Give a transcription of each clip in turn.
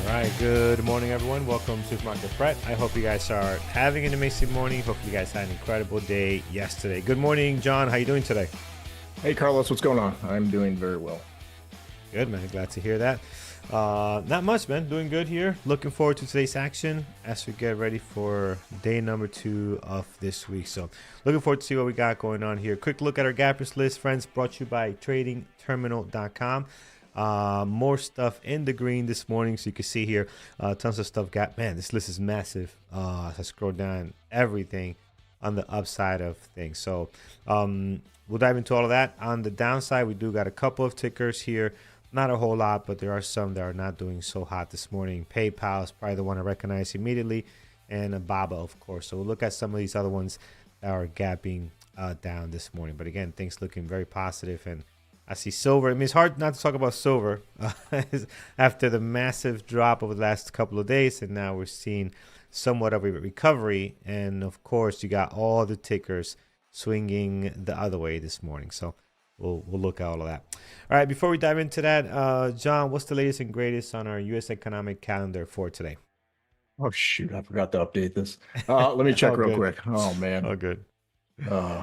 All right, good morning, everyone. Welcome to Market Fret. I hope you guys are having an amazing morning. Hope you guys had an incredible day yesterday. Good morning, John. How you doing today? Hey, Carlos, what's going on? I'm doing very well. Good, man. Glad to hear that. Not much, man. Doing good here. Looking forward to today's action as we get ready for day number 2 of this week. So looking forward to see what we got going on here. Quick look at our gappers list, friends, brought to you by tradingterminal.com. More stuff in the green this morning, so you can see here tons of stuff. Man, this list is massive. As I scroll down, everything on the upside of things. So we'll dive into all of that. On the downside, we do got a couple of tickers here. Not a whole lot, but there are some that are not doing so hot this morning. PayPal is probably the one I recognize immediately, and BABA, of course. So we'll look at some of these other ones that are gapping down this morning. But again, things looking very positive. And I see silver. I mean, it's hard not to talk about silver after the massive drop over the last couple of days. And now we're seeing somewhat of a recovery. And of course, you got all the tickers swinging the other way this morning. So we'll look at all of that. All right, before we dive into that, John, what's the latest and greatest on our U.S. economic calendar for today? Oh, shoot. I forgot to update this. Let me check real quick. Oh, man. Oh, good.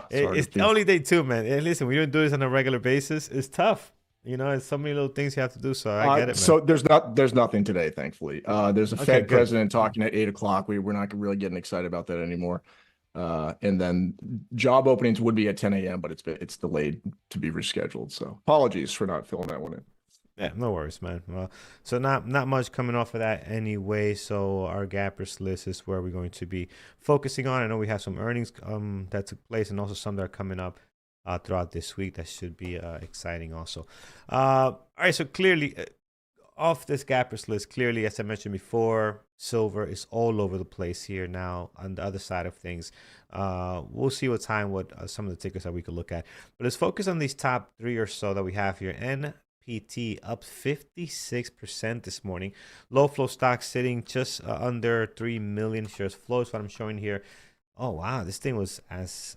It's only day 2, man. Hey, listen, we don't do this on a regular basis. It's tough. You know, it's so many little things you have to do. So I get it, man. So there's nothing today, thankfully. There's a Fed president talking at 8 o'clock. We're not really getting excited about that anymore. And then job openings would be at 10 a.m., but it's delayed to be rescheduled. So apologies for not filling that one in. Yeah, no worries, man. Well, so not much coming off of that anyway. So our gappers list is where we're going to be focusing on. I know we have some earnings that took place, and also some that are coming up throughout this week. That should be exciting also. All right, so clearly off this gappers list, clearly, as I mentioned before, silver is all over the place here now on the other side of things. We'll see what some of the tickers that we could look at. But let's focus on these top 3 or so that we have here. NPT up 56% this morning. Low flow stock sitting just under 3 million shares flow is what I'm showing here. Oh, wow. This thing was as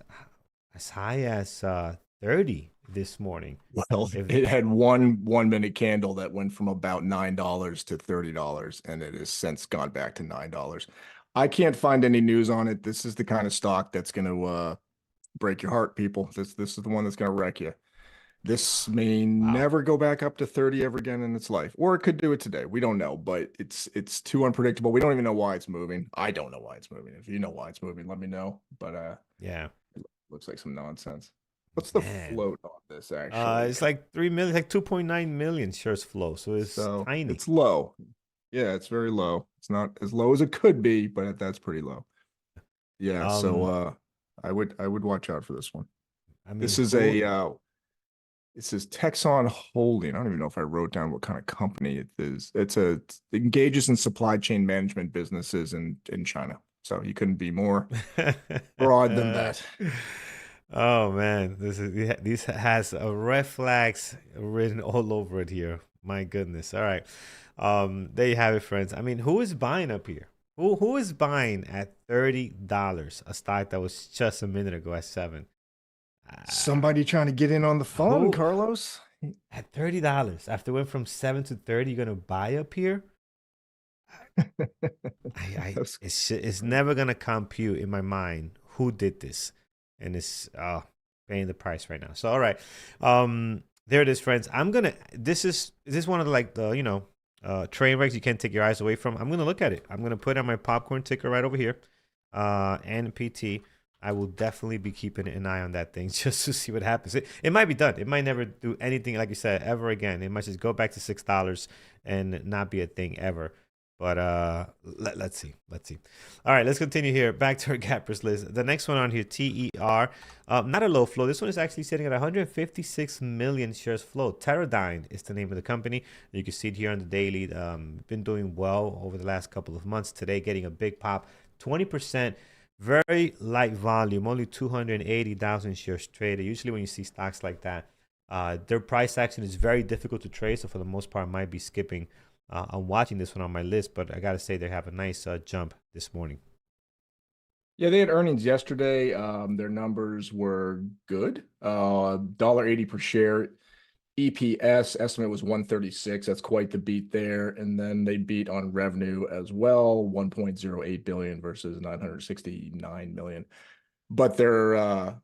high as 30 this morning. Well, it had one 1 minute candle that went from about $9 to $30, and it has since gone back to $9. I can't find any news on it. This is the kind of stock that's going to break your heart, people. This is the one that's going to wreck you. This may never go back up to 30 ever again in its life, or it could do it today. We don't know, but it's too unpredictable. We don't even know why it's moving. I don't know why it's moving. If you know why it's moving, let me know. But yeah, it looks like some nonsense. What's the float on this actually? It's like 3 million, like 2.9 million shares flow. So it's tiny. It's low. Yeah, it's very low. It's not as low as it could be, but that's pretty low. Yeah, so I would watch out for this one. I mean, this is it says Texon Holding. I don't even know if I wrote down what kind of company it is. It engages in supply chain management businesses in China. So you couldn't be more broad than that. Oh man, this has a red flags written all over it here. My goodness. All right. There you have it, friends. I mean, who is buying up here? Who is buying at $30? A stock that was just a minute ago at 7. Somebody trying to get in on the phone, Carlos. At $30. After it went from 7 to 30, you're gonna buy up here? It's never gonna compute in my mind who did this. And it's paying the price right now. So all right, there it is, friends. This is one of the train wrecks you can't take your eyes away from. I'm gonna look at it. I'm gonna put on my popcorn ticker right over here, NPT. I will definitely be keeping an eye on that thing just to see what happens. It might be done. It might never do anything, like you said, ever again. It might just go back to $6 and not be a thing ever. But let's see. All right, let's continue here. Back to our gappers list. The next one on here, TER. Not a low flow. This one is actually sitting at 156 million shares flow. PDYN is the name of the company. You can see it here on the daily. Been doing well over the last couple of months. Today, getting a big pop, 20% Very light volume, only 280,000 shares traded. Usually, when you see stocks like that, their price action is very difficult to trade. So, for the most part, I might be skipping. I'm watching this one on my list, but I got to say they have a nice jump this morning. Yeah, they had earnings yesterday. Their numbers were good. $1.80 per share. EPS estimate was 136. That's quite the beat there. And then they beat on revenue as well, 1.08 billion versus 969 million. But their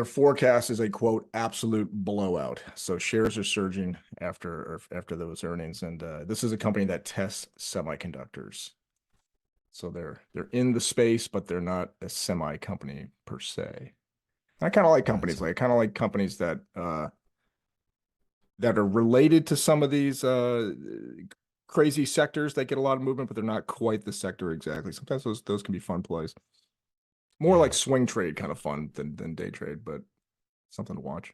forecast is a quote absolute blowout. So shares are surging after those earnings. And this is a company that tests semiconductors. So they're in the space, but they're not a semi company per se. I kind of like companies Gotcha. like I kind of like companies that are related to some of these crazy sectors that get a lot of movement, but they're not quite the sector exactly. Sometimes those can be fun plays. More Yeah. like swing trade kind of fun than day trade, but something to watch.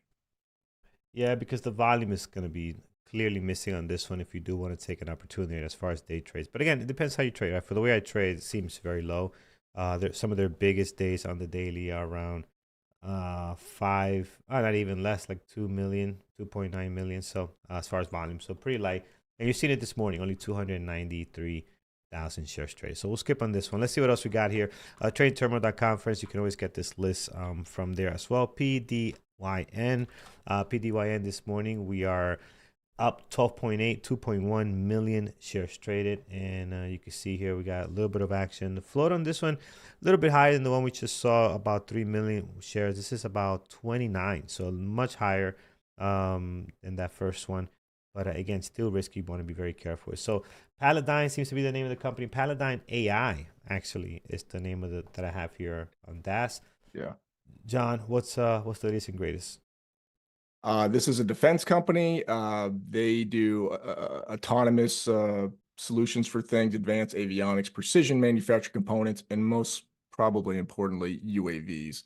Yeah, because the volume is going to be clearly missing on this one if you do want to take an opportunity as far as day trades. But again, it depends how you trade. Right? For the way I trade, it seems very low. Some of their biggest days on the daily are around five, not even less, like 2 million, 2.9 million. So as far as volume, so pretty light. And you've seen it this morning, only 293,000 shares traded. So we'll skip on this one. Let's see what else we got here. TradingTerminal.com, friends. You can always get this list from there as well. PDYN. PDYN this morning, we are up 12.8, 2.1 million shares traded. And you can see here we got a little bit of action. The float on this one, a little bit higher than the one we just saw, about 3 million shares. This is about 29, so much higher than that first one. But again, still risky. You want to be very careful. So PLTR seems to be the name of the company. PLTR AI actually is the name of that I have here on DAS. Yeah. John, what's the latest and greatest? This is a defense company. They do autonomous solutions for things, advanced avionics, precision manufactured components, and most probably importantly, UAVs.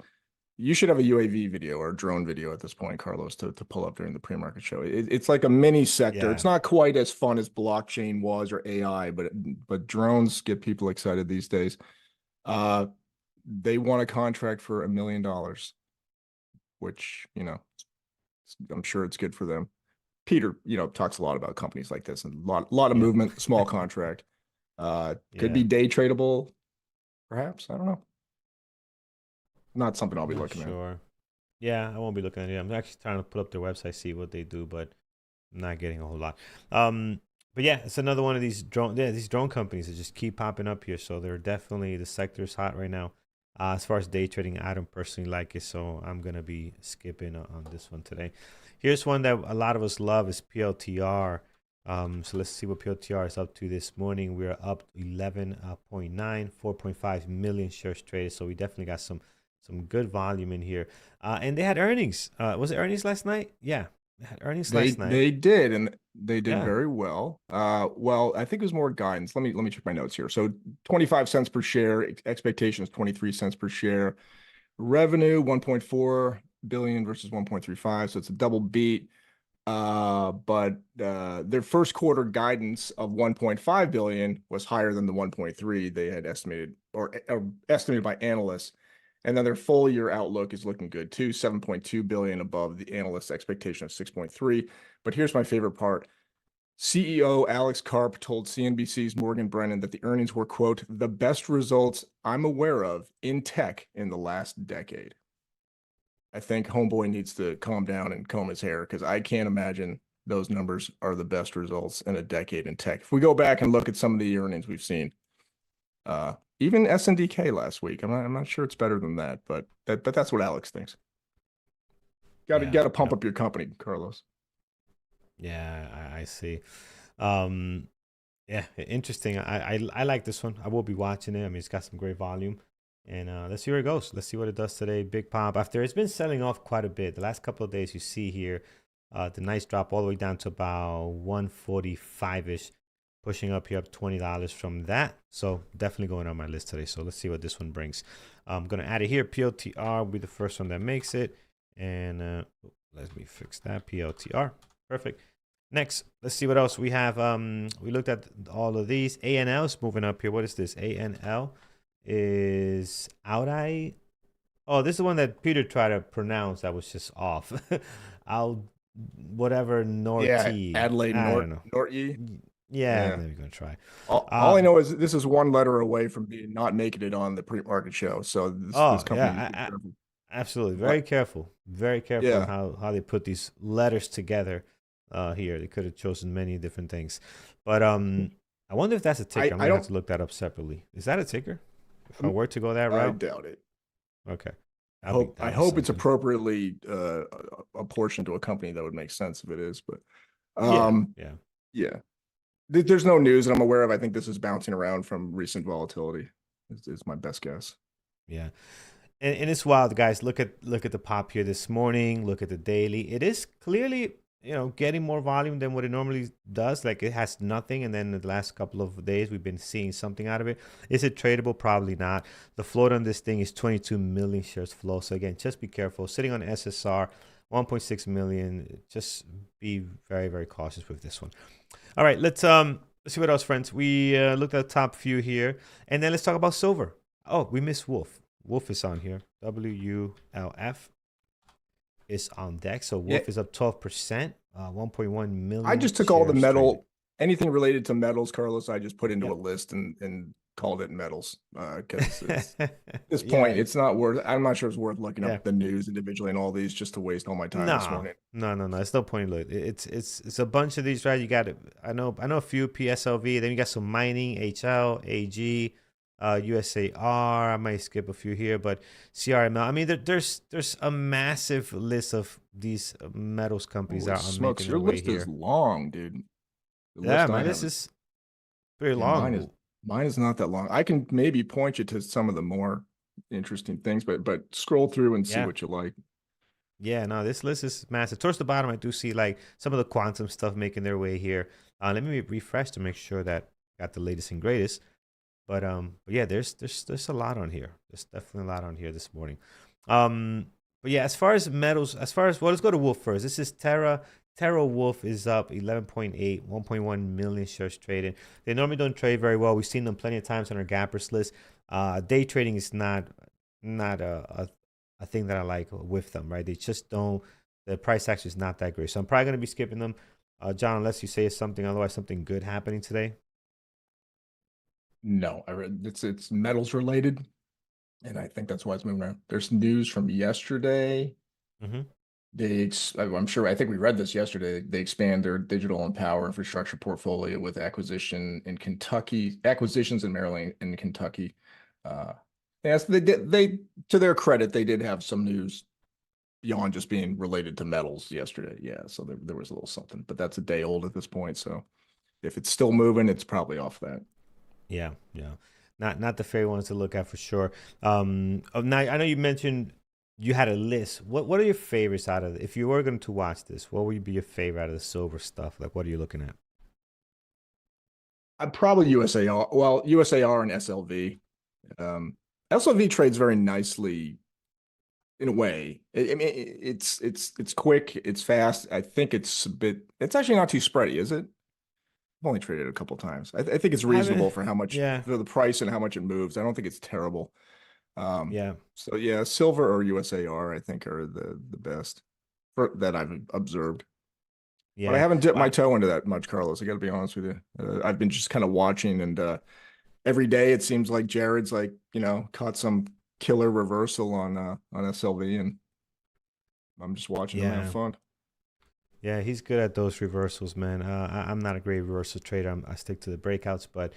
You should have a UAV video or a drone video at this point, Carlos, to pull up during the pre-market show. It's like a mini sector. It's Yeah, not quite as fun as blockchain was or AI, but drones get people excited these days. They won a contract for $1 million, which, I'm sure it's good for them. Peter, talks a lot about companies like this and a lot of yep. movement, small contract. Could Yeah, be day tradable, perhaps. I don't know. Not something I'll be not looking at. sure. Yeah, I won't be looking at it. I'm actually trying to put up their website, see what they do, but I'm not getting a whole lot. But yeah, it's another one of these drone. Yeah, these drone companies that just keep popping up here. So they're definitely the sector's hot right now. As far as day trading, I don't personally like it, so I'm gonna be skipping on this one today. Here's one that a lot of us love is PLTR. So let's see what PLTR is up to this morning. We're up 11.9, 4.5 million shares traded. So we definitely got some good volume in here. And they had earnings. Was it earnings last night? Yeah, they had earnings They last night. they did, and they did Yeah. very well. Well, I think it was more guidance. Let me check my notes here. So 25 cents per share, expectation is 23 cents per share. Revenue 1.4 billion versus 1.35, so it's a double beat. But their first quarter guidance of 1.5 billion was higher than the 1.3 they had estimated or estimated by analysts. And then their full year outlook is looking good too, 7.2 billion above the analyst's expectation of 6.3. But here's my favorite part. CEO Alex Karp told CNBC's Morgan Brennan that the earnings were, quote, the best results I'm aware of in tech in the last decade. I think Homeboy needs to calm down and comb his hair because I can't imagine those numbers are the best results in a decade in tech. If we go back and look at some of the earnings we've seen, even SNDK last week, I'm not sure it's better than that, but that's what Alex thinks. Yeah. Got to pump Yep. up your company, Carlos. Yeah, I see. Um, yeah, interesting. I like this one. I will be watching it. I mean, it's got some great volume. And let's see where it goes. Let's see what it does today. Big pop. After it's been selling off quite a bit. The last couple of days, you see here the nice drop all the way down to about 145-ish. Pushing up here up $20 from that. So definitely going on my list today. So let's see what this one brings. I'm going to add it here. PLTR will be the first one that makes it. And let me fix that. PLTR. Perfect. Next, let's see what else we have. We looked at all of these. ANL is moving up here. What is this? ANL. is Audi. Oh, this is the one that Peter tried to pronounce that was just off. Al, whatever Yeah, Norty. Adelaide I don't know. Norty. Yeah, I'm Yeah. never gonna try. All I know is this is one letter away from being not making it on the pre-market show. So this Oh company needs to yeah, be careful. absolutely. But Very careful on yeah, how they put these letters together. Here they could have chosen many different things, but I wonder if that's a ticker. I'm I gonna have don't to look that up separately. Is that a ticker? If I um, were to go that I route, doubt it. okay, I that'll be hope it's something. appropriately apportioned to a company that would make sense if it is. But Yeah, um, yeah, yeah, there's no news that I'm aware of. I think this is bouncing around from recent volatility. Is my best guess. yeah. And it's wild, guys. Look at the pop here this morning. Look at the daily. It is clearly getting more volume than what it normally does. Like it has nothing, and then the last couple of days we've been seeing something out of it. Is it tradable? Probably not. The float on this thing is 22 million shares flow. So again, just be careful. Sitting on SSR, 1.6 million. Just be very cautious with this one. All right, let's see what else, friends. We looked at the top few here, and then let's talk about silver. Oh, we missed Wolf. Wolf is on here. WULF is on deck. So Yeah, Wolf is up 12%, 1.1 I million just took all the shares traded. anything related to metals, Carlos. I just put into a Yep. list and called it metals because it's this point, Yeah, it's not worth. I'm not sure it's worth looking yeah. up the news individually and all these just to waste all my time this No, morning. no. It's no point. Look, it's a bunch of these, right? You got I know a few PSLV. Then you got some mining, HL, AG, USAR. I might skip a few here, but CRML. I mean, there's a massive list of these metals companies Holy that are smokes, making your their way list is here. long, dude. The Yeah, list I my have list is is pretty yeah, long. mine is not that long. I can maybe point you to some of the more interesting things, but scroll through and see Yeah. what you like. Yeah, no, this list is massive. Towards the bottom, I do see like some of the quantum stuff making their way here. Let me refresh to make sure that got the latest and greatest. But yeah, there's a lot on here. There's definitely a lot on here this morning. But yeah, as far as metals, well, let's go to Wolf first. This is Terra. Terra Wolf is up 11.8, 1.1 million shares traded. They normally don't trade very well. We've seen them plenty of times on our gappers list. Day trading is not a thing that I like with them, right? They just don't. The price action is not that great, so I'm probably gonna be skipping them. John, unless you say something, otherwise something good happening today. No, I read it's metals related, and I think that's why it's moving around. There's news from yesterday. Mm-hmm. I'm sure, I think we read this yesterday. They expand their digital and power infrastructure portfolio with acquisitions in Maryland and Kentucky. Uh, yes, to their credit, they did have some news beyond just being related to metals yesterday. Yeah, so there was a little something, but that's a day old at this point. So if it's still moving, it's probably off that. Yeah, yeah. Not the favorite ones to look at for sure. Now I know you mentioned you had a list. What are your favorites out of if you were going to watch this? What would be your favorite out of the silver stuff? Like, what are you looking at? I'm probably USAR. Well, USAR and SLV. SLV trades very nicely in a way. I mean, it's quick, it's fast. I think it's a bit. It's actually not too spready, is it? I've only traded it a couple times. I think it's I haven't. reasonable for how much Yeah, for the price and how much it moves. I don't think it's terrible. yeah, So yeah, silver or USAR, I think are the best that I've observed. But I yeah. haven't dipped my Well, toe into that much, Carlos. I got to be honest with you. I've been just kind of watching, and every day it seems like Jared's like caught some killer reversal on SLV, and I'm just watching him have yeah, fun. yeah. He's good at those reversals, man. I'm not a great reversal trader. I stick to the breakouts, but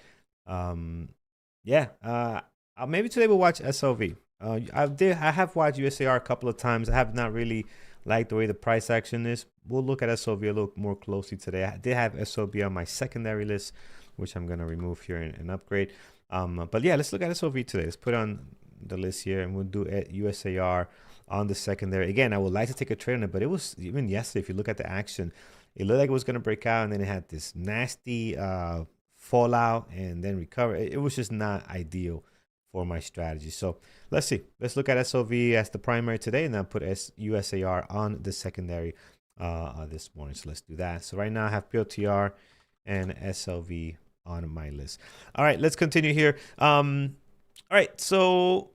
um, yeah. Maybe today we'll watch SLV. I have watched USAR a couple of times. I have not really liked the way the price action is. We'll look at SLV a little more closely today. I did have SLV on my secondary list, which I'm gonna remove here and upgrade. But yeah, let's look at SLV today. Let's put it on the list here, and we'll do USAR on the secondary. Again, I would like to take a trade on it, but it was even yesterday. If you look at the action, it looked like it was gonna break out, and then it had this nasty fallout and then recover. It was just not ideal for my strategy. So let's see. Let's look at SLV as the primary today, and then put USAR on the secondary this morning. So let's do that. So right now I have PLTR and SLV on my list. All right, let's continue here. All right, so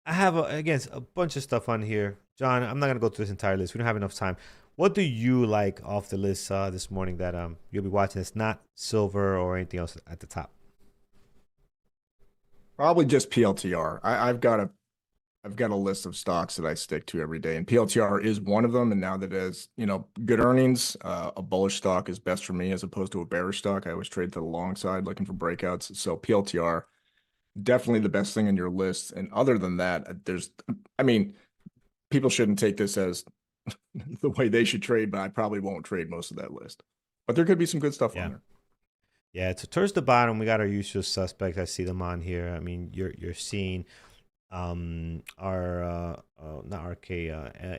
I have again a bunch of stuff on here, John. I'm not gonna go through this entire list. We don't have enough time. What do you like off the list this morning that you'll be watching? That's not silver or anything else at the top. Probably just PLTR. I've got a list of stocks that I stick to every day, and PLTR is one of them. And now that it has, good earnings, a bullish stock is best for me as opposed to a bearish stock. I always trade to the long side looking for breakouts. So PLTR, definitely the best thing on your list. And other than that, I mean, people shouldn't take this as the way they should trade, but I probably won't trade most of that list. But there could be some good stuff on Yeah. there. Yeah, so towards the bottom, we got our usual suspects. I see them on here. I mean, you're seeing our not RK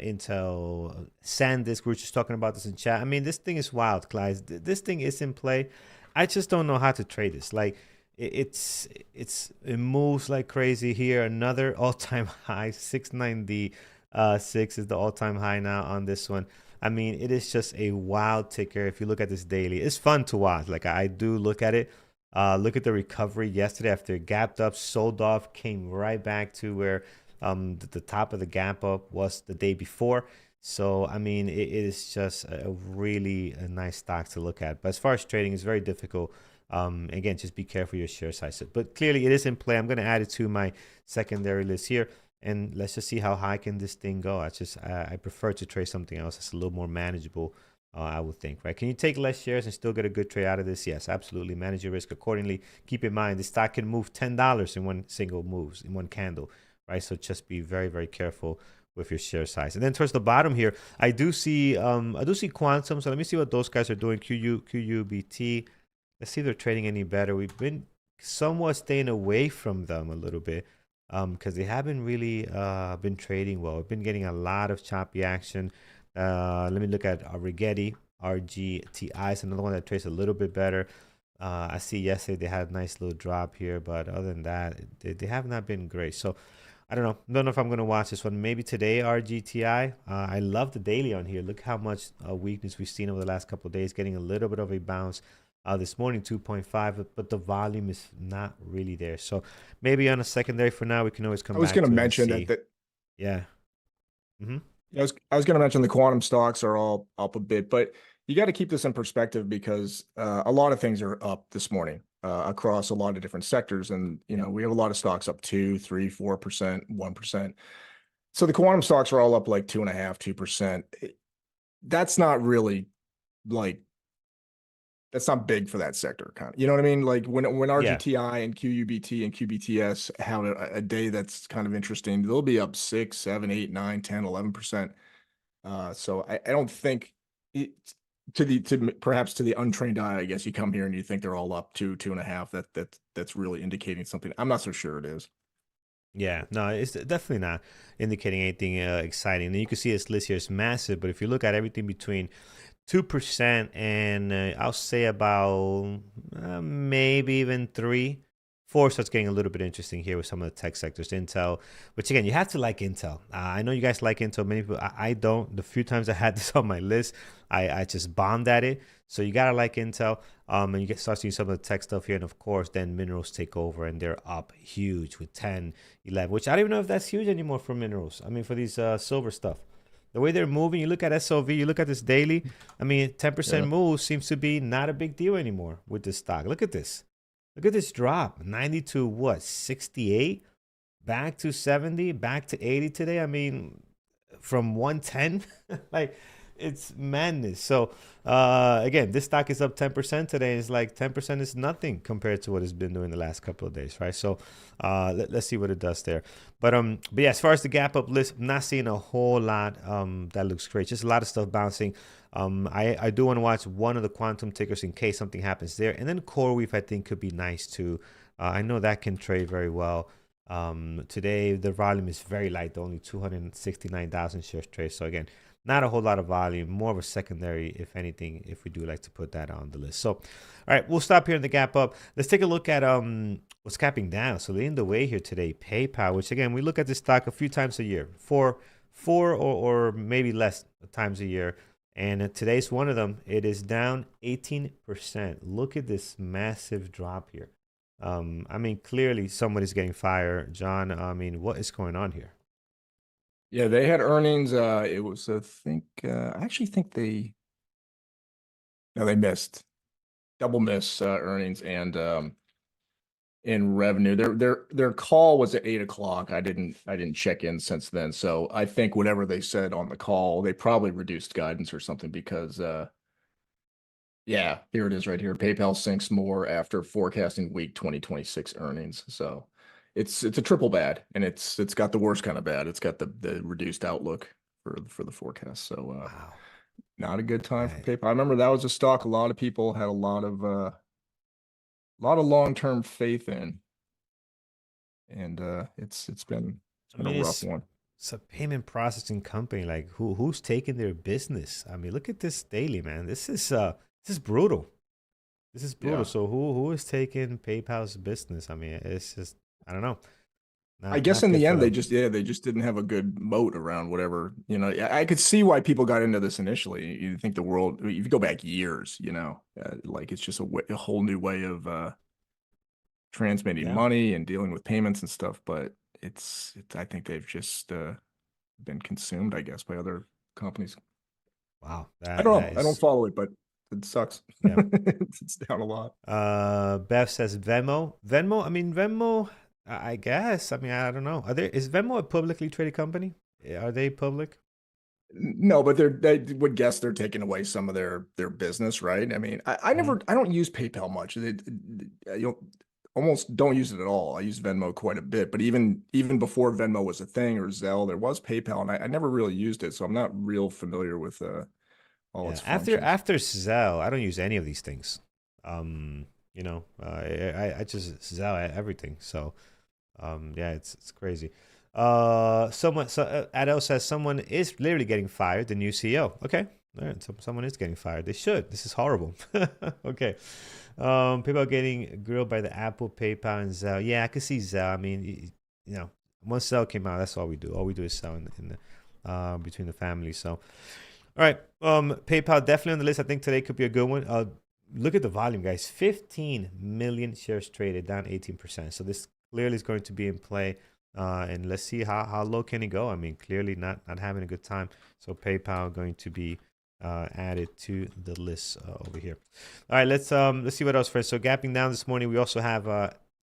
Intel SanDisk. We were just talking about this in chat. I mean, this thing is wild, guys. This thing is in play. I just don't know how to trade this. Like it moves like crazy here. Another all-time high, 690 six is the all-time high now on this one. I mean, it is just a wild ticker. If you look at this daily, it's fun to watch. Like I do look at it. Look at the recovery yesterday after it gapped up, sold off, came right back to where the top of the gap up was the day before. So, I mean, it is just a really a nice stock to look at. But as far as trading, it's very difficult. Again, just be careful your share size. But clearly, it is in play. I'm going to add it to my secondary list here. And let's just see how high can this thing go. I prefer to trade something else that's a little more manageable. I would think, right? Can you take less shares and still get a good trade out of this? Yes, absolutely. Manage your risk accordingly. Keep in mind, the stock can move $10 in one single moves, in one candle, right? So just be very, very careful with your share size. And then towards the bottom here, I do see Quantum. So let me see what those guys are doing. QUBT. Let's see if they're trading any better. We've been somewhat staying away from them a little bit because they haven't really been trading well. We've been getting a lot of choppy action. Let me look at Rigetti. RGTI is another one that trades a little bit better. I see yesterday they had a nice little drop here, but other than that, they have not been great. So I don't know. Don't know if I'm going to watch this one. Maybe today, RGTI. I love the daily on here. Look how much weakness we've seen over the last couple of days, getting a little bit of a bounce. This morning, 2.5, but the volume is not really there. So maybe on a secondary for now, we can always come I was back going to to it and mention see. that Yeah. Mm-hmm. I was going to mention the quantum stocks are all up a bit, but you got to keep this in perspective because a lot of things are up this morning across a lot of different sectors, and we have a lot of stocks up 2, 3, 4%, 1%. So the quantum stocks are all up like 2.5%, 2%. That's not really like that's not big for that sector, kind of. You know what I mean? Like when Yeah. RGTI and QUBT and QBTS have a day that's kind of interesting, they'll be up 6, 7, 8, 9, 10, 11%. So I don't think it, to perhaps to the untrained eye, I guess you come here and you think they're all up 2, 2.5. That's really indicating something. I'm not so sure it is. Yeah, no, it's definitely not indicating anything exciting. And you can see this list here is massive, but if you look at everything between 2% and I'll say about maybe even 3, 4 starts getting a little bit interesting here with some of the tech sectors. Intel, which again, you have to like Intel. I know you guys like Intel. Many people, I don't. The few times I had this on my list, I just bombed at it. So you gotta like Intel. And you start seeing some of the tech stuff here, and of course, then minerals take over, and they're up huge with 10, 11. Which I don't even know if that's huge anymore for minerals. I mean, for these silver stuff. The way they're moving, you look at SLV, you look at this daily. I mean, 10% Yeah. move seems to be not a big deal anymore with this stock. Look at this. Look at this drop. 90 to what? 68? Back to 70, back to 80 today. I mean, from 110, like it's madness. So again, this stock is up 10% today. It's like 10% is nothing compared to what it's been doing the last couple of days, right? So let's see what it does there. But yeah, as far as the gap up list, I'm not seeing a whole lot that looks great. Just a lot of stuff bouncing. I do want to watch one of the quantum tickers in case something happens there. And then CoreWeave, I think, could be nice too. I know that can trade very well. Today, the volume is very light, only 269,000 shares trade. So again, not a whole lot of volume, more of a secondary, if anything, if we do like to put that on the list. So, all right, we'll stop here in the gap up. Let's take a look at what's capping down. So leading the way here today, PayPal, which again, we look at this stock a few times a year, four or maybe less times a year. And today's one of them. It is down 18%. Look at this massive drop here. I mean, clearly somebody's getting fired. John, I mean, what is going on here? Yeah, they had earnings. It was, I actually think no, they missed double miss earnings and in revenue. Their call was at 8 o'clock. I didn't check in since then. So I think whatever they said on the call, they probably reduced guidance or something because yeah, here it is right here. PayPal sinks more after forecasting weak 2026 earnings. So it's a triple bad, and it's got the worst kind of bad. It's got the reduced outlook for the forecast. So Wow. not a good time for Right. PayPal. I remember that was a stock a lot of people had a lot of long-term faith in, and it's I been a mean, rough one. it's a payment processing company. Like who's taking their business? I mean, look at this daily, man. This is brutal. This is brutal. Yeah. So who is taking PayPal's business? I mean, it's just I don't know. I guess Not in good the for end them. they just didn't have a good moat around whatever, I could see why people got into this initially. You think the world, if you go back years, like it's just a whole new way of transmitting Yeah. money and dealing with payments and stuff, but I think they've just been consumed, I guess, by other companies. Wow. I don't That know. I don't is follow it, but it sucks. yeah. It's down a lot. Bev says Venmo. Venmo. I mean Venmo. I guess. I mean I don't know. Is Venmo a publicly traded company? Are they public? No, but they would guess they're taking away some of their business, right? I mean, Hmm. I don't use PayPal much. You know, almost don't use it at all. I use Venmo quite a bit, but even before Venmo was a thing or Zelle, there was PayPal, and I never really used it, so I'm not real familiar with all Yeah. its functions. After Zelle, I don't use any of these things. I just Zelle everything. So yeah, it's crazy. Adele says someone is literally getting fired. The new CEO. Okay, all right. So someone is getting fired. They should. This is horrible. Okay. People are getting grilled by the Apple, PayPal, and Zelle. Yeah, I can see Zelle. I mean, once Zelle came out, that's all we do. All we do is sell in the between the family. So, all right. PayPal definitely on the list. I think today could be a good one. Look at the volume, guys. 15 million shares traded, down 18%. So this clearly is going to be in play. And let's see how low can it go. I mean, clearly not having a good time. So PayPal going to be added to the list over here. All right, let's see what else first. So gapping down this morning, we also have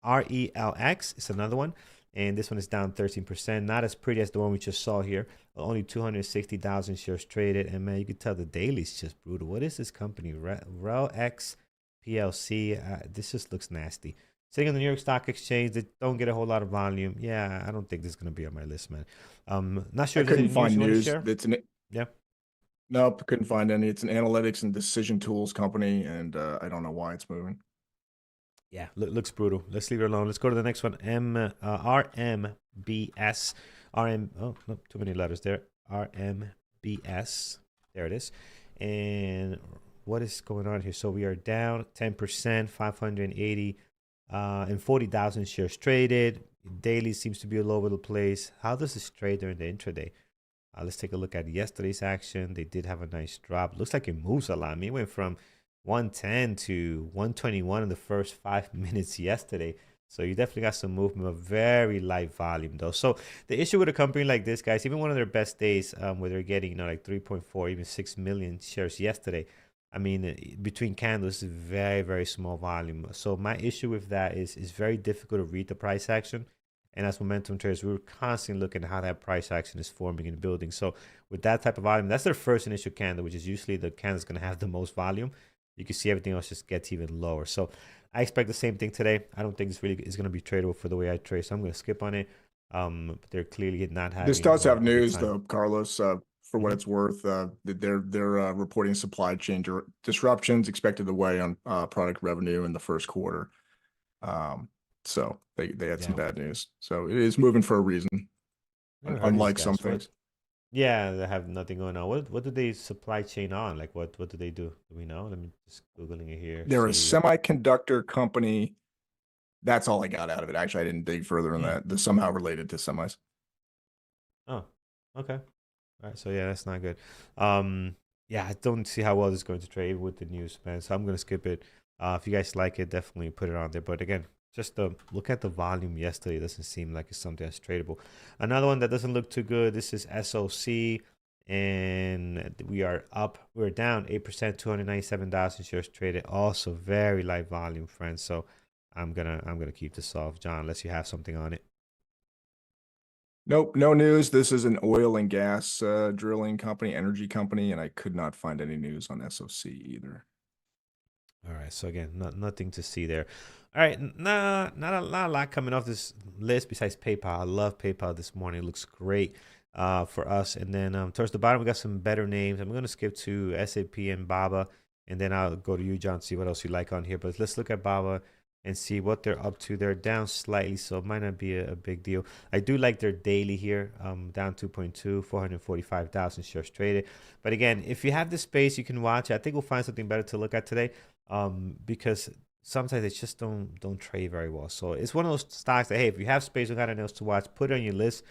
RELX. It's another one, and this one is down 13%. Not as pretty as the one we just saw here. Only 260,000 shares traded, and man, you can tell the daily is just brutal. What is this company? RELX PLC. This just looks nasty. Sitting on the New York Stock Exchange, they don't get a whole lot of volume. Yeah, I don't think this is gonna be on my list, man. Not sure I if there's any couldn't news find you want to news. share. It's an Yeah. Nope, couldn't find any. It's an analytics and decision tools company, and I don't know why it's moving. Yeah, looks brutal. Let's leave it alone. Let's go to the next one. RMBS. Oh, no, too many letters there. RMBS. There it is. And what is going on here? So we are down 10%, 580 and 40,000 shares traded. Daily seems to be all over the place. How does this trade during the intraday? Let's take a look at yesterday's action. They did have a nice drop. Looks like it moves a lot. I mean, it went from 110 to 121 in the first 5 minutes yesterday. So you definitely got some movement, a very light volume though. So the issue with a company like this, guys, even one of their best days, where they're getting like 3.4, even 6 million shares yesterday. I mean, between candles, very very small volume. So my issue with that is it's very difficult to read the price action. And as momentum traders, we were constantly looking at how that price action is forming and building. So with that type of volume, that's their first initial candle, which is usually the candle that's going to have the most volume. You can see everything else just gets even lower. So I expect the same thing today. I don't think this really is going to be tradable for the way I trade. So I'm going to skip on it. But they're clearly not This having does have a good news time. though, Carlos. For what Hmm. it's worth, they're reporting supply chain disruptions expected to weigh on product revenue in the first quarter. So they had some Yeah. bad news. So it is moving for a reason, Never heard of these unlike some guys. What? things. Yeah, they have nothing going on. What do they supply chain on? Like what do they do? Do we know? Let me just Googling it here. They're a See. semiconductor company. That's all I got out of it. Actually, I didn't dig further than Hmm. that. They're somehow related to semis. Oh, okay. All right, so yeah, that's not good. Yeah, I don't see how well this is going to trade with the news, man. So I'm gonna skip it. If you guys like it, definitely put it on there. But again, Just the look at the volume yesterday. It doesn't seem like it's something that's tradable. Another one that doesn't look too good. This is SOC, and we are up. We're down 8%, 297,000 shares traded. Also very light volume, friends. So I'm gonna keep this off, John, unless you have something on it. Nope, no news. This is an oil and gas drilling company, energy company, and I could not find any news on SOC either. All right, so again, nothing to see there. All right, not a lot coming off this list besides PayPal. I love PayPal this morning. It looks great for us. And then towards the bottom, we got some better names. I'm going to skip to SAP and Baba, and then I'll go to you, John, see what else you like on here. But let's look at Baba and see what they're up to. They're down slightly, so it might not be a big deal. I do like their daily here, down 2.2, 445,000 shares traded. But again, if you have the space, you can watch it. I think we'll find something better to look at today, because sometimes they just don't trade very well. So it's one of those stocks that, hey, if you have space, don't got anything else to watch, put it on your list.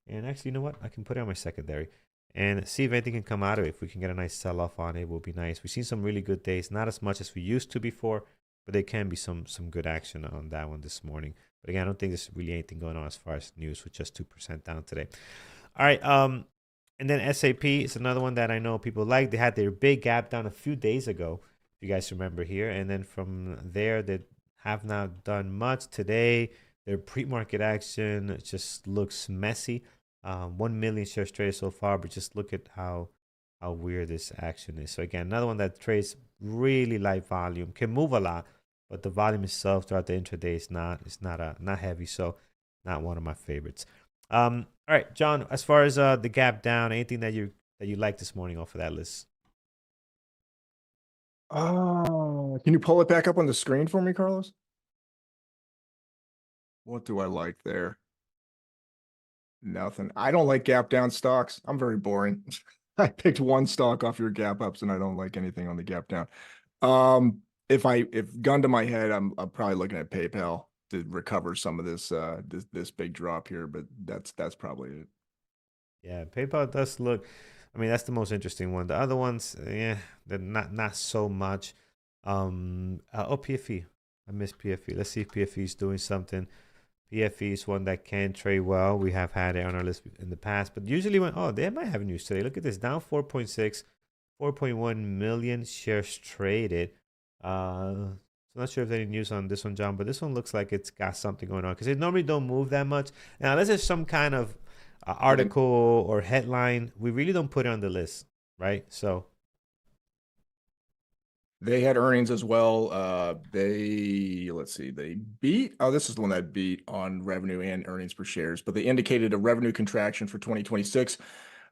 And actually, you know what? I can put it on my secondary and see if anything can come out of it. If we can get a nice sell-off on it, it will be nice. We've seen some really good days, not as much as we used to before, but there can be some good action on that one this morning. But again, I don't think there's really anything going on as far as news, with just 2% down today. All right, and then SAP is another one that I know people like. They had their big gap down a few days ago, if you guys remember here, and then from there they have not done much today. Their pre-market action just looks messy. 1 million shares traded so far, but just look at how weird this action is. So again, another one that trades really light volume, can move a lot, but the volume itself throughout the intraday is not heavy, so not one of my favorites. All right, John, as far as the gap down, anything that you like this morning off of that list? Can you pull it back up on the screen for me, Carlos? What do I like there? Nothing. I don't like gap down stocks. I'm very boring. I picked one stock off your gap ups, and I don't like anything on the gap down. If gun to my head, I'm probably looking at PayPal to recover some of this big drop here, but that's probably it. Yeah, PayPal does look. I mean, that's the most interesting one. The other ones, yeah, they're not so much. PFE. I miss PFE. Let's see if PFE is doing something. PFE is one that can trade well. We have had it on our list in the past, but usually they might have news today. Look at this, down 4.6, 4.1 million shares traded. So not sure if there's any news on this one, John, but this one looks like it's got something going on because they normally don't move that much. Now, unless there's some kind of article or headline, we really don't put it on the list, right? So they had earnings as well. Let's see, they beat. Oh, this is the one that beat on revenue and earnings per shares, but they indicated a revenue contraction for 2026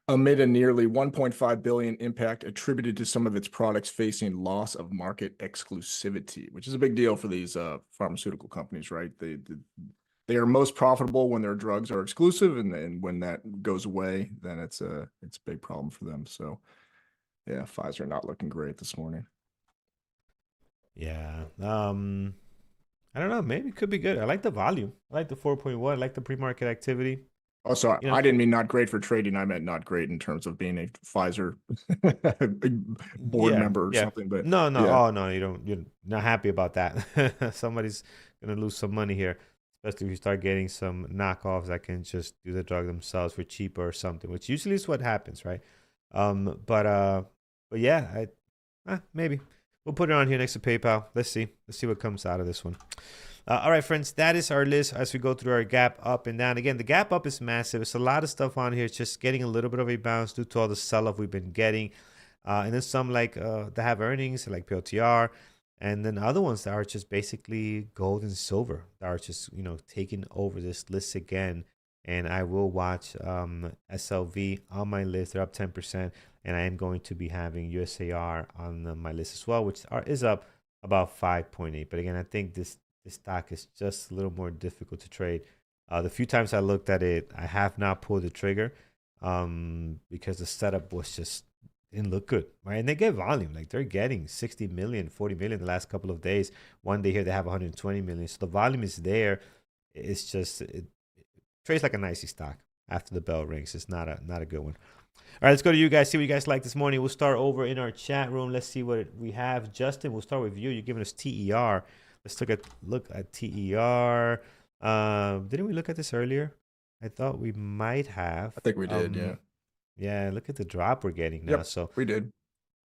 amid a nearly 1.5 billion impact attributed to some of its products facing loss of market exclusivity, which is a big deal for these pharmaceutical companies, right? They are most profitable when their drugs are exclusive, and then when that goes away, then it's a big problem for them. So yeah, Pfizer not looking great this morning. yeah, I don't know. Maybe it could be good. I like the volume. I like the 4.1. I like the pre-market activity. Oh, sorry. You know, I didn't mean not great for trading. I meant not great in terms of being a Pfizer board yeah, member or yeah. something. But No, no. yeah, Oh, no. You're not happy about that. Somebody's gonna lose some money here, especially if you start getting some knockoffs that can just do the drug themselves for cheaper or something, which usually is what happens, right? But yeah, maybe we'll put it on here next to PayPal. Let's see what comes out of this one. All right, friends, that is our list as we go through our gap up and down. Again, the gap up is massive. It's a lot of stuff on here. It's just getting a little bit of a bounce due to all the sell-off we've been getting. And then some that have earnings, like PLTR. And then other ones that are just basically gold and silver that are just, taking over this list again. And I will watch SLV on my list. They're up 10%. And I am going to be having USAR on my list as well, which is up about 5.8. But again, I think this stock is just a little more difficult to trade. The few times I looked at it, I have not pulled the trigger because the setup was just didn't look good, right? And they get volume, like they're getting 60 million, 40 million the last couple of days. One day here they have 120 million, so the volume is there. It's just it trades like a nicey stock after the bell rings. It's not a good one. All right, let's go to you guys. See what you guys like this morning. We'll start over in our chat room. Let's see what we have. Justin, we'll start with you. You're giving us TER. Let's look at TER. Didn't we look at this earlier? I thought we might have. I think we did, yeah. Yeah, look at the drop we're getting now. Yep, So we did.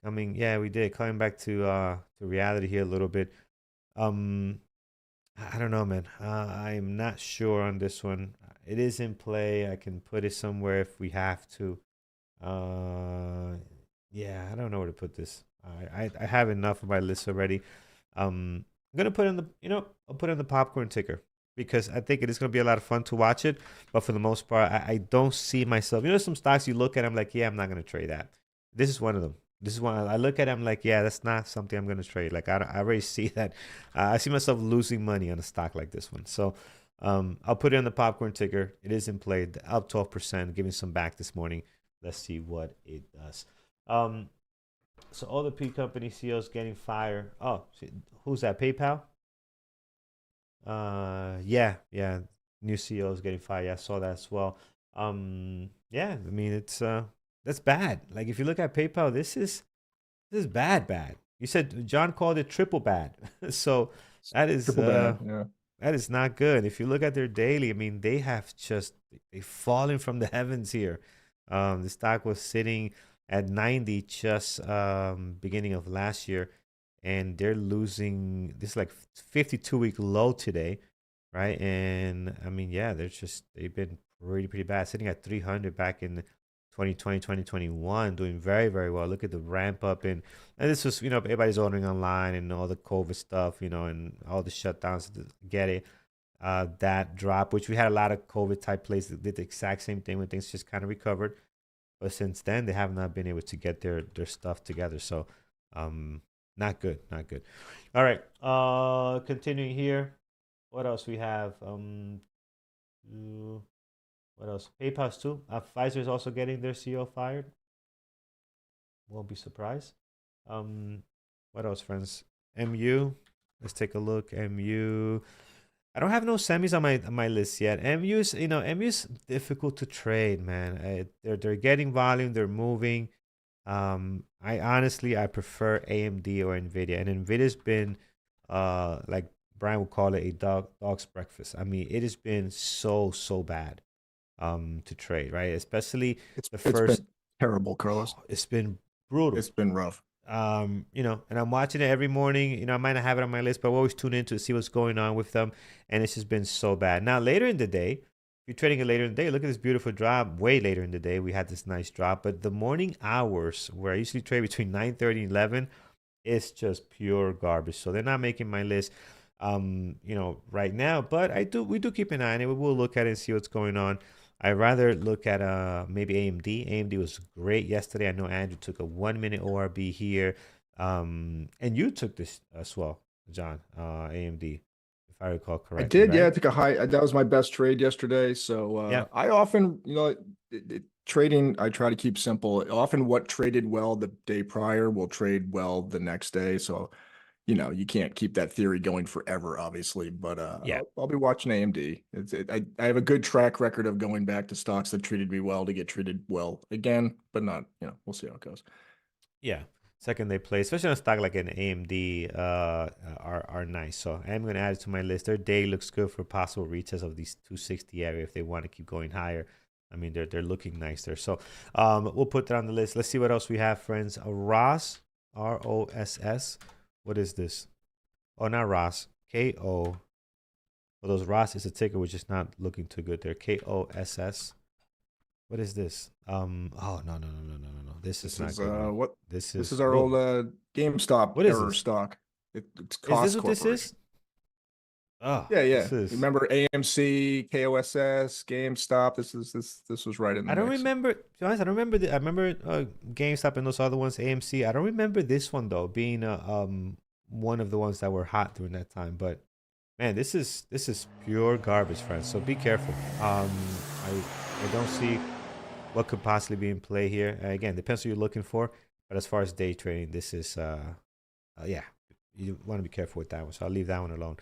yeah, we did. Coming back to reality here a little bit. Um, I don't know, man. I'm not sure on this one. It is in play. I can put it somewhere if we have to. Uh, yeah, I don't know where to put this. I have enough of my list already. I'm gonna put in I'll put in the popcorn ticker because I think it is gonna be a lot of fun to watch it. But for the most part, I don't see myself. Some stocks you look at, I'm like, yeah, I'm not gonna trade that. This is one of them. This is one I look at. I'm like, yeah, that's not something I'm gonna trade. Like I already see that. I see myself losing money on a stock like this one. So I'll put it in the popcorn ticker. It is in play, up 12%, giving some back this morning. Let's see what it does. So all the P company CEOs getting fired. Oh, who's that? PayPal? Yeah. New CEOs getting fired. Yeah, I saw that as well. Yeah, I mean that's bad. Like if you look at PayPal, this is bad. You said John called it triple bad. So that is Triple bad, yeah. that is not good. If you look at their daily, I mean, they've fallen from the heavens here. The stock was sitting at 90 just beginning of last year, and they're losing this like 52-week low today, right? And I mean, yeah, they've been pretty bad, sitting at 300 back in 2020, 2021, doing very, very well. Look at the ramp up and this was, everybody's ordering online and all the COVID stuff, and all the shutdowns to get it. That drop, which we had a lot of COVID type plays that did the exact same thing when things just kind of recovered. But since then, they have not been able to get their stuff together. So, not good, not good. All right. Continuing here. What else we have? What else? PayPal's too. Pfizer's also getting their CEO fired. Won't be surprised. What else, friends? MU. Let's take a look. MU. I don't have no semis on my list yet. MU's difficult to trade, man. They're getting volume. They're moving. I prefer AMD or NVDA, and NVIDIA's been like Brian would call it a dog's breakfast. I mean, it has been so bad to trade, right? Especially the It's been first. terrible, Carlos. It's been brutal. It's been rough. And I'm watching it every morning. I might not have it on my list, but I always tune in to see what's going on with them, and it's just been so bad. Now, later in the day, if you're trading it later in the day, look at this beautiful drop. Way later in the day, we had this nice drop, but the morning hours where I usually trade between 9:30 and 11, it's just pure garbage. So they're not making my list, right now. But we do keep an eye on it. We will look at it and see what's going on. I'd rather look at maybe AMD. AMD was great yesterday. I know Andrew took a 1 minute ORB here. And you took this as well, John, AMD, if I recall I correctly, did, yeah. I right? took a high. That was my best trade yesterday. So Yeah. I often, trading, I try to keep simple. Often what traded well the day prior will trade well the next day. So, you can't keep that theory going forever, obviously, but Yeah. I'll be watching AMD. I have a good track record of going back to stocks that treated me well to get treated well again, but not, we'll see how it goes. Yeah. Second they play, especially on a stock like an AMD, are nice. So I'm gonna add it to my list. Their day looks good for possible retest of these 260 area if they want to keep going higher. I mean, they're looking nice there. So we'll put that on the list. Let's see what else we have, friends. Ross, ROSS. What is this? Oh, not Ross. KO. For those Ross is a ticker, which is not looking too good there. KOSS. What is this? Oh no. This is not good, man. What This this is is our oh, old GameStop what is error this? stock. It's Is this Cost what this Corporation. is? Oh, Yeah. this is. Remember AMC, KOSS, GameStop. This was right in the I don't mix. remember. To be honest, I don't remember. I remember GameStop and those other ones, AMC. I don't remember this one though being one of the ones that were hot during that time. But man, this is pure garbage, friends. So be careful. I don't see what could possibly be in play here. Again, depends what you're looking for. But as far as day trading, this is yeah, you want to be careful with that one. So I'll leave that one alone.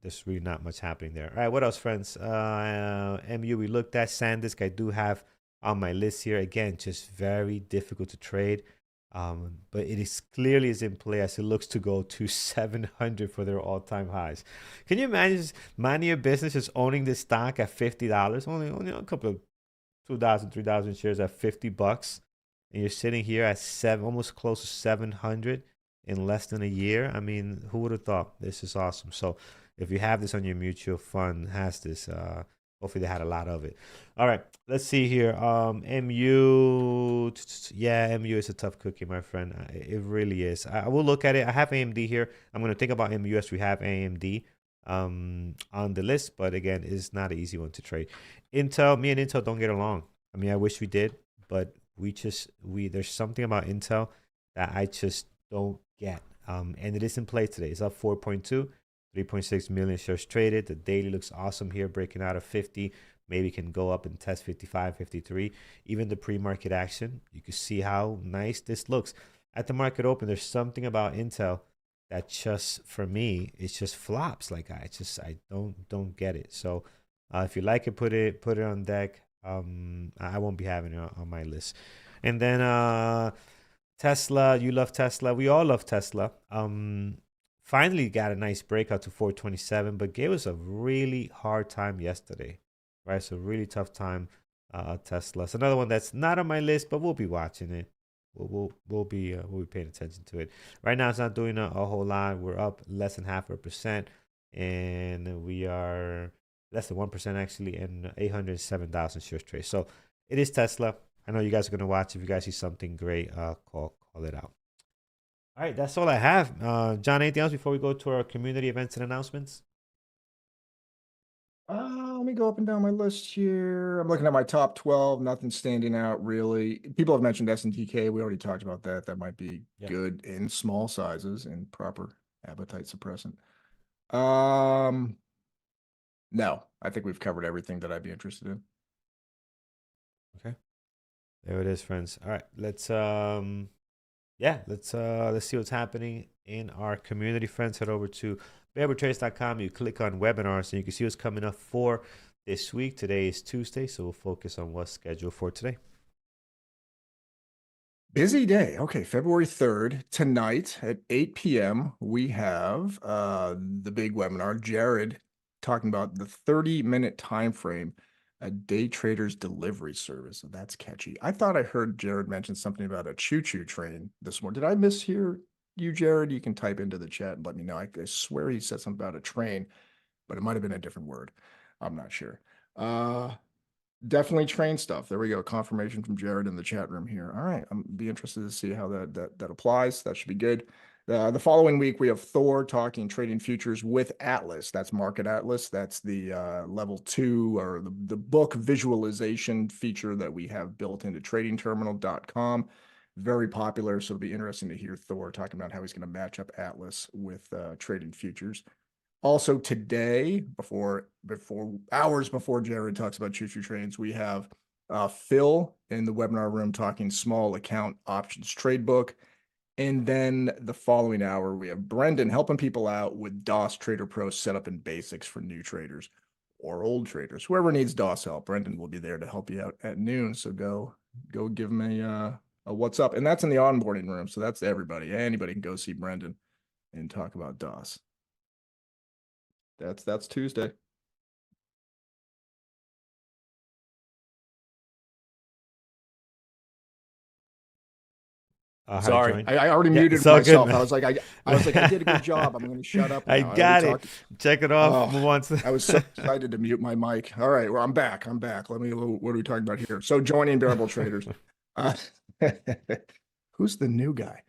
There's really not much happening there. All right, what else, friends? MU we looked at. SanDisk I do have on my list here. Again, just very difficult to trade. But it is clearly is in play as it looks to go to 700 for their all-time highs. Can you imagine just minding your business, just owning this stock at $50, only a couple of 2,000, 3,000 shares at $50, and you're sitting here at seven, almost close to 700 in less than a year? I mean, who would have thought? This is awesome. So if you have this on your mutual fund, has this, hopefully they had a lot of it. All right, let's see here. MU, yeah, MU is a tough cookie, my friend. It really is. I will look at it. I have AMD here. I'm going to think about MU as we have AMD on the list, but again, it's not an easy one to trade. Intel, me and Intel don't get along. I mean, I wish we did, but there's something about Intel that I just don't get. And it is in play today. It's up 4.2, 3.6 million shares traded. The daily looks awesome here, breaking out of 50. Maybe can go up and test 55, 53. Even the pre-market action, you can see how nice this looks. At the market open, there's something about Intel that just, for me, it just flops. Like I don't get it. So if you like it, put it on deck. I won't be having it on my list. And then Tesla, you love Tesla. We all love Tesla. Finally got a nice breakout to 427, but gave us a really hard time yesterday, right? So really tough time. Tesla. It's another one that's not on my list, but we'll be watching it. We'll be paying attention to it. Right now, it's not doing a whole lot. We're up less than 0.5%, and we are less than 1% actually, and 807,000 shares trade. So it is Tesla. I know you guys are gonna watch. If you guys see something great, call it out. All right, that's all I have. John, anything else before we go to our community events and announcements? Let me go up and down my list here. I'm looking at my top 12. Nothing standing out really. People have mentioned S&TK. We already talked about that. That might be Yep. good in small sizes and proper appetite suppressant. No, I think we've covered everything that I'd be interested in. Okay. There it is, friends. All right, let's see what's happening in our community, friends. Head over to bearable.trades.com. You click on webinars and you can see what's coming up for this week. Today is Tuesday, so we'll focus on what's scheduled for today. Busy day. Okay, February 3rd, tonight at 8 p.m., we have the big webinar. Jared talking about the 30-minute time frame, a day trader's delivery service. So that's catchy. I thought I heard Jared mention something about a choo-choo train this morning. Did I mishear you, Jared? You can type into the chat and let me know. I swear he said something about a train, but it might have been a different word. I'm not sure. Definitely train stuff. There we go. Confirmation from Jared in the chat room here. All right. I'm be interested to see how that applies. That should be good. The following week, we have Thor talking trading futures with Atlas. That's Market Atlas. That's the level 2 or the book visualization feature that we have built into tradingterminal.com. Very popular. So it'll be interesting to hear Thor talking about how he's going to match up Atlas with trading futures. Also today, before hours before Jared talks about choo-choo trains, we have Phil in the webinar room talking small account options trade book. And then the following hour, we have Brendan helping people out with DOS Trader Pro setup and basics for new traders or old traders. Whoever needs DOS help, Brendan will be there to help you out at noon. So go give him a what's up. And that's in the onboarding room. So that's everybody. Anybody can go see Brendan and talk about DOS. That's Tuesday. Sorry, I already muted myself. Good, I was like, I did a good job. I'm going to shut up now. I got it. Check it off. Move on. I was so excited to mute my mic. All right, well, I'm back. What are we talking about here? So joining Bearable Traders. Who's the new guy?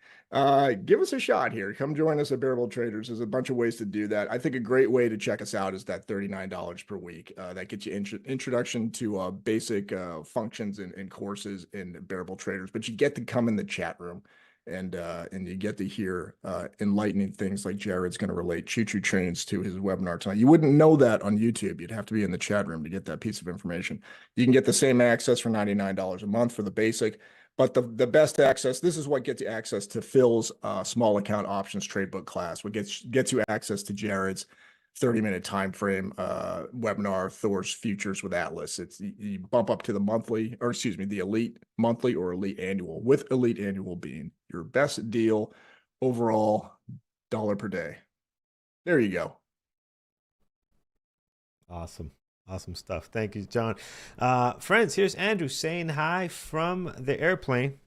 Give us a shot here. Come join us at Bearable Traders. There's a bunch of ways to do that. I think a great way to check us out is that $39 per week. That gets you introduction to basic functions and courses in Bearable Traders, but you get to come in the chat room and you get to hear enlightening things like Jared's going to relate choo-choo trains to his webinar tonight. You wouldn't know that on YouTube. You'd have to be in the chat room to get that piece of information. You can get the same access for $99 a month for the basic. But the best access, this is what gets you access to Phil's small account options trade book class, what gets you access to Jared's 30-minute time frame webinar, Thor's futures with Atlas. It's you bump up to the monthly, or excuse me, the elite monthly or elite annual, with elite annual being your best deal overall, dollar per day. There you go. Awesome. Awesome stuff. Thank you, John. Friends, here's Andrew saying hi from the airplane.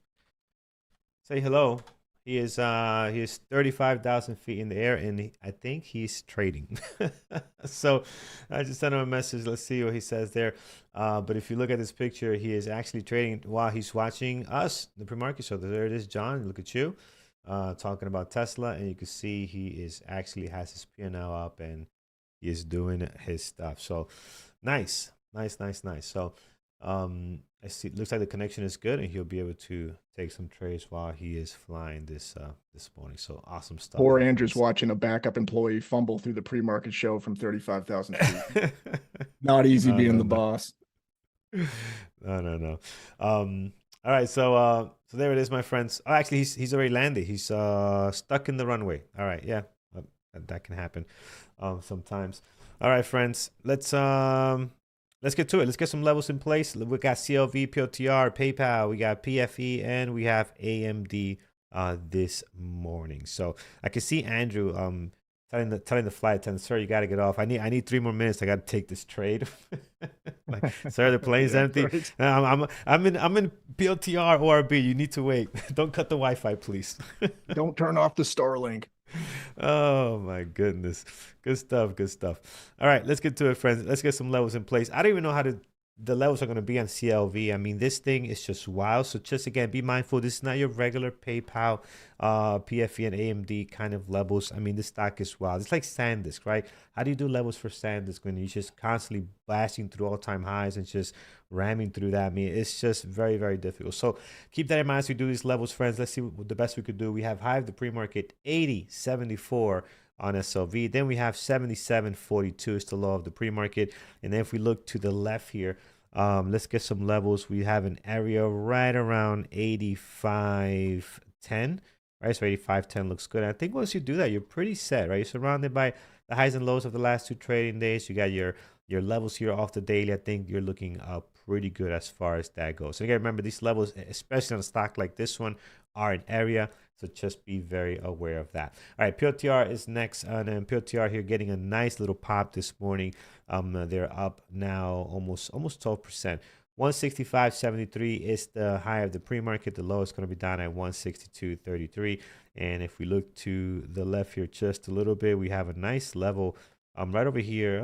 Say hello. He is 35,000 feet in the air, and I think he's trading. So I just sent him a message. Let's see what he says there. But if you look at this picture, he is actually trading while he's watching us, the pre-market. So there it is, John. Look at you, talking about Tesla, and you can see he is actually has his P&L up, and he is doing his stuff. So nice, nice, nice, nice. So I see. Looks like the connection is good, and he'll be able to take some trades while he is flying this morning. So awesome stuff. Poor Andrew's watching a backup employee fumble through the pre-market show from 35,000 feet. Not easy being the boss. No, no, no. All right, so there it is, my friends. Oh, actually, he's already landed. He's stuck in the runway. All right, yeah, that can happen sometimes. All right, friends, let's get to it. Let's get some levels in place. We got CLV, PLTR, PayPal, we got PFE, and we have AMD this morning. So I can see Andrew telling the flight attendant, sir, you got to get off. I need 3 more minutes. I got to take this trade. Like, sir, the plane's empty. Right. I'm in PLTR ORB. You need to wait. Don't cut the Wi-Fi, please. Don't turn off the Starlink. Oh my goodness. Good stuff. Good stuff. All right, let's get to it, friends. Let's get some levels in place. I don't even know how the levels are going to be on CLV. I mean, this thing is just wild. So just again, be mindful. This is not your regular PayPal, PFE, and AMD kind of levels. I mean, this stock is wild. It's like SanDisk, right? How do you do levels for SanDisk when you're just constantly blasting through all-time highs and just ramming through that? I mean, it's just very, very difficult. So keep that in mind as we do these levels, friends. Let's see what the best we could do. We have high of the pre-market 80.74 on SLV. Then we have 77.42 is the low of the pre-market. And then if we look to the left here, let's get some levels. We have an area right around 85.10, right? So 85.10 looks good. And I think once you do that, you're pretty set, right? You're surrounded by the highs and lows of the last 2 trading days. You got your levels here off the daily. I think you're looking up pretty good as far as that goes. So again, remember, these levels, especially on a stock like this one, are an area. So just be very aware of that. All right, PLTR is next. And then PLTR here getting a nice little pop this morning. They're up now almost 12%. 165.73 is the high of the pre-market. The low is going to be down at 162.33. And if we look to the left here just a little bit, we have a nice level right over here,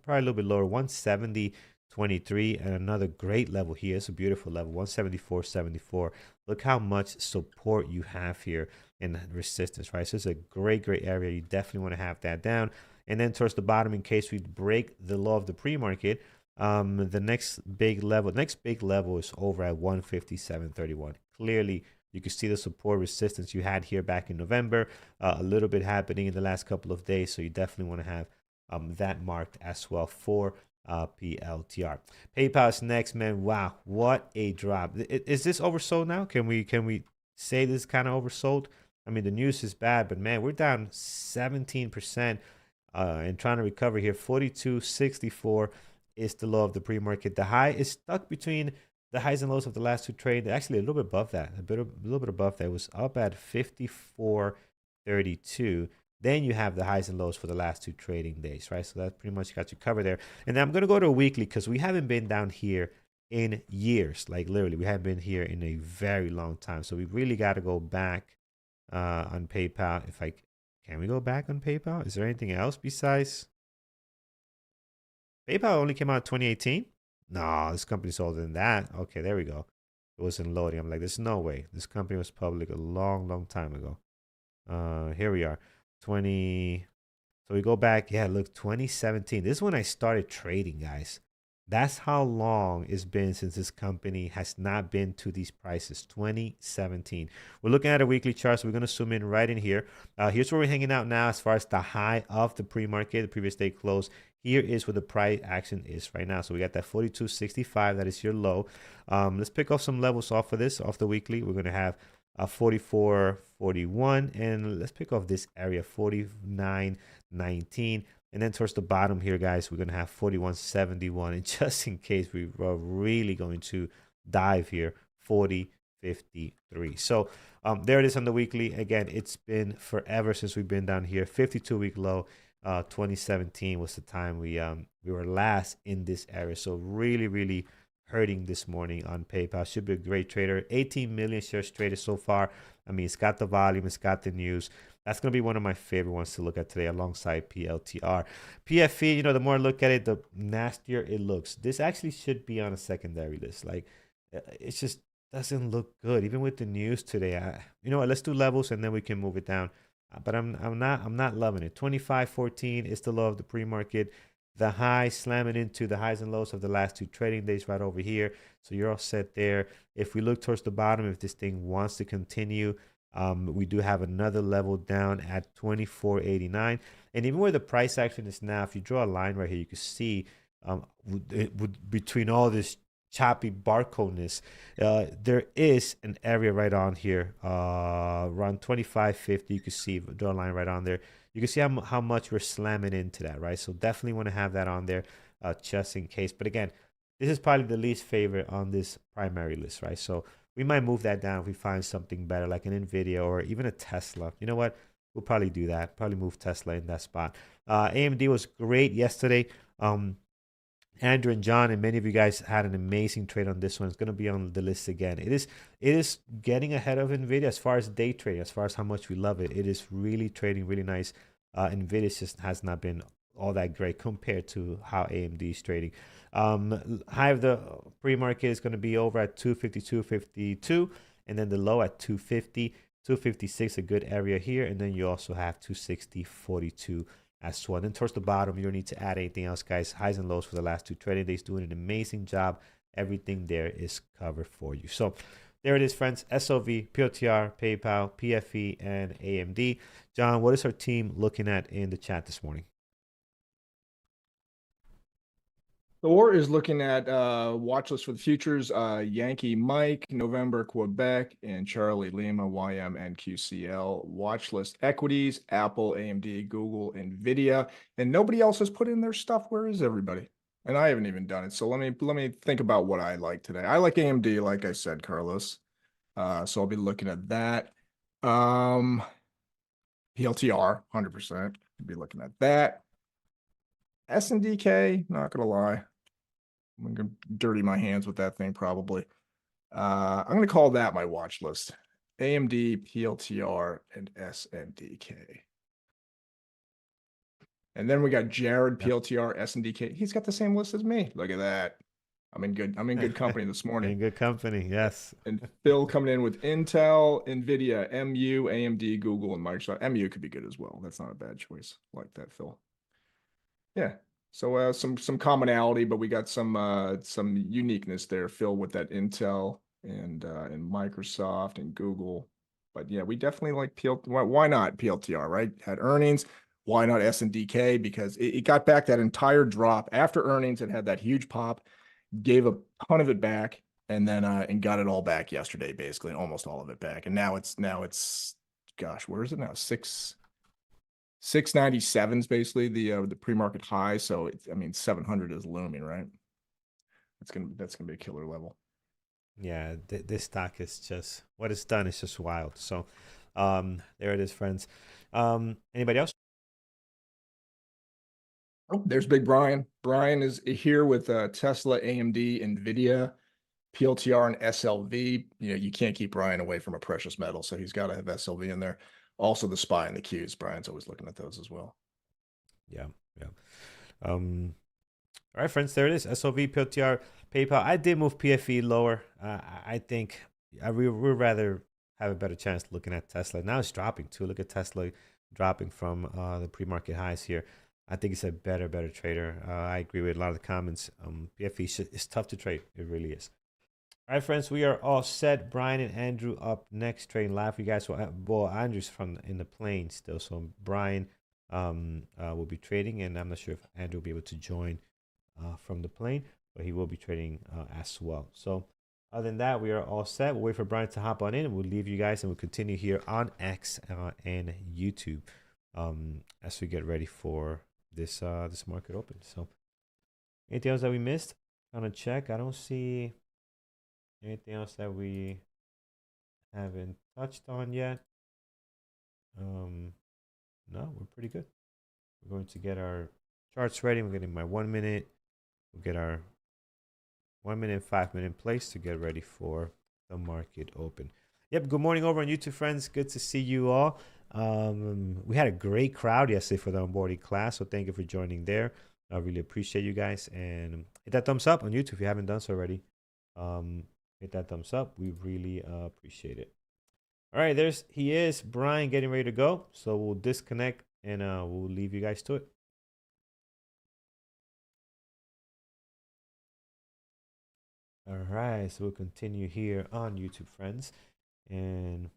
probably a little bit lower, 170.23, and another great level here. It's a beautiful level, 174.74. Look how much support you have here in resistance, right? So it's a great area. You definitely want to have that down. And then towards the bottom, in case we break the low of the pre-market, the next big level is over at 157.31. Clearly, you can see the support resistance you had here back in November, a little bit happening in the last couple of days. So you definitely want to have that marked as well for PLTR. PayPal is next, man. Wow, what a drop. Is this oversold now? Can we say this kind of oversold? I mean, the news is bad, but man, we're down 17% and trying to recover here. 42.64 is the low of the pre-market. The high is stuck between the highs and lows of the last 2 trades. Actually, a little bit above that, a little bit above that. It was up at 54.32. Then you have the highs and lows for the last 2 trading days, right? So that pretty much got you covered there. And then I'm going to go to a weekly because we haven't been down here in years. Like literally, we haven't been here in a very long time. So we really got to go back on PayPal. Can we go back on PayPal? Is there anything else besides PayPal? Only came out in 2018? No, this company's older than that. Okay, there we go. It wasn't loading. I'm like, there's no way. This company was public a long time ago. Here we are. So we go back. Yeah, look, 2017. This is when I started trading, guys. That's how long it's been since this company has not been to these prices. 2017. We're looking at a weekly chart, so we're going to zoom in right in here. Here's where we're hanging out now as far as the high of the pre-market, the previous day close. Here is where the price action is right now. So we got that 42.65. That is your low. Let's pick off some levels off of this, off the weekly. We're going to have 44.41, and let's pick off this area, 49.19. And then towards the bottom here, guys, we're going to have 41.71. And just in case we are really going to dive here, 40.53. So there it is on the weekly. Again, it's been forever since we've been down here. 52-week low. 2017 was the time we were last in this area. So really, really hurting this morning on PayPal. Should be a great trader. 18 million shares traded so far. I mean, it's got the volume, it's got the news. That's going to be one of my favorite ones to look at today alongside PLTR. PFE, the more I look at it, the nastier it looks. This actually should be on a secondary list. Like, it just doesn't look good. Even with the news today, you know what, let's do levels and then we can move it down. But I'm not loving it. 25.14 is the low of the pre-market. The high slamming into the highs and lows of the last 2 trading days right over here. So you're all set there. If we look towards the bottom, if this thing wants to continue, we do have another level down at 24.89. And even where the price action is now, if you draw a line right here, you can see between all this choppy barcodeness, there is an area right on here, around 25.50. You can see, draw a line right on there. You can see how much we're slamming into that, right? So definitely want to have that on there just in case. But again, this is probably the least favorite on this primary list, right? So we might move that down if we find something better, like an NVIDIA or even a Tesla. You know what? We'll probably do that. Probably move Tesla in that spot. AMD was great yesterday. Andrew and John and many of you guys had an amazing trade on this one. It's going to be on the list again. It is getting ahead of NVIDIA as far as day trading, as far as how much we love it. It is really trading really nice. NVIDIA just has not been all that great compared to how AMD is trading. High of the pre-market is going to be over at 252.52, and then the low at 250. 256, a good area here, and then you also have 260.42 as well. And then towards the bottom, you don't need to add anything else, guys. Highs and lows for the last 2 trading days, doing an amazing job. Everything there is covered for you. So there it is, friends. SOV, PLTR, PayPal, PFE, and AMD. John, what is our team looking at in the chat this morning? Thor is looking at watch list for the futures, Yankee Mike, November Quebec, and Charlie Lima, YM and QCL. Watch list equities, Apple, AMD, Google, NVIDIA, and nobody else has put in their stuff. Where is everybody? And I haven't even done it. So let me think about what I like today. I like AMD, like I said, Carlos. So I'll be looking at that. PLTR, 100%. I'll be looking at that. S&DK, not gonna lie. I'm gonna dirty my hands with that thing probably. I'm gonna call that my watch list. AMD, PLTR, and SNDK. And then we got Jared, PLTR, SNDK. He's got the same list as me. Look at that. I'm in good company this morning. In good company, yes. And Phil coming in with Intel, NVIDIA, MU, AMD, Google, and Microsoft. MU could be good as well. That's not a bad choice. Like that, Phil. Yeah. So some commonality, but we got some uniqueness there, Phil, with that Intel and Microsoft and Google. But yeah, we definitely like why not PLTR, right? Had earnings. Why not S&DK? Because it got back that entire drop after earnings. It had that huge pop, gave a ton of it back, and then and got it all back yesterday, basically, almost all of it back. And now it's gosh, where is it now? 697 is basically the pre-market high. So I mean 700 is looming, right? That's gonna be a killer level. Yeah, this stock is just, what it's done is just wild. So there it is, friends. Anybody else? Oh, there's Big Brian. Brian is here with Tesla, AMD, NVIDIA, PLTR, and SLV. You can't keep Brian away from a precious metal, so he's got to have SLV in there. Also the SPY and the Qs. Brian's always looking at those as well. Yeah. All right, friends, there it is. SLV, PLTR, PayPal. I did move PFE lower. I think we would rather have a better chance looking at Tesla. Now it's dropping too. Look at Tesla dropping from the pre-market highs here. I think it's a better trader. I agree with a lot of the comments. PFE is tough to trade. It really is. All right, friends, we are all set. Brian and Andrew up next, trading live for you guys. Well, Andrew's in the plane still, so Brian will be trading, and I'm not sure if Andrew will be able to join from the plane, but he will be trading as well. So other than that, we are all set. We'll wait for Brian to hop on in, and we'll leave you guys, and we'll continue here on X and YouTube as we get ready for this market open. So anything else that we missed? On a check, I don't see anything else that we haven't touched on yet. No, we're pretty good. We're going to get our charts ready. We're getting my 1 minute. We'll get our 1 minute, 5 minute place to get ready for the market open. Yep. Good morning over on YouTube, friends. Good to see you all. We had a great crowd yesterday for the onboarding class, so thank you for joining there. I really appreciate you guys, and hit that thumbs up on YouTube if you haven't done so already. Hit that thumbs up. We really appreciate it. All right, he is Brian getting ready to go. So we'll disconnect and we'll leave you guys to it. All right, so we'll continue here on YouTube, friends, and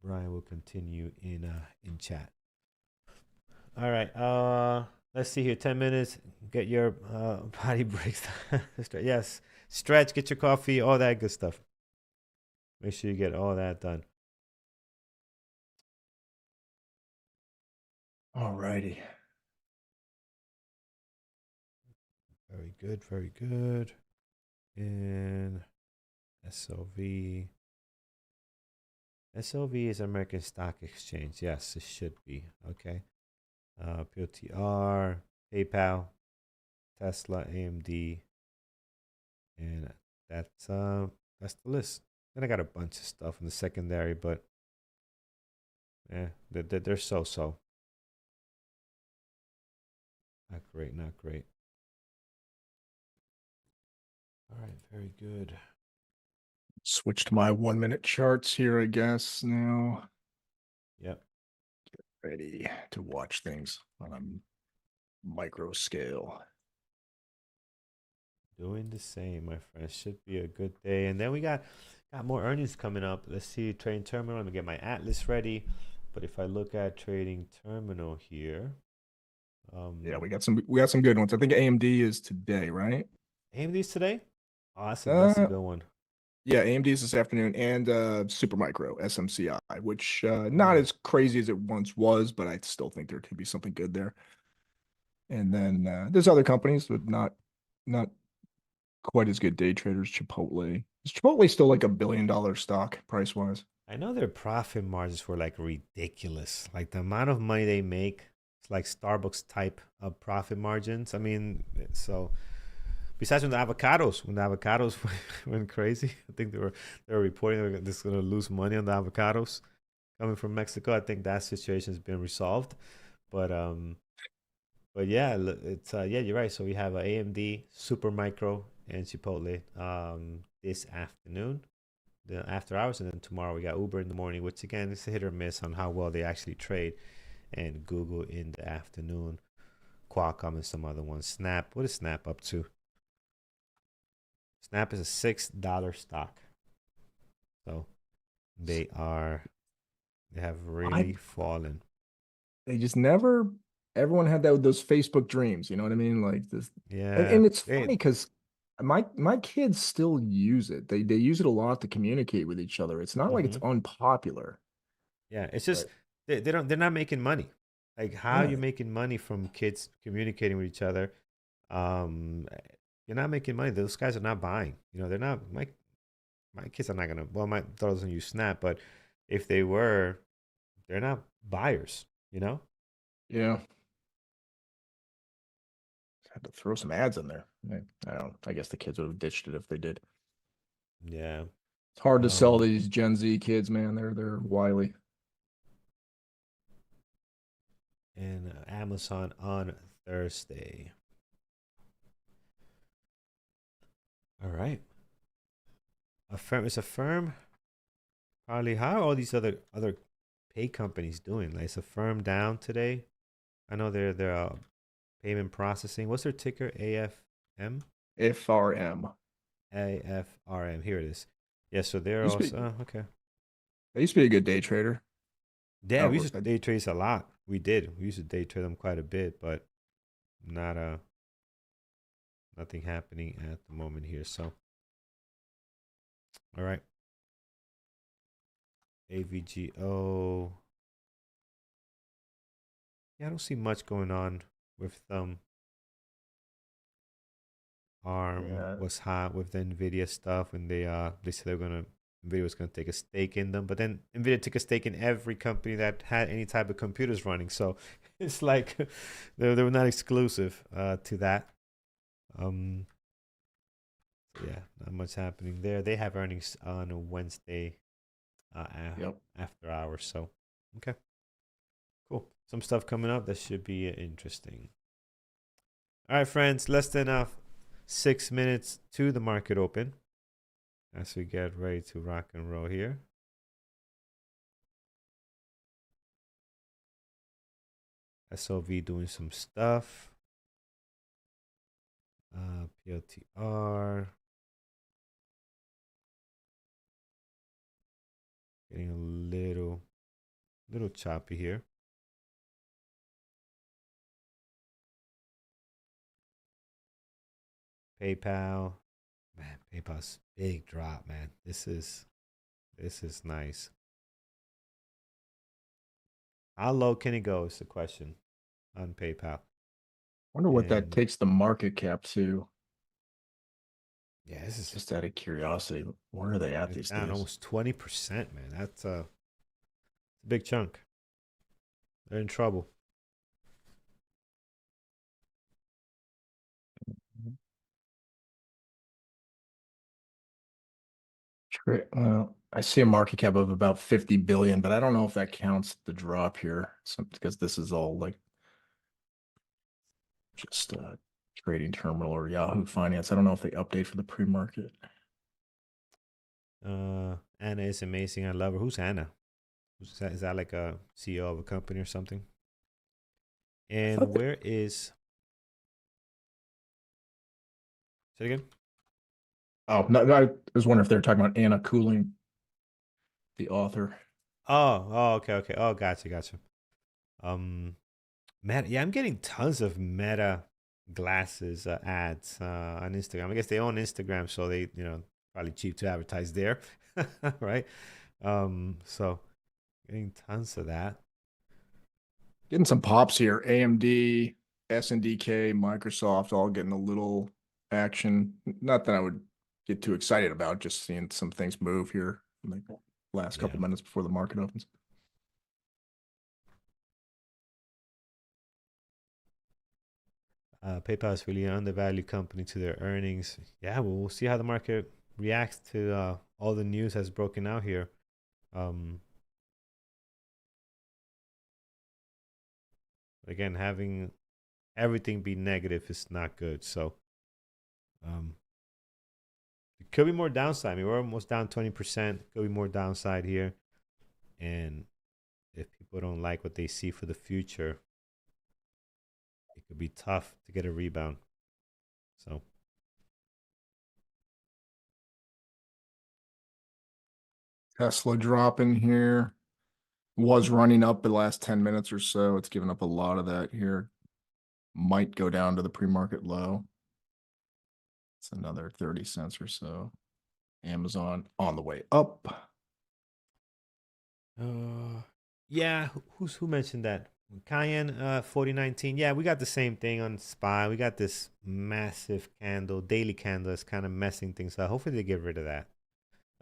Brian will continue in chat. All right, let's see here. 10 minutes. Get your body breaks. Yes, stretch. Get your coffee. All that good stuff. Make sure you get all that done. All righty. Very good. Very good. And SLV. SLV is American Stock Exchange. Yes, it should be. Okay. PLTR, PayPal, Tesla, AMD, and that's the list. Then I got a bunch of stuff in the secondary, but they're so. Not great, not great. All right, very good. Switch to my 1 minute charts here, I guess, now. Yep. Get ready to watch things on a micro scale. Doing the same, my friends. Should be a good day. And then we got more earnings coming up. Let's see, Trading Terminal. Let me get my Atlas ready. But if I look at Trading Terminal here, yeah, we got some good ones. I think AMD is today, right? AMD's today. Oh, that's a good one. Yeah, AMD is this afternoon, and Supermicro SMCI, which not as crazy as it once was, but I still think there could be something good there. And then there's other companies, but not quite as good day traders. Chipotle. Is Chipotle still like $1 billion stock price wise? I know their profit margins were like ridiculous. Like the amount of money they make, it's like Starbucks type of profit margins. I mean, so besides when the avocados went crazy, I think they were reporting they're just going to lose money on the avocados coming from Mexico. I think that situation has been resolved, but yeah, it's yeah, you're right. So we have AMD, Supermicro, and Chipotle this afternoon, the after hours, and then tomorrow we got Uber in the morning, which again is a hit or miss on how well they actually trade, and Google in the afternoon, Qualcomm and some other ones. Snap, what is Snap up to? Snap is a $6 stock, so they have really fallen. They just never. Everyone had that with those Facebook dreams. You know what I mean? Like this. Yeah, And it's funny because my kids still use it. They use it a lot to communicate with each other. It's not like it's unpopular. Yeah, it's just they're not making money. Like how are you making money from kids communicating with each other? You're not making money. Those guys are not buying. You know, they're not my kids are not gonna. Well, my daughter doesn't use Snap, but if they were, they're not buyers. You know. Yeah. Had to throw some ads in there. I don't. I guess the kids would have ditched it if they did. Yeah. It's hard to sell these Gen Z kids, man. They're wily. And Amazon on Thursday. All right. It's a firm. Probably how are all these other pay companies doing? Like is a firm down today? I know they're payment processing. What's their ticker? AFM? FRM. AFRM. Here it is. Yeah, so they're also okay. I used to be a good day trader. Yeah, we used to day trade a lot. We did. We used to day trade them quite a bit, but not nothing happening at the moment here. So all right. AVGO. Yeah, I don't see much going on with ARM Yeah. was hot with the NVIDIA stuff, and they said they're gonna NVIDIA was gonna take a stake in them, but then NVIDIA took a stake in every company that had any type of computers running. So it's like they were not exclusive to that. Um, so yeah, not much happening there. They have earnings on a Wednesday Yep. after hours. So okay, cool. Some stuff coming up that should be interesting. All right, friends, less than 6 minutes to the market open as we get ready to rock and roll here. SOV doing some stuff. PLTR getting a little choppy here. PayPal, man, PayPal's big drop, man. This is nice. How low can it go is the question on PayPal. Wonder what that And takes the market cap to. yeah, this is Just out of curiosity, where are they at it's these down days? almost 20%, man. That's a big chunk. They're in trouble. Well, I see a market cap of about 50 billion, but I don't know if that counts the drop here. Because this is all like just trading terminal or Yahoo Finance. I don't know if they update for the pre-market. Anna is amazing. I love her. Who's Anna? Who's that? Is that like a CEO of a company or something? I And thought that, where is? Say it again. oh, no, I was wondering if they were talking about Anna Cooling, the author. Oh, okay. Oh, gotcha. Um, Meta. Yeah, I'm getting tons of Meta glasses ads on Instagram. I guess they own Instagram, so they, probably cheap to advertise there, right? So getting tons of that. Getting some pops here. AMD, SNDK, Microsoft, all getting a little action. Not that I would get too excited about, just seeing some things move here in the last Yeah. couple minutes before the market opens. PayPal is really an undervalued company to their earnings. Yeah, well, we'll see how the market reacts to all the news has broken out here. Um, again, having everything be negative is not good. So um, it could be more downside. I mean, we're almost down 20%. Could be more downside here. And if people don't like what they see for the future, it could be tough to get a rebound. So Tesla dropping here. Was running up the last 10 minutes or so. It's given up a lot of that here. Might go down to the pre-market low. It's another 30 cents or so. Amazon on the way up. yeah, who mentioned that? Cayenne 4019. Yeah, we got the same thing on SPY. We got this massive candle, daily candle that's kind of messing things up. Hopefully they get rid of that.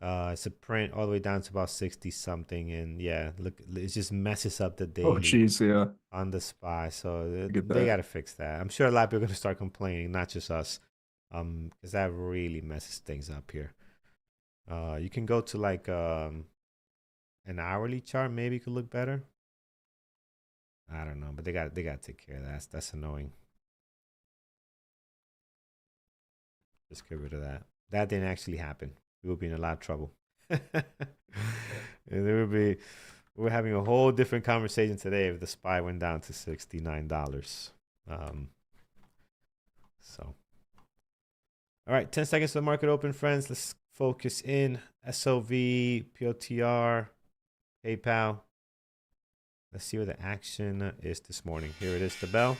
It's a print all the way down to about 60 something, and yeah, look, it just messes up the Oh, daily geez, yeah. on the SPY. So I get they that. got to fix that. I'm sure a lot of people are gonna start complaining, not just us, because that really messes things up here. You can go to like an hourly chart, maybe could look better. I don't know, but they got to take care of that. That's annoying. Just get rid of that. That didn't actually happen. We would be in a lot of trouble. And there would be we're having a whole different conversation today if the SPY went down to $69. Um, so all right, 10 seconds to the market open, friends. Let's focus in. SOV, PLTR, PayPal. Let's see where the action is this morning. Here it is, the bell.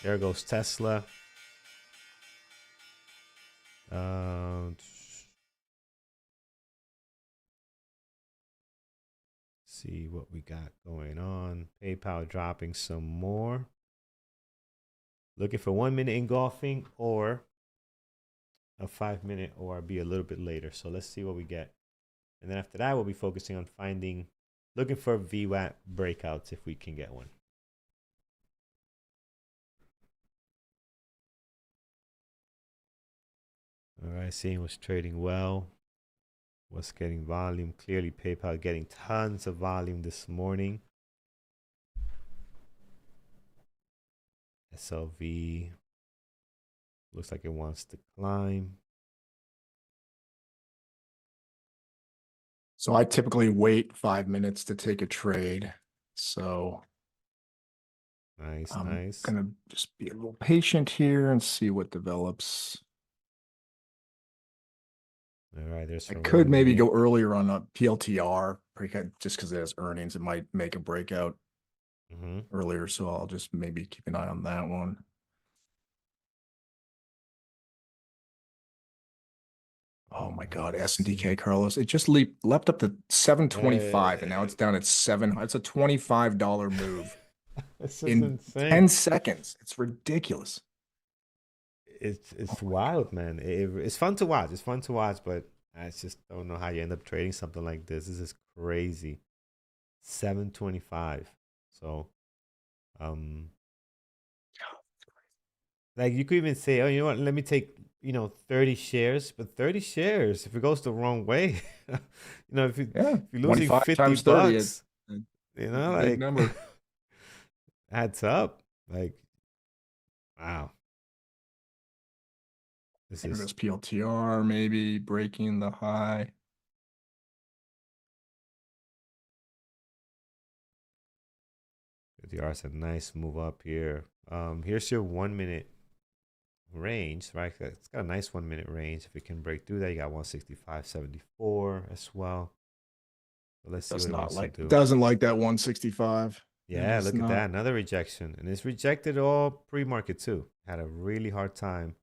There goes Tesla. Uh, see what we got going on. PayPal dropping some more. Looking for 1 minute engulfing or a 5 minute ORB a little bit later. So let's see what we get. And then after that, we'll be focusing on looking for VWAP breakouts if we can get one. All right, seeing what's trading well. What's getting volume. Clearly, PayPal getting tons of volume this morning. SLV looks like it wants to climb. So I typically wait 5 minutes to take a trade. So Nice, I'm nice. gonna just be a little patient here and see what develops. All right, there's I some could 1 maybe minute. go earlier on a PLTR just because it has earnings. It might make a breakout earlier, so I'll just maybe keep an eye on that one. Oh my God, S&DK, Carlos. It just leapt up to 725 and now it's down at 7. It's a $25 move This is in insane. 10 seconds. It's ridiculous. It's wild, man. It's fun to watch. It's fun to watch, but I just don't know how you end up trading something like this. This is crazy. 725. So, like you could even say, oh, you know what? Let me take 30 shares, but 30 shares if it goes the wrong way, if you're losing 25 50 times 30, bucks, big like number. adds up. Like, wow. This Maybe is this PLTR maybe breaking the high. the R's a nice move up here. Here's your 1 minute range, right? It's got a nice 1 minute range. If it can break through that, you got 165.74 as well. So let's see what it wants to do. Doesn't like that 165. Yeah, look at that. Another rejection. And it's rejected all pre-market too. Had a really hard time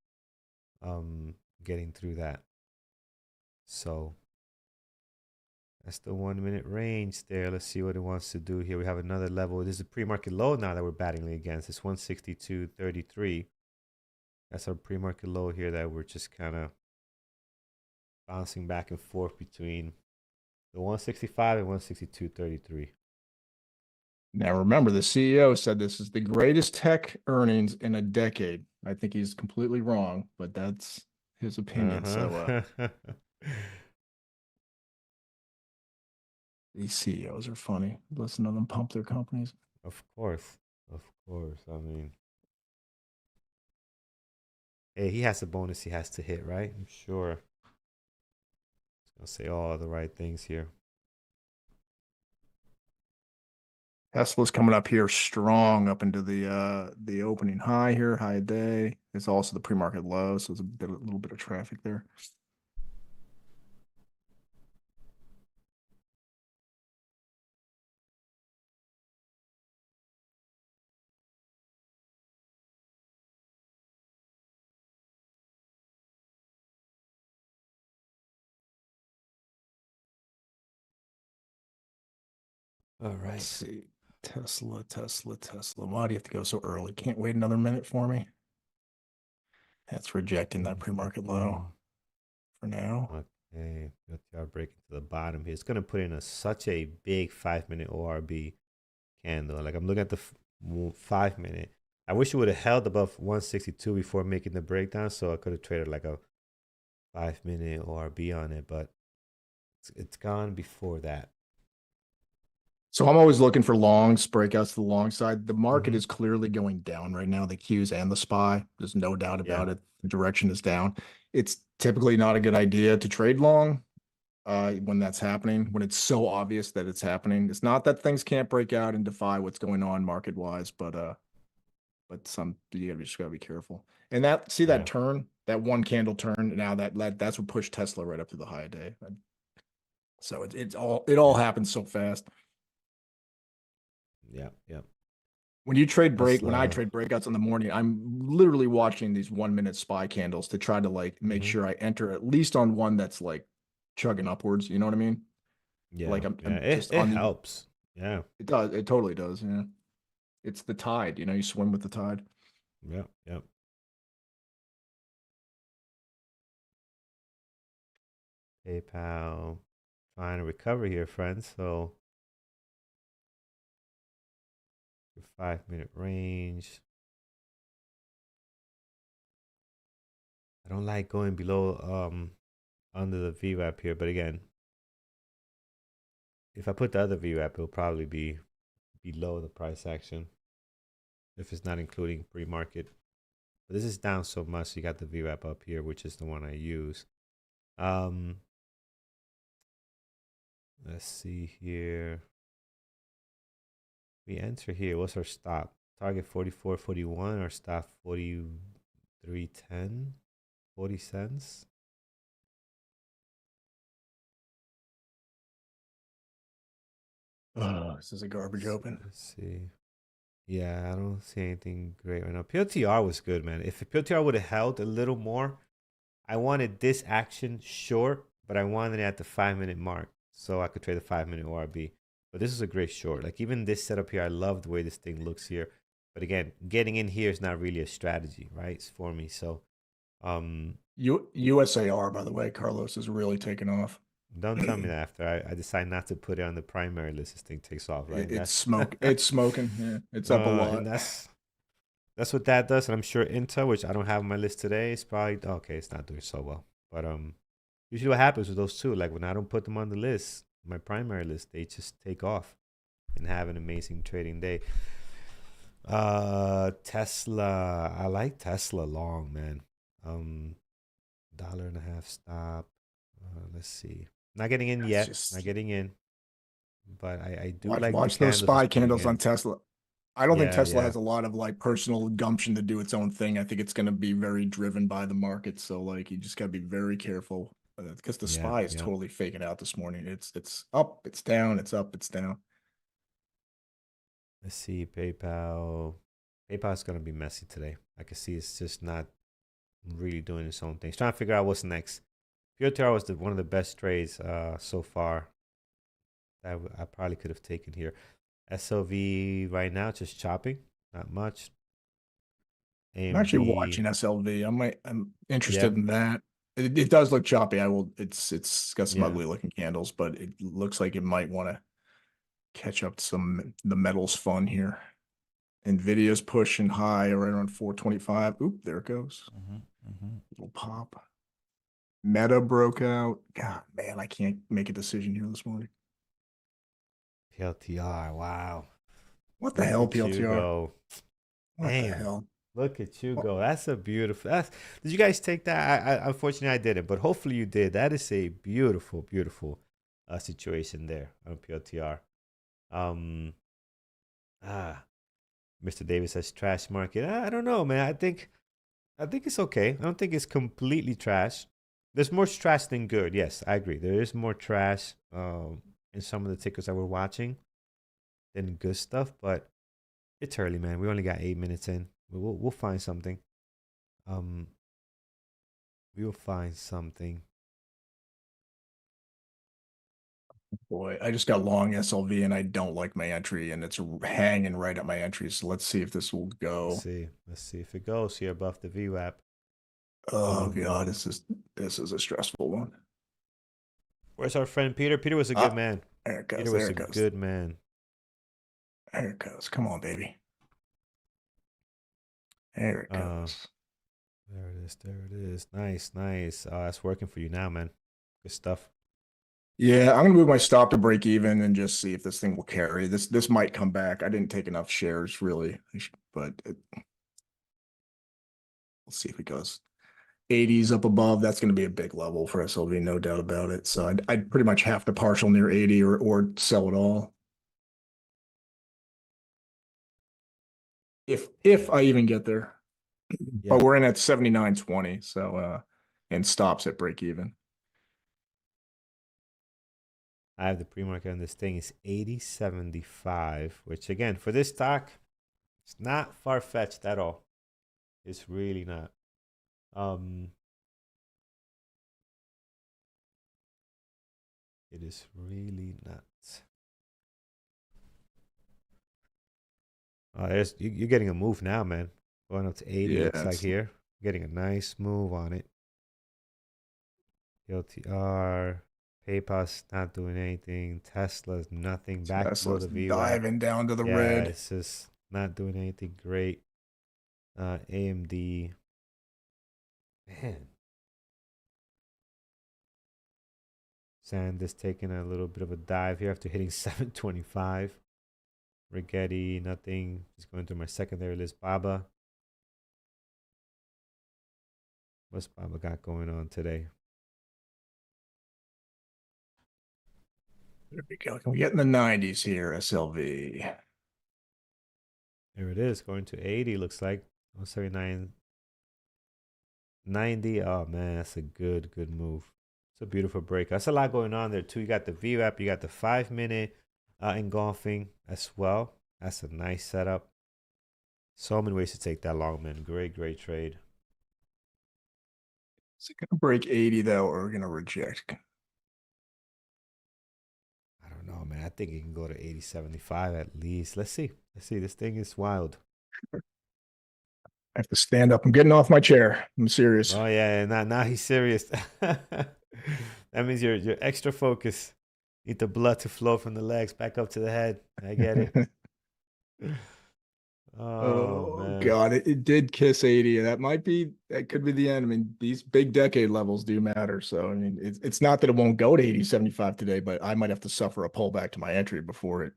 getting through that. So that's the 1 minute range there. Let's see what it wants to do here. We have another level. This is a pre-market low now that we're battling against. It's 162.33. That's our pre-market low here that we're just kind of bouncing back and forth between the 165 and 162.33. Now remember, the CEO said this is the greatest tech earnings in a decade. I think he's completely wrong, but that's his opinion. So these CEOs are funny. Listen to them pump their companies. Of course. I mean, hey, he has a bonus he has to hit, right? I'm sure. He's gonna say all the right things here. Tesla's coming up here strong up into the opening high here, high day. It's also the pre-market low, so it's a little bit of traffic there. All right. Let's see. Tesla. Why do you have to go so early? Can't wait another minute for me. That's rejecting that pre-market low for now. Okay, PLTR breaking to the bottom here. It's gonna put in such a big 5 minute ORB candle. Like I'm looking at the 5 minute. I wish it would have held above 162 before making the breakdown, so I could have traded like a 5 minute ORB on it, but it's gone before that. So I'm always looking for longs, breakouts to the long side. The market is clearly going down right now, the Qs and the SPY. There's no doubt about it. The direction is down. It's typically not a good idea to trade long when that's happening, when it's so obvious that it's happening. It's not that things can't break out and defy what's going on market-wise, but you just gotta be careful. And that turn, that one candle turn, now that's what pushed Tesla right up to the high day. So it all happens so fast. Yeah. When you trade when I trade breakouts in the morning, I'm literally watching these 1 minute SPY candles to try to make sure I enter at least on one that's like chugging upwards. You know what I mean? Yeah, Like yeah, I'm it just it on the. helps. Yeah, It does. It totally does. Yeah. It's the tide. You swim with the tide. yep, yep. PayPal trying to recover here, friends. So your 5 minute range. I don't like going below under the VWAP here, but again, if I put the other VWAP, it'll probably be below the price action if it's not including pre-market. But this is down so much, so you got the VWAP up here, which is the one I use. Um, let's see here. We enter here. What's our stop? Target 44.41 or stop 43.10, 40 cents. Oh, this is a garbage open. Let's see. Yeah, I don't see anything great right now. PLTR was good, man. If PLTR would have held a little more, I wanted this action short, but I wanted it at the 5 minute mark so I could trade the 5 minute ORB. But this is a great short. Like even this setup here, I love the way this thing looks here. But again, getting in here is not really a strategy, right? It's for me. So USAR, by the way, Carlos is really taking off. don't tell me that after I decide not to put it on the primary list, this thing takes off, right? It's That's smoke. It's smoking. Yeah, it's up a and lot. that's what that does. And I'm sure Intel, which I don't have on my list today, is probably okay. It's not doing so well, but usually what happens with those two, like when I don't put them on the list, my primary list, they just take off and have an amazing trading day. Tesla, I like Tesla long, man. Dollar and a half stop. Let's see. Not getting in It's yet. Not just getting in, but I do watch like the watch those candles it's spy putting candles on in. Tesla. I don't think Yeah, Tesla yeah, has a lot of like personal gumption to do its own thing. I think it's going to be very driven by the market. So like you just got to be very careful because the yeah, spy is yeah. totally faking out this morning. It's up, it's down, it's up, it's down. Let's see. PayPal. PayPal's gonna be messy today. I can see it's just not really doing its own thing. It's trying to figure out what's next. PLTR was one of the best trades so far that I probably could have taken here. SLV right now just chopping, not much. I'm actually AMD, watching SLV. I'm yeah, interested in that. It does look choppy. I will. It's got some yeah. ugly looking candles, but it looks like it might want to catch up to the metals fun here. NVIDIA's pushing high right around 425. Oop, there it goes. Little pop. Meta broke out. God, man, I can't make a decision here this morning. PLTR, wow. What the Look hell, at you PLTR? go. What the Damn. hell? Look at you What? go. That's a beautiful. Did you guys take that? Unfortunately I didn't, but hopefully you did. That is a beautiful, beautiful situation there on PLTR. Um Mr. Davis says trash market. I don't know, man. I think it's okay. I don't think it's completely trash. There's more trash than good. Yes, I agree. There is more trash in some of the tickers that we're watching than good stuff, but it's early, man. We only got 8 minutes in. We'll find something. Um, we will find something. Boy, I just got long SLV and I don't like my entry and it's hanging right at my entry. So let's see if this will Let's go. see. Let's see if it goes here above the VWAP. Oh God, Um, this is a stressful one. where's our friend Peter? Peter was a good Ah, man. there it Peter goes. was There a it goes. good man. There it goes. Come on, baby. There it Uh, goes. there it is. There it is. Nice, nice. That's working for you now, man. Good stuff. Yeah, I'm gonna move my stop to break even and just see if this thing will carry. This might come back. I didn't take enough shares really, but we'll see if it goes. 80s up above, that's going to be a big level for SLV, no doubt about it. So I'd pretty much have to partial near 80 or sell it all. If I even get there. But Yep. we're in at 79.20, so and stops at break even. I have the pre-market on this thing is 80.75, which again, for this stock, it's not far-fetched at all. It's really not. Um, It is really not. You're getting a move now, man. Going up to 80 Yeah, looks like here. Getting a nice move on it. PLTR. PayPal's not doing anything. Tesla's nothing. Back below Tesla's the VWAP. diving down to the Yeah, red. it's just not doing anything great. AMD. Man. Sand is taking a little bit of a dive here after hitting 725. Rigetti, nothing. Just going through my secondary list. Baba. What's Baba got going on today? There we go. Can we get in the 90s here, SLV? There it is, going to 80, looks like. 179, 90. Oh, man, that's a good move. It's a beautiful break. That's a lot going on there, too. You got the VWAP, you got the 5-minute engulfing as well. That's a nice setup. So many ways to take that long, man. Great trade. Is it going to break 80, though, or are we going to reject? I don't know, man. I think it can go to 80, 75 at least. Let's see. This thing is wild. I have to stand up. I'm getting off my chair. I'm serious. Oh yeah, now he's serious. That means you're extra focused. Need the blood to flow from the legs back up to the head. I get it. Oh Oh man. God, it did kiss 80. That could be the end. I mean, these big decade levels do matter. So I mean, it's not that it won't go to 80, 75 today, but I might have to suffer a pullback to my entry before it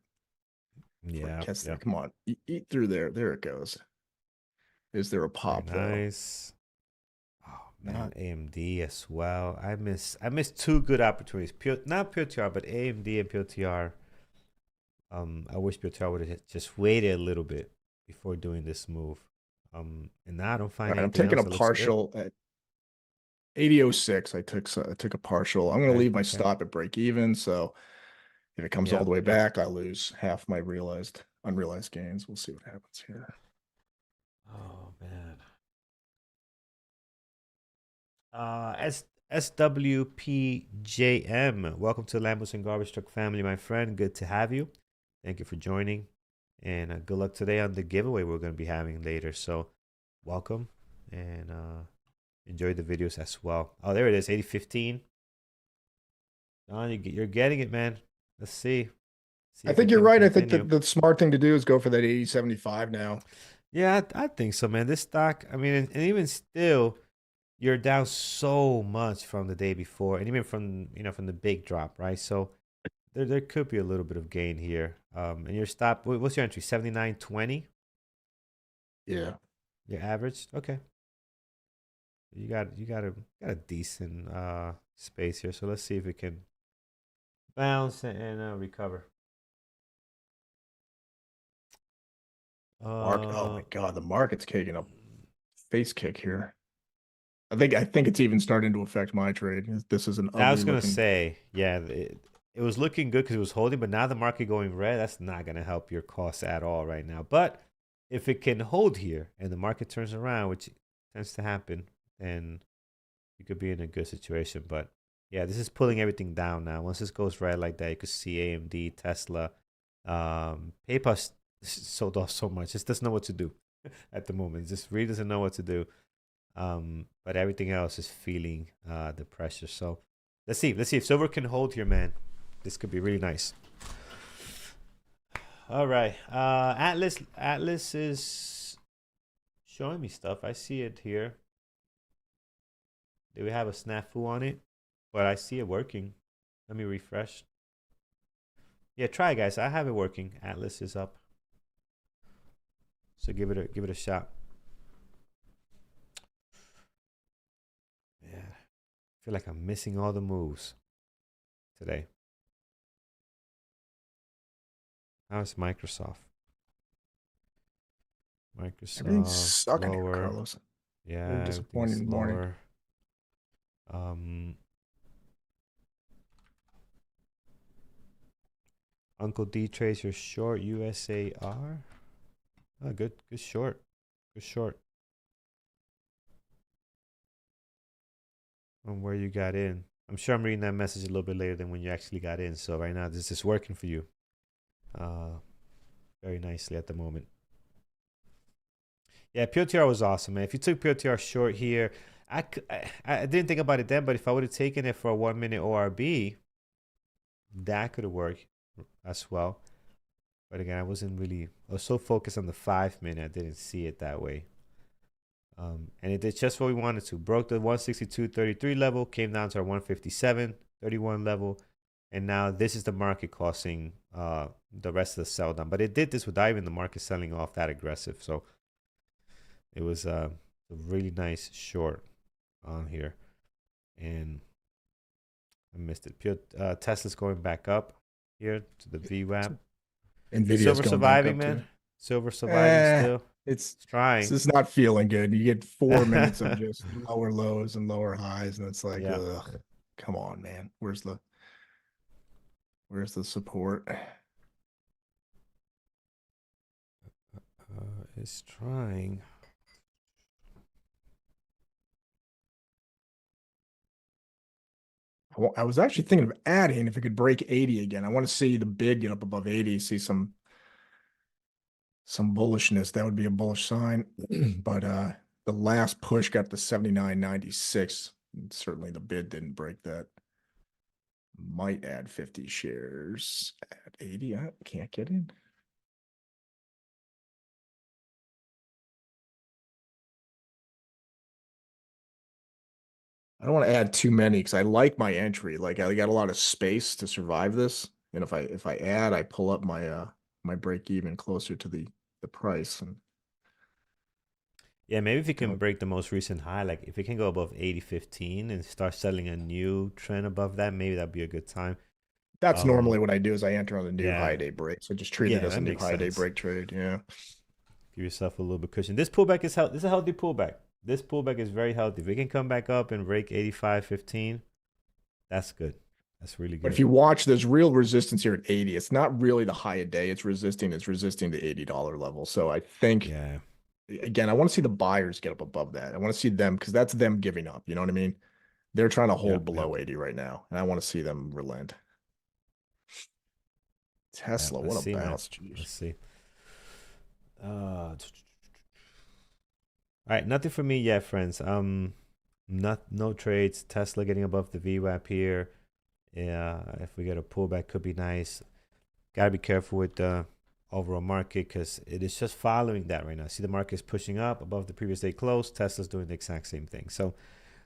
Yeah. gets there. Yep. Come on, eat through there. There it goes. Is there a pop though? Nice. Oh man, AMD as well. I missed two good opportunities. Not PLTR, but AMD and PLTR. I wish PLTR would have just waited a little bit before doing this move. And now I don't All find right, I'm anything taking else a that looks good. partial at 80.06. I took a partial. I'm going to leave my Okay. stop at break even. So if it comes all the way Yep. back, I lose half my unrealized gains. We'll see what happens here. Oh man. SWPJM. Welcome to Lambos and Garbage Truck family, my friend. Good to have you. Thank you for joining. And good luck today on the giveaway we're going to be having later. So welcome and enjoy the videos as well. Oh, there it is, 8015. Don, you're getting it, man. Let's see. I If it think you're can right. I think continue. that the smart thing to do is go for that 80.75 now. Yeah, I think so, man. This stock, I mean, and even still, you're down so much from the day before, and even from the big drop, right? So there could be a little bit of gain here. And your stop, what's your entry? 79.20. Yeah. Your average, okay. You got a decent space here. So let's see if it can bounce and recover. Oh my God, the market's taking a face kick here. I think it's even starting to affect my trade. This is an I ugly was gonna looking. say, yeah, it was looking good because it was holding, but now the market going red, that's not gonna help your costs at all right now. But if it can hold here and the market turns around, which tends to happen, then you could be in a good situation. But yeah, this is pulling everything down now. Once this goes red like that, you could see AMD, Tesla, PayPal sold off so much. It doesn't know what to do at the moment. It just really doesn't know what to do. But everything else is feeling the pressure. So let's see if silver can hold here, man. This could be really nice. All right, Atlas is showing me stuff. I see it here. Do we have a snafu on it? But I see it working. Let me refresh. Yeah, try guys. I have it working. Atlas is up. So give it a shot. Yeah. I feel like I'm missing all the moves today. How's Microsoft? Everything's Microsoft sucking here, lower. Carlos. Very Yeah, everything is disappointing morning. lower. Uncle D trades your short USAR. Oh, good short. Good short. From where you got in. I'm sure I'm reading that message a little bit later than when you actually got in. So right now, this is working for you very nicely at the moment. Yeah, PLTR was awesome, man. If you took PLTR short here, I didn't think about it then, but if I would have taken it for a 1 minute ORB, that could have worked as well. But again, I was so focused on the 5 minute, I didn't see it that way. And it did just what we wanted to. Broke the 162.33 level, came down to our 157.31 level, and now this is the market causing the rest of the sell down. But it did this without even the market selling off that aggressive. So it was a really nice short on here, and I missed it. Tesla's going back up here to the VWAP. NVIDIA's Silver going back surviving, up man. too. Silver surviving still. It's trying. It's not feeling good. You get 4 minutes of just lower lows and lower highs, and it's like, Yeah. ugh, come on, man. Where's the support? It's trying. I was actually thinking of adding if it could break 80 again. I want to see the bid get up above 80, see some bullishness. That would be a bullish sign. But the last push got to 79.96. Certainly the bid didn't break that. Might add 50 shares at 80. I can't get in. I don't want to add too many because I like my entry. Like I got a lot of space to survive this. And if I add, I pull up my my break even closer to the price. And Yeah, maybe if you can break the most recent high, like if it can go above 80.15 and start selling a new trend above that, maybe that'd be a good time. that's normally what I do is I enter on the new Yeah. high day break. So just treat it as that a new makes high day sense. break trade. Yeah. Give yourself a little bit cushion. This pullback is this is a healthy pullback. This pullback is very healthy. If we can come back up and break 85.15, that's good. That's really But if good. you watch, there's real resistance here at 80. It's not really the high a day. It's resisting the $80 level. So I think, Yeah. again, I want to see the buyers get up above that. I want to see them because that's them giving up. You know what I mean? They're trying to hold below 80 right now. And I want to see them relent. Tesla, Let's what a see, man. bounce. Jeez. Let's see. All right, nothing for me yet, friends. No trades. Tesla getting above the VWAP here. Yeah, if we get a pullback, could be nice. Gotta be careful with the overall market because it is just following that right now. See, the market is pushing up above the previous day close. Tesla's doing the exact same thing. So,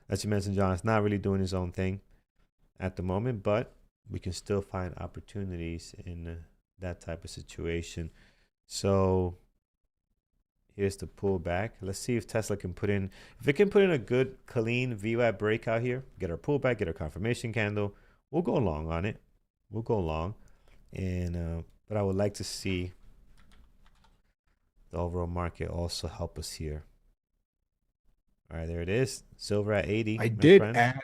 as you mentioned, John, it's not really doing his own thing at the moment, but we can still find opportunities in that type of situation. So here's the pullback. Let's see if Tesla can put in, if it can put in a good, clean VWAP breakout here, get our pullback, get our confirmation candle. We'll go long on it. We'll go long. And, but I would like to see the overall market also help us here. All right, there it is. Silver at 80. I did add.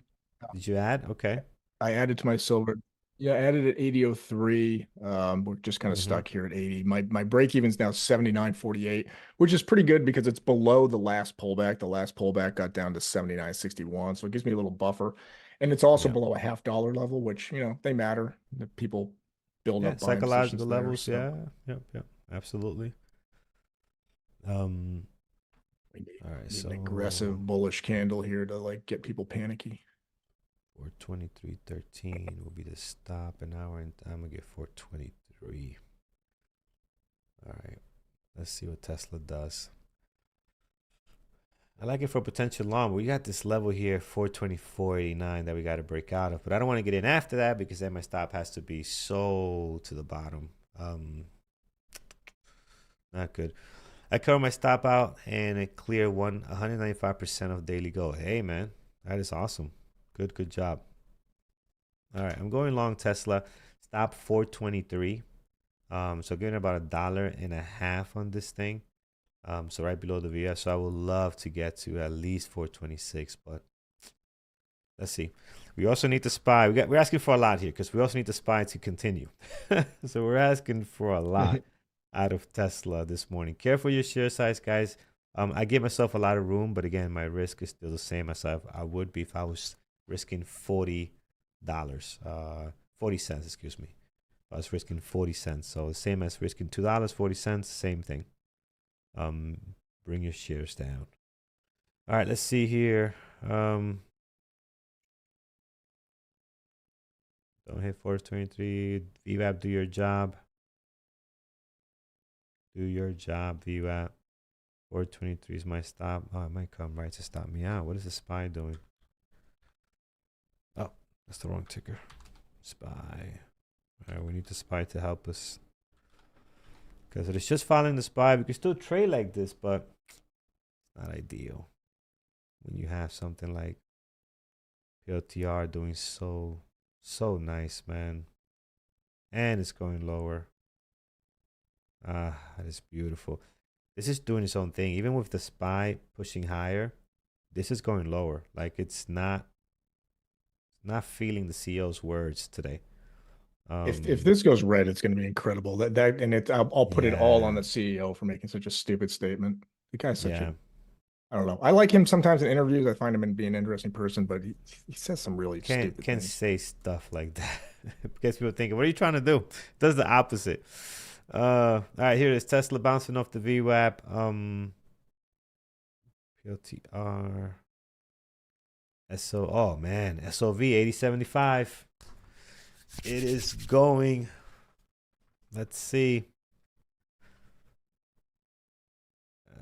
Did you add? Okay. I added to my silver. Yeah, I added at 80.03. We're just kind of stuck here at 80. My break even's now 79.48, which is pretty good because it's below the last pullback. The last pullback got down to 79.61, so it gives me a little buffer. And it's also below a $0.50 level, which, you know, they matter. The people build up buying psychological levels. there, so. Yep, absolutely. All right, so an aggressive bullish candle here to like get people panicky. 423.13 will be the stop, and now I'm gonna get 423. All right, let's see what Tesla does. I like it for potential long. We got this level here, 424.89, that we got to break out of, but I don't want to get in after that because then my stop has to be so to the bottom. Not good. I cover my stop out and it cleared 195% of daily go. Hey man, that is awesome. Good job. All right, I'm going long Tesla. Stop 423. So getting about $1.50 on this thing. So right below the VS. So I would love to get to at least 426, but let's see. We also need the SPY. We're asking for a lot here because we also need the SPY to continue. So we're asking for a lot out of Tesla this morning. Careful your share size, guys. I give myself a lot of room, but again, my risk is still the same as I would be if I was risking 40 dollars, 40 cents, excuse me. I was risking 40 cents. So the same as risking $2, 40 cents, same thing. Bring your shares down. All right, let's see here. Don't hit 423. VWAP, do your job. Do your job, VWAP. 423 is my stop. Oh, it might come right to stop me out. What is the SPY doing? Oh, that's the wrong ticker. SPY. All right, we need the SPY to help us. Because it's just following the SPY. We can still trade like this, but it's not ideal. When you have something like PLTR doing so nice, man. And it's going lower. That is beautiful. This is doing its own thing. Even with the SPY pushing higher, this is going lower. Like it's not feeling the CEO's words today. If this goes red, it's going to be incredible. I'll put it all on the CEO for making such a stupid statement. The guy's such a, I don't know. I like him sometimes in interviews. I find him to be an interesting person, but he says some really stupid can't things. say stuff like that. Because people thinking, what are you trying to do? Does the opposite. All right, here is Tesla bouncing off the VWAP. PLTR. Oh man, SOV 8075. It is going. Let's see.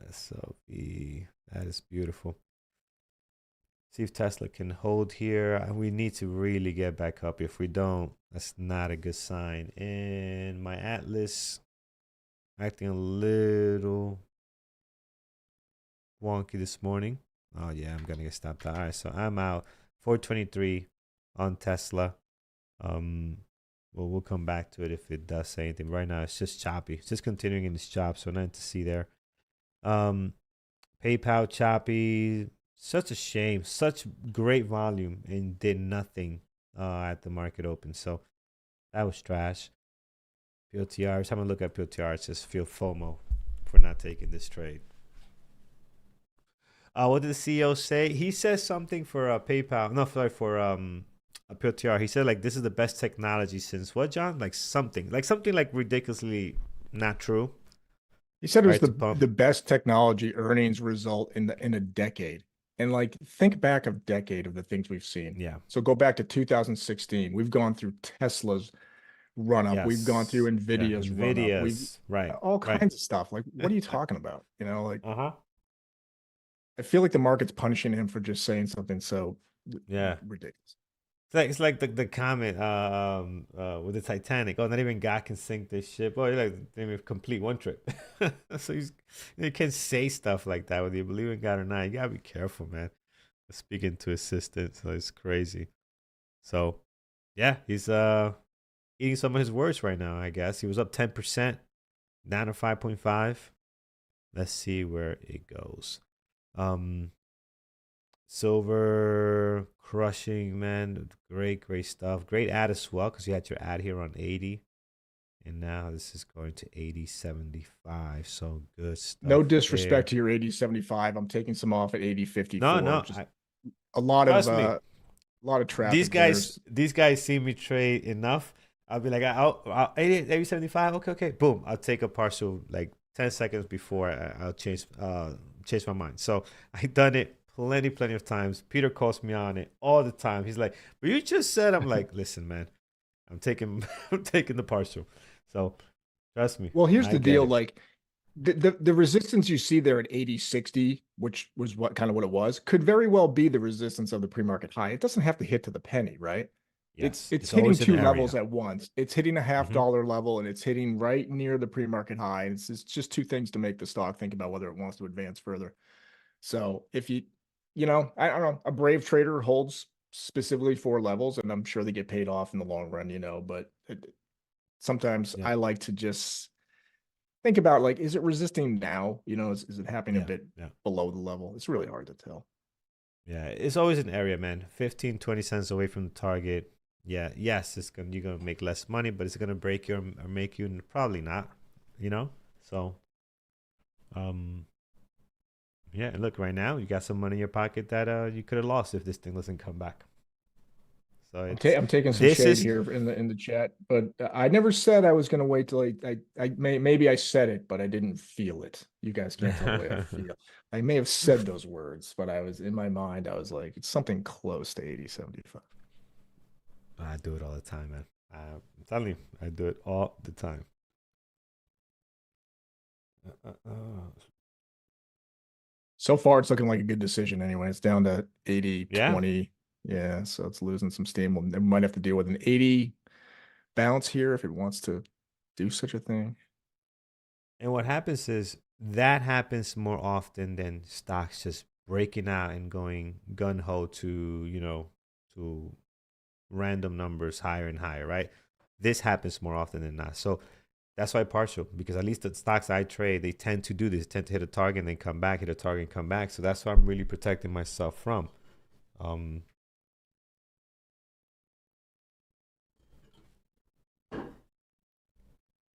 SOV. That is beautiful. See if Tesla can hold here. We need to really get back up. If we don't, that's not a good sign. And my Atlas acting a little wonky this morning. Oh yeah, I'm gonna get stopped out. All right, so I'm out. 423 on Tesla. We'll come back to it if it does say anything. Right now, it's just choppy. It's just continuing in this chop, so nothing to see there. PayPal choppy. Such a shame. Such great volume and did nothing at the market open. So that was trash. PLTR. Every time I look at PLTR, I just feel FOMO for not taking this trade. What did the CEO say? He says something for PayPal. No, sorry, for PLTR. He said like this is the best technology since what, John? Like something like ridiculously not true. He said it was the best technology earnings result in a decade. And like think back a decade of the things we've seen. Yeah. So go back to 2016. We've gone through Tesla's run up. We've gone through NVIDIA's run up. We've all kinds of stuff. Like, what are you talking about? You know, like I feel like the market's punishing him for just saying something so ridiculous. It's like the comment with the Titanic. Oh, not even God can sink this ship. Oh, you're like they complete one trip. So you can't say stuff like that whether you believe in God or not. You gotta be careful, man. Speaking to assistants, so it's crazy. So yeah, he's eating some of his words right now. I guess he was up 10%, down to 5.5. Let's see where it goes. Silver crushing, man. Great stuff. Great ad as well, because you had your ad here on 80. And now this is going to 80.75. So good stuff. No disrespect to your 80.75. I'm taking some off at 80.54. No. A lot of traffic. These guys see me trade enough. I'll be like, I'll 80.75. Okay. Boom. I'll take a partial like 10 seconds before I'll change my mind. So I've done it plenty of times. Peter calls me on it all the time. He's like, but you just said. I'm like, listen, man, I'm taking the partial. So trust me. Well, here's the deal. Like the resistance you see there at 80.60, which was what it was, could very well be the resistance of the pre-market high. It doesn't have to hit to the penny, right? Yes, it's hitting two levels at once. It's hitting a $0.50 level and it's hitting right near the pre-market high. And it's just two things to make the stock think about whether it wants to advance further. So if I don't know, a brave trader holds specifically 4 levels, and I'm sure they get paid off in the long run, but sometimes I like to just think about like, is it resisting now? Is it happening a bit below the level? It's really hard to tell. Yeah, it's always an area, man. 15-20 cents away from the target. Yeah, yes, you're gonna make less money, but it's gonna break you or make you probably not. So yeah, look, right now you got some money in your pocket that you could have lost if this thing doesn't come back. So I'm taking some this shade is here in the chat, but I never said I was going to wait till maybe I said it, but I didn't feel it. You guys can't tell the way I feel. I may have said those words, but I was in my mind, I was like, it's something close to 80.75. I do it all the time, man. I'm telling you, I do it all the time. So far, it's looking like a good decision anyway. It's down to 80, Yeah. 20. Yeah, so it's losing some steam. We might have to deal with an 80 bounce here if it wants to do such a thing. And what happens is that happens more often than stocks just breaking out and going gun ho to, to random numbers higher and higher, right? This happens more often than not. So that's why partial, because at least the stocks I trade, they tend to do this, tend to hit a target and then come back, hit a target and come back. So that's what I'm really protecting myself from. Um,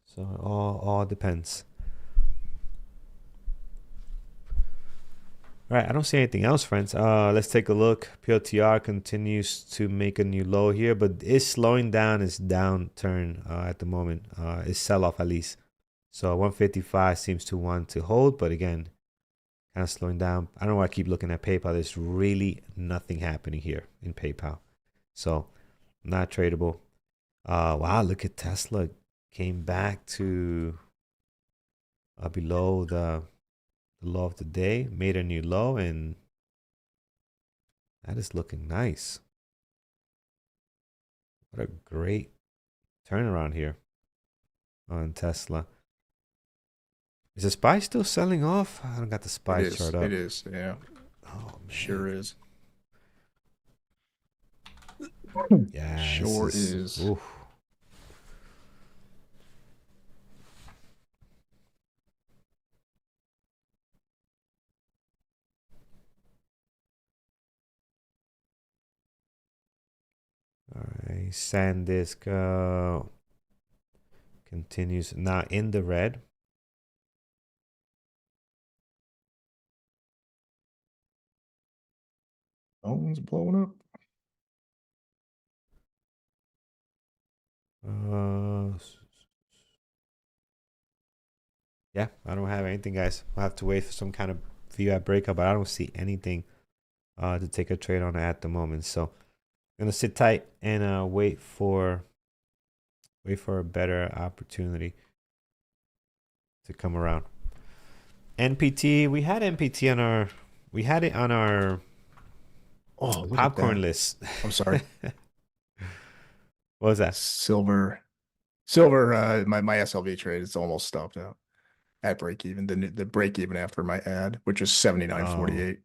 so it all depends. All right, I don't see anything else, friends. Let's take a look. PLTR continues to make a new low here, but is slowing down its downturn at the moment. Its sell-off at least. So 155 seems to want to hold, but again, kind of slowing down. I don't know why I keep looking at PayPal. There's really nothing happening here in PayPal. So not tradable. Wow, look at Tesla. Came back to below the low of the day, made a new low, and that is looking nice. What a great turnaround here on Tesla. Is the SPY still selling off? I don't got the SPY chart up. It is. Yeah. Oh, man. Sure is. Yeah, sure is. Oof. All right, SanDisk continues now in the red. Phone's blowing up. Yeah, I don't have anything, guys. I'll have to wait for some kind of VWAP breakup, but I don't see anything to take a trade on at the moment. So I'm gonna sit tight and wait for a better opportunity to come around. NPT, we had NPT on our popcorn list. I'm sorry. What was that? Silver, my SLV trade is almost stopped out at break even. The break even after my ad, which is 79.48.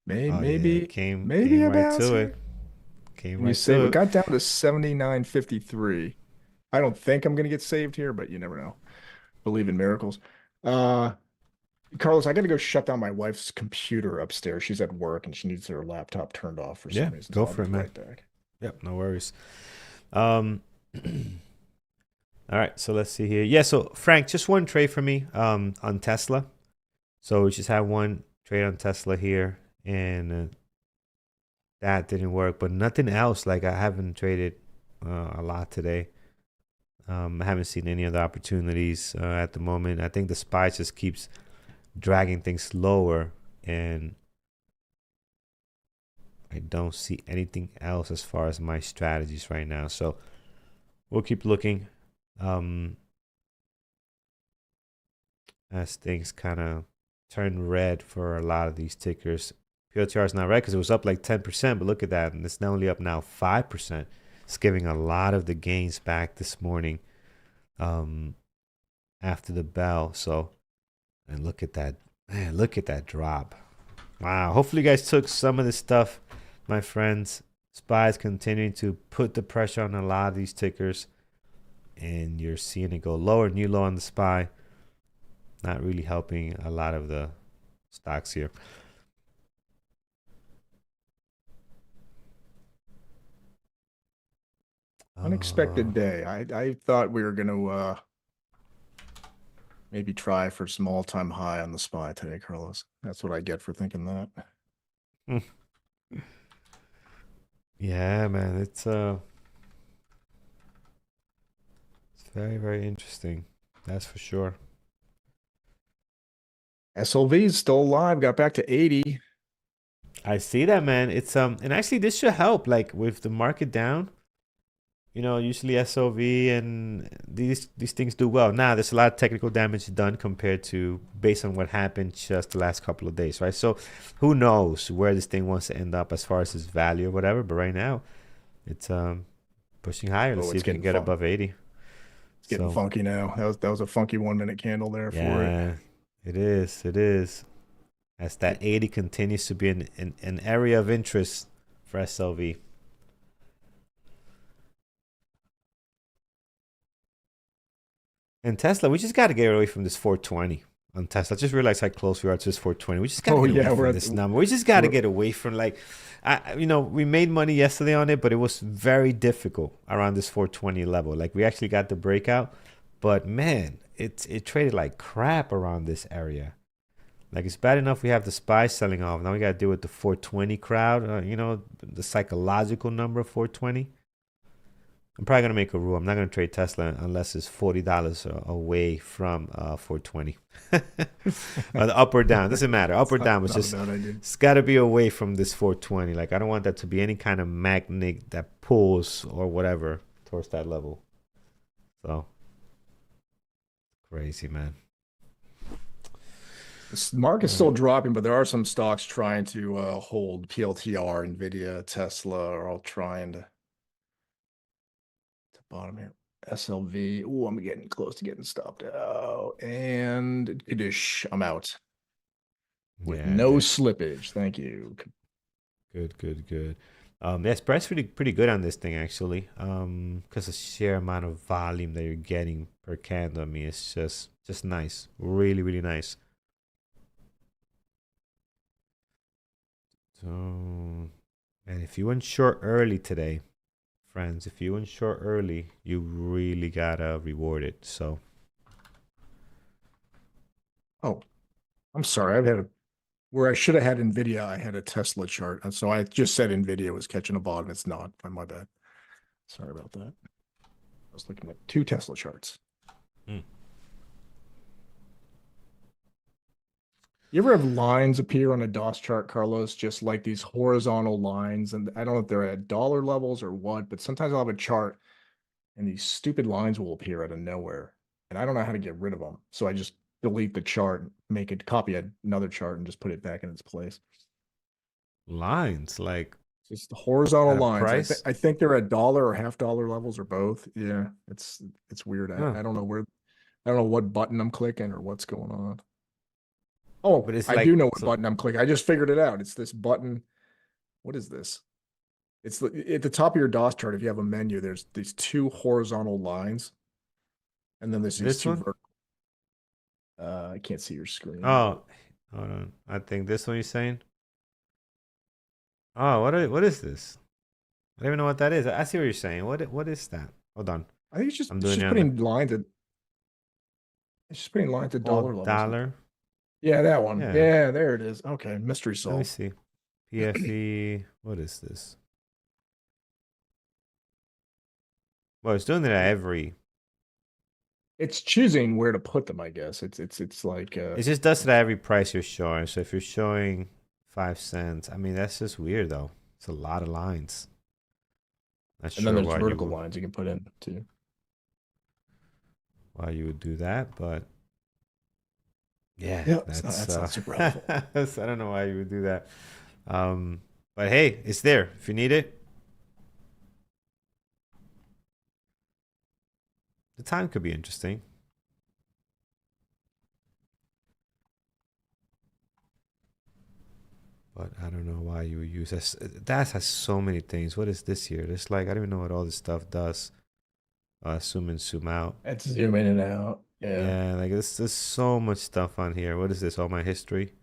Maybe Came a right bounce to here. it. Came You right save to it. it. Got down to 79.53. I don't think I'm gonna get saved here, but you never know. Believe in miracles. Carlos, I gotta go shut down my wife's computer upstairs. She's at work and she needs her laptop turned off for some reason. Go So I'll for be it, man. right back. Yep, no worries. All right, so let's see here. Yeah, so Frank, just one trade for me on Tesla. So we just had one trade on Tesla here, and that didn't work. But nothing else. Like I haven't traded a lot today. I haven't seen any other opportunities at the moment. I think the SPY just keeps dragging things lower, and I don't see anything else as far as my strategies right now. So we'll keep looking as things kind of turn red for a lot of these tickers. PLTR is not red because it was up like 10%, but look at that. And it's not only up now 5%. It's giving a lot of the gains back this morning after the bell. So, and look at that. Man, look at that drop. Wow. Hopefully you guys took some of this stuff, my friends. SPY is continuing to put the pressure on a lot of these tickers. And you're seeing it go lower, new low on the SPY. Not really helping a lot of the stocks here. Unexpected day. I thought we were gonna maybe try for some all-time high on the SPY today, Carlos. That's what I get for thinking that. Yeah, man, it's very, very interesting. That's for sure. SLV is still alive, got back to 80. I see that, man. And actually this should help, like with the market down. Usually SOV and these things do well. Now there's a lot of technical damage done compared to based on what happened just the last couple of days, right? So who knows where this thing wants to end up as far as its value or whatever. But right now it's pushing higher. Let's Oh, see it's if we can getting get fun. above 80. It's getting So funky now. That was a funky 1 minute candle there for it. yeah, it is. It is. As that 80 continues to be an area of interest for SLV. And Tesla, we just got to get away from this 420 on Tesla. I just realized how close we are to this 420. We just got to Oh get away yeah, from this number. We just got to get away from we made money yesterday on it, but it was very difficult around this 420 level. Like we actually got the breakout, but man, it traded like crap around this area. Like it's bad enough we have the SPY selling off. Now we got to deal with the 420 crowd. The psychological number of 420. I'm probably gonna make a rule. I'm not gonna trade Tesla unless it's $40 away from 420. The up or down doesn't matter. Up it's or not, down, not a bad idea. it's got to be away from this 420. Like I don't want that to be any kind of magnet that pulls or whatever towards that level. So crazy, man. This market's All still right. dropping, but there are some stocks trying to hold. PLTR, NVDA, Tesla are all trying to bottom here. SLV. Oh, I'm getting close to getting stopped out. And I'm out with Yeah, no that slippage. Thank you. good, good, good. Yeah, spread's pretty good on this thing actually. Because the sheer amount of volume that you're getting per candle, I mean, it's just nice, really, really nice. So, and if you went short early today, friends, if you went short early, you really gotta reward it. So, Oh, I'm sorry. I've had where I should have had NVIDIA, I had a Tesla chart. And so I just said NVIDIA was catching a bottom. It's not. My bad. Sorry about that. I was looking at two Tesla charts. mm, You ever have lines appear on a DOS chart, Carlos, just like these horizontal lines? And I don't know if they're at dollar levels or what, but sometimes I'll have a chart and these stupid lines will appear out of nowhere. And I don't know how to get rid of them. So I just delete the chart, make it copy another chart and just put it back in its place. lines like Just horizontal at a lines. price? I think they're at dollar or half dollar levels or both. Yeah, it's weird. Huh. I don't know where I don't know what button I'm clicking or what's going on. Oh, But it's I do like know what so. button I'm clicking. I just figured it out. It's this button. What is this? At the top of your DOS chart. If you have a menu, there's these two horizontal lines, and then there's these This two one? vertical. I can't see your screen, but Oh, hold on. I think this one you're saying. Oh, what is this? I don't even know what that is. I see what you're saying. What is that? Hold on. I think I'm it's doing it just on the putting lines at oh dollar levels. dollar. Yeah, that one. Yeah. Yeah, there it is. Okay, mystery Let me solved. see. PFE. What is this? Well, it's doing it at every. It's choosing where to put them, I guess. It's like It just does it at every price you're showing. So if you're showing 5 cents, I mean that's just weird though. It's a lot of lines. Not and then sure there's vertical lines you can put in too. why you would do that, but yeah, Yeah, that's that's not super helpful. I don't know why you would do that. Um, but hey, it's there if you need it. The time could be interesting, but I don't know why you would use this. That has so many things. What is this here? It's like I don't even know what all this stuff does. Zoom in, zoom out. Let's zoom in and out. Yeah. Yeah, like there's so much stuff on here. What is this? All my history,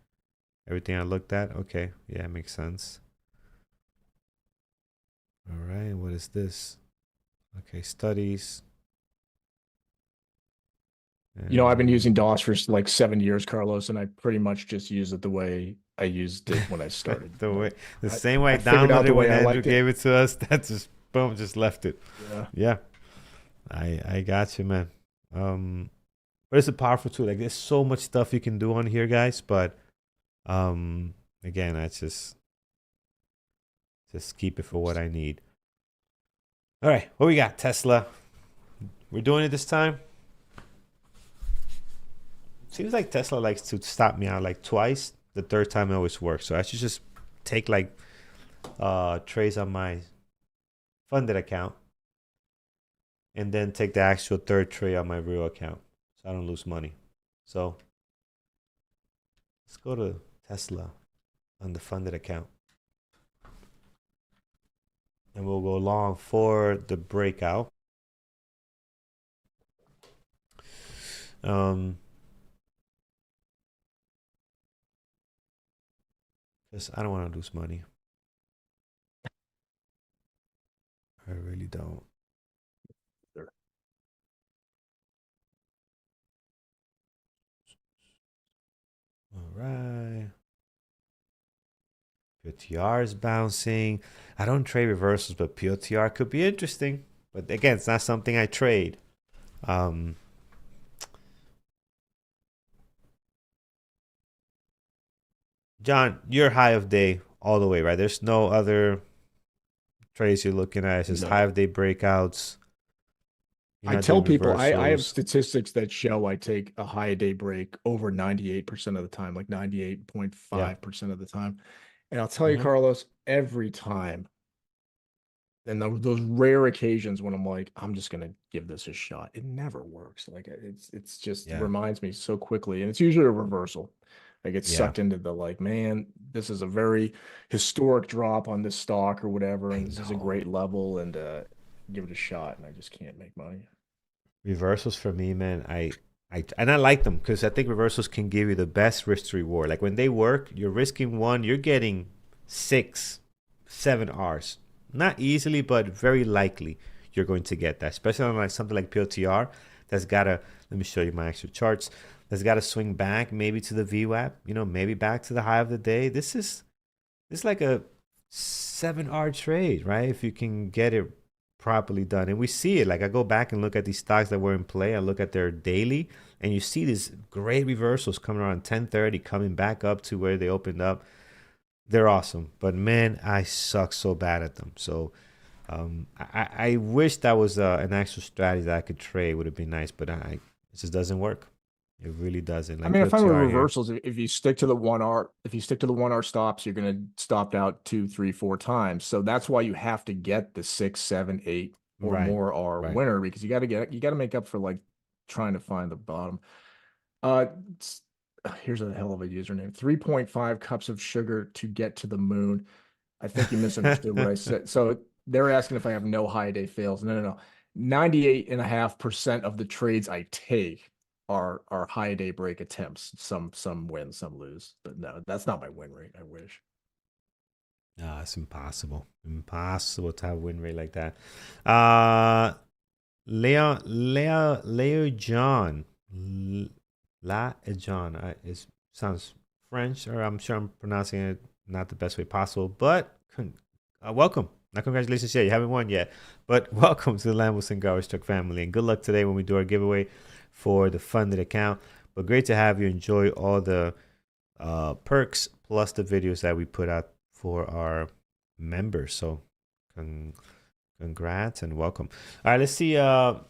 everything I looked at. Okay, yeah, makes sense. All right, what is this? Okay, studies. I've been And using DOS for like 7 years, Carlos, and I pretty much just use it the way I used it when I started. the way, Like the I, same way I I figured out downloaded the it way when I Andrew liked it. gave it to us, that just boom, just left it. Yeah. Yeah, I got you, man. Um, but it's a powerful tool. Like there's so much stuff you can do on here, guys. But again, I just keep it for what I need. All right, what we got? Tesla. We're doing it this time. Seems like Tesla likes to stop me out like twice. The third time it always works. So I should just take like trades on my funded account and then take the actual third trade on my real account so I don't lose money. So let's go to Tesla on the funded account. And we'll go long for the breakout. Because I don't want to lose money. I really don't. Sure. All right. PLTR is bouncing. I don't trade reversals, but PLTR could be interesting. But again, it's not something I trade. Um, John, you're high of day all the way, right? There's no other trades you're looking at. It's just high No. of day breakouts. You're I not tell doing people I have reversals. statistics that show I take a high day break over 98% of the time, like Yeah. 98.5% of the time. And I'll tell you, Mm-hmm. Carlos, every time, and those rare occasions when I'm like, I'm just gonna give this a shot, it never works. Like it's just Yeah. reminds me so quickly, and it's usually a reversal. I get Yeah. sucked into the like, man, this is a very historic drop on this stock or whatever, I and this is a know. great level, and give it a shot, and I just can't make money. Reversals for me, man. I like them because I think reversals can give you the best risk to reward. Like when they work, you're risking one, you're getting 6, 7 R's. Not easily, but very likely you're going to get that. Especially on like something like PLTR that's gotta, let me show you my actual charts. That's gotta swing back maybe to the VWAP, maybe back to the high of the day. This is like a 7 R trade, right? If you can get it properly done. And we see it. Like I go back and look at these stocks that were in play. I look at their daily, and you see these great reversals coming around 10:30, coming back up to where they opened up. They're awesome. But man, I suck so bad at them. So I wish that was an actual strategy that I could trade. Would have been nice, but it just doesn't work. It really doesn't. I Like mean, I find with PLTR here. reversals, if you stick to the 1R, if you stick to the 1R stops, you're going to stop out 2, 3, 4 times. So that's why you have to get the 6, 7, 8 or Right. more R Right. winner, because you got to make up for like trying to find the bottom. Uh, Here's a hell of a username: 3.5 cups of sugar to get to the moon. I think you misunderstood what I said. So they're asking if I have no high day fails. No, no, no. 98.5% of the trades I take are high day break attempts. Some win, some lose. But no, that's not my win rate. I wish. No, it's impossible. Impossible to have a win rate like that. Uh Leo John. La John. It sounds French, or I'm sure I'm pronouncing it not the best way possible, but welcome. Not congratulations yet. You haven't won yet, but welcome to the Lambos and Garbage Truck family. And good luck today when we do our giveaway for the funded account. But great to have you enjoy all the perks plus the videos that we put out for our members. So congrats and welcome. All right, let's see POTR.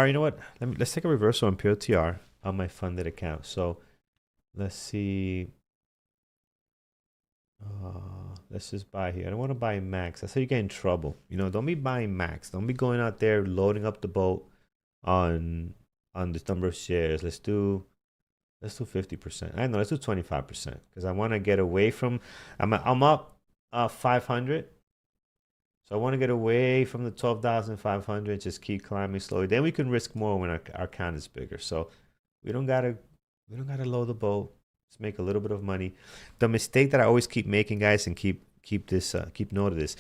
You know what? Let's take a reversal on POTR on my funded account. So let's see. Let's just buy here. I don't want to buy max. That's how you get in trouble. Don't be buying max. Don't be going out there loading up the boat on this number of shares. Let's do 50%. I know, let's do 25% because I want to get away from. I'm up 500. So I want to get away from the 12,500. Just keep climbing slowly. Then we can risk more when our count is bigger. So we don't gotta load the boat. Let's make a little bit of money. The mistake that I always keep making, guys, and keep note of this.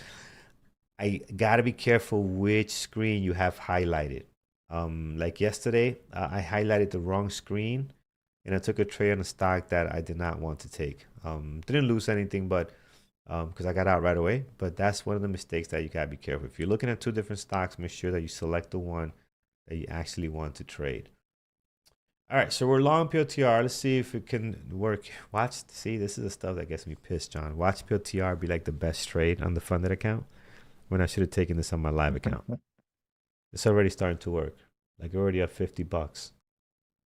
I gotta be careful which screen you have highlighted. Like yesterday, I highlighted the wrong screen and I took a trade on a stock that I did not want to take. Didn't lose anything, but because I got out right away. But that's one of the mistakes that you gotta be careful. If you're looking at two different stocks, make sure that you select the one that you actually want to trade. All right, so we're long PLTR. Let's see if it can work. Watch, see, this is the stuff that gets me pissed, John. Watch PLTR be like the best trade on the funded account when I should have taken this on my live account. It's already starting to work. Like already at $50.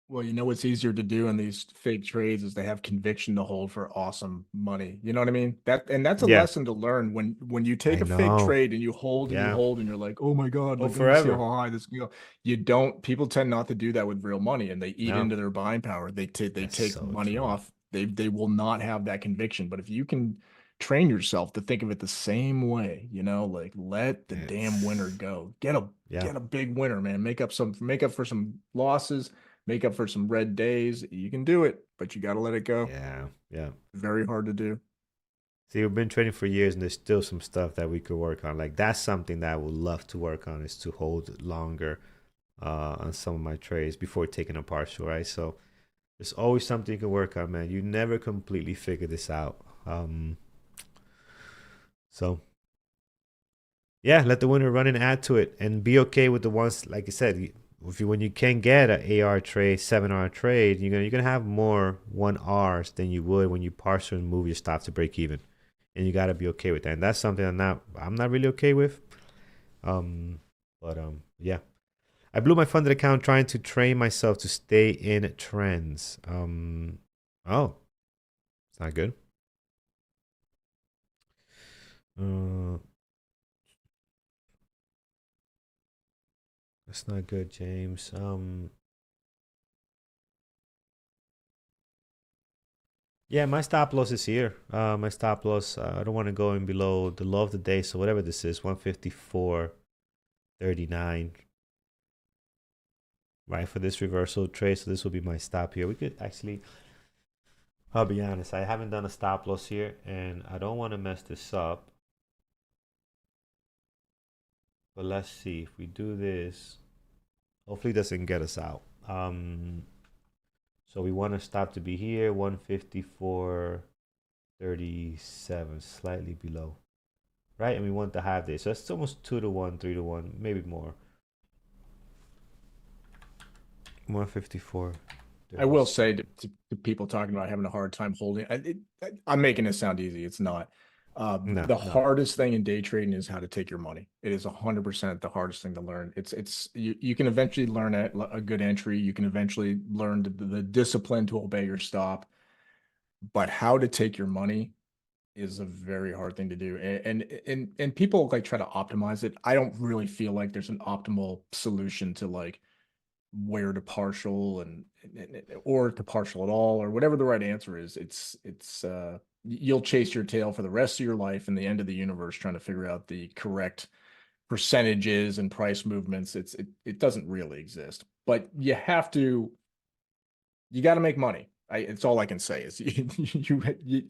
Well, you know what's easier to do in these fake trades is they have conviction to hold for awesome money. You know what I mean? That's a Yeah, lesson to learn when you take I a fake know. trade and you hold and you Yeah. hold and you're like, oh my God, Oh, like let me see forever. how high this can go. You don't, people tend not to do that with real money and they eat No, into their buying power. They that's take so money true. off. They will not have that conviction. But if you can train yourself to think of it the same way, like let the damn winner It's go. yeah, Get a big winner, man. Make up for some losses, make up for some red days. You can do it, but you got to let it go. yeah, yeah. Very hard to do. See, we've been trading for years, and there's still some stuff that we could work on. Like that's something that I would love to work on is to hold longer on some of my trades before taking a partial, right? So there's always something you can work on, man. You never completely figure this out. So yeah, let the winner run and add to it, and be okay with the ones like I said. If you when you can get an AR trade, 7R trade, you're gonna have more 1Rs than you would when you partial and move your stop to break even, and you gotta be okay with that. And that's something I'm not really okay with. But yeah, I blew my funded account trying to train myself to stay in trends. Oh, it's not good. Uh, that's not good, James. Yeah, my stop loss is here. My stop loss, I don't want to go in below the low of the day. So whatever this is, 154.39, right, for this reversal trade. So this will be my stop here. We could actually, I'll be honest, I haven't done a stop loss here and I don't want to mess this up. But let's see if we do this. Hopefully it doesn't get us out. So we want to stop to be here, 154.37, slightly below. Right? And we want the half day. So it's almost 2 to 1, 3 to 1, maybe more. 154. I will say to people talking about having a hard time holding, I'm making it sound easy. It's not. No, The no. hardest thing in day trading is how to take your money. It is 100% the hardest thing to learn. You can eventually learn a good entry. You can eventually learn the discipline to obey your stop, but how to take your money is a very hard thing to do. And people like try to optimize it. I don't really feel like there's an optimal solution to like where to partial or to partial at all or whatever the right answer is. It's you'll chase your tail for the rest of your life and the end of the universe trying to figure out the correct percentages and price movements. It doesn't really exist, but you got to make money. It's all I can say is I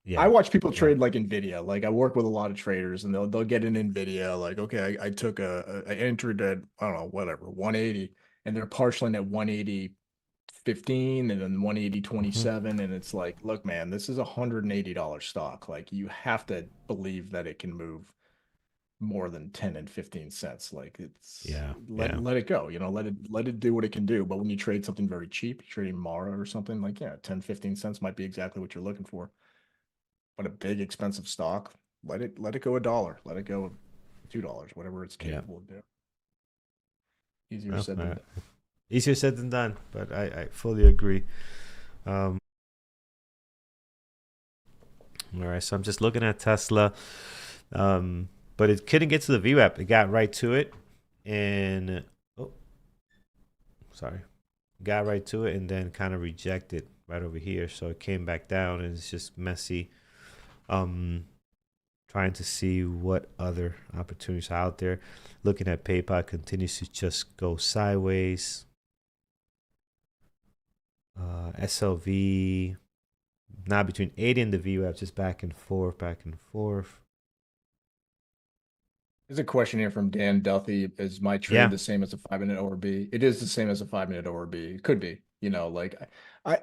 Yeah. watch people Yeah. trade like NVIDIA. Like I work with a lot of traders and they'll get an NVIDIA. Like, okay, I took I entered at, I don't know, whatever, 180 and they're partialing at 180.15 and then Hmm. 180.27. And it's like, look, man, this is $180 stock. Like you have to believe that it can move more than 10 and 15 cents. Like it's Yeah. Yeah. let it go, let it do what it can do. But when you trade something very cheap, you're trading Mara or something like, yeah, 10, 15 cents might be exactly what you're looking for. But a big expensive stock, let it go a dollar, let it go $2, whatever it's Yeah. capable of doing. Easier Well, said than done. easier said than done, but I fully agree. Um, all right. So I'm just looking at Tesla. But it couldn't get to the VWAP. It got right to it. And, oh, sorry. Got right to it and then kind of rejected right over here. So it came back down and it's just messy. Um, Trying to see what other opportunities are out there. Looking at PayPal continues to just go sideways. SLV now between 80 and the VWAP, just back and forth, back and forth. There's a question here from Dan Duffy. Is my trade Yeah. the same as a 5 minute ORB? It is the same as a 5 minute ORB. It could be, like I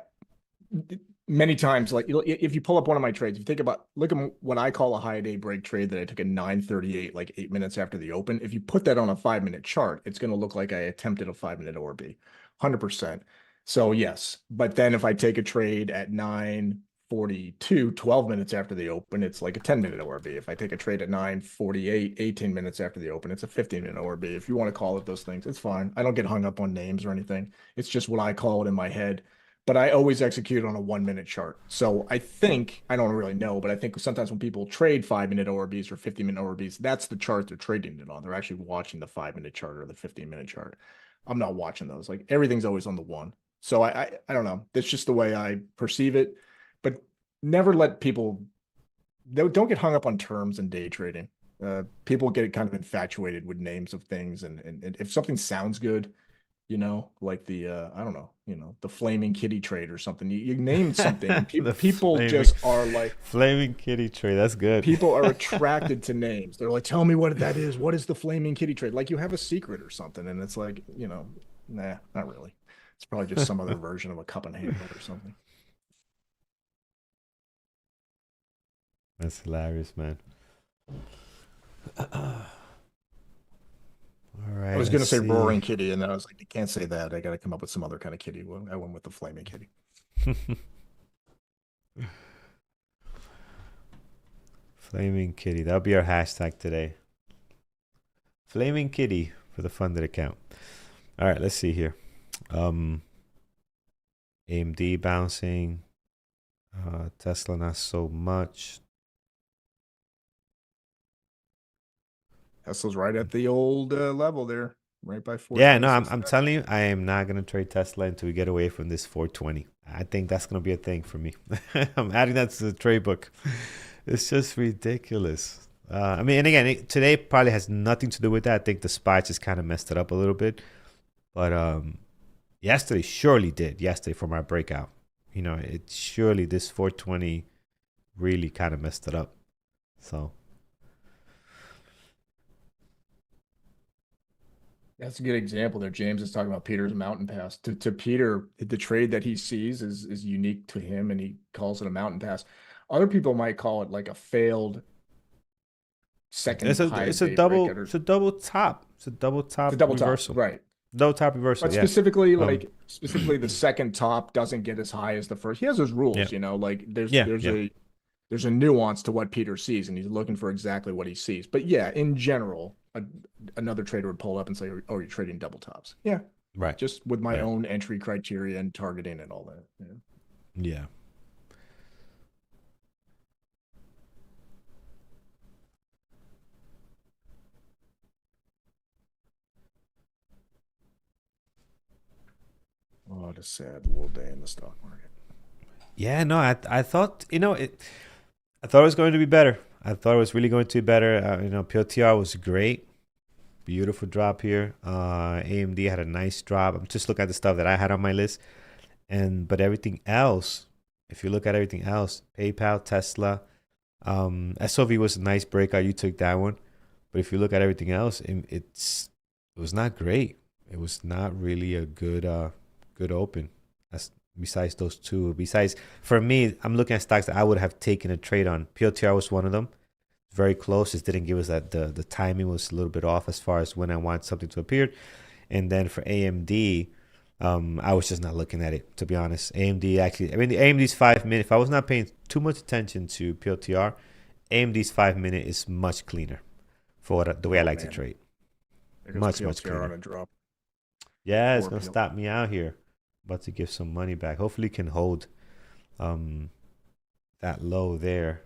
many times, like if you pull up one of my trades, if you think about look at what I call a high day break trade that I took at 9:38, like 8 minutes after the open. If you put that on a 5 minute chart, it's going to look like I attempted a 5 minute ORB, 100%. So yes, but then if I take a trade at 9:42, 12 minutes after the open, it's like a 10 minute ORB. If I take a trade at 9:48, 18 minutes after the open, it's a 15 minute ORB. If you want to call it those things, it's fine. I don't get hung up on names or anything. It's just what I call it in my head, but I always execute on a 1 minute chart. So I think, I don't really know, but I think sometimes when people trade 5 minute ORBs or 15 minute ORBs, that's the chart they're trading it on. They're actually watching the 5 minute chart or the 15 minute chart. I'm not watching those. Like everything's always on the one. So I don't know. That's just the way I perceive it. But never let people, don't get hung up on terms in day trading. People get kind of infatuated with names of things. And if something sounds good, like the I don't know, the flaming kitty trade or something. You named something, and The people just are like, flaming kitty trade. That's good. people are attracted to names. They're like, tell me what that is. What is the flaming kitty trade? Like you have a secret or something, and it's like, nah, not really. It's probably just some other version of a cup and handle or something. That's hilarious, man. All I right, was let's gonna say see. roaring kitty, and then I was like, you can't say that. I got to come up with some other kind of kitty. Well, I went with the flaming kitty. Flaming kitty. That'll be our hashtag today. Flaming kitty for the funded account. All right, let's see here. AMD bouncing. Tesla not so much. Tesla's right at the old level there, right by Yeah, no, I'm 426. telling you, I am not gonna trade Tesla until we get away from this 420. I think that's gonna be a thing for me. I'm adding that to the trade book. It's just ridiculous. I mean, and again, today probably has nothing to do with that. I think the spy just kind of messed it up a little bit, but yesterday surely did. Yesterday from our breakout, it surely this 420 really kind of messed it up. So That's a good example there. James is talking about Peter's mountain pass. To Peter, the trade that he sees is unique to him, and he calls it a mountain pass. Other people might call it like a failed it's second a high it's a day breakout, double or it's a double top. It's a double it's a top double top, reversal. right? Double top reversal. But Yeah. specifically, Um. the second top doesn't get as high as the first. He has his Yeah. rules, like there's Yeah. there's Yeah. a there's a nuance to what Peter sees, and he's looking for exactly what he sees. But yeah, in general, another trader would pull up and say, "Oh, you're trading double tops." Yeah, Right. just with my Right. own entry criteria and targeting and all that. Yeah. Yeah. What a sad little day in the stock market. Yeah. No, I thought I thought it was going to be better. I thought it was really going to be better. PLTR was great. Beautiful drop here. AMD had a nice drop. I'm just looking at the stuff that I had on my list, but everything else, if you look at everything else, PayPal, Tesla, SOV was a nice breakout. You took that one, but if you look at everything else, it was not great. It was not really a good open. That's besides those two. Besides, for me, I'm looking at stocks that I would have taken a trade on. PLTR was one of them. Very close. Just didn't give us that. The timing was a little bit off as far as when I want something to appear. And then for AMD, I was just not looking at it, to be honest. AMD actually, I mean, the AMD's 5 minute. If I was not paying too much attention to PLTR, AMD's 5 minute is much cleaner for the way I Oh like to man, trade. there goes Much PLTR on cleaner. a drop. Yeah, it's Poor gonna PL. stop me out here. About to give some money back. Hopefully, can hold um that low there.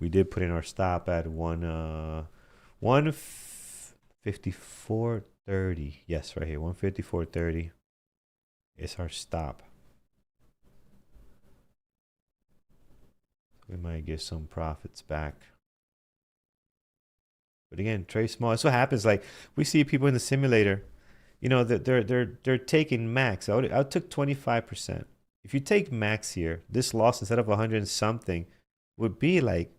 We did put in our stop at 154.30. Yes, right here, 154.30 is our stop. We might get some profits back. But again, trade small. That's what happens. Like we see people in the simulator, they're taking max. I took 25%. If you take max here, this loss instead of 100 and something would be like,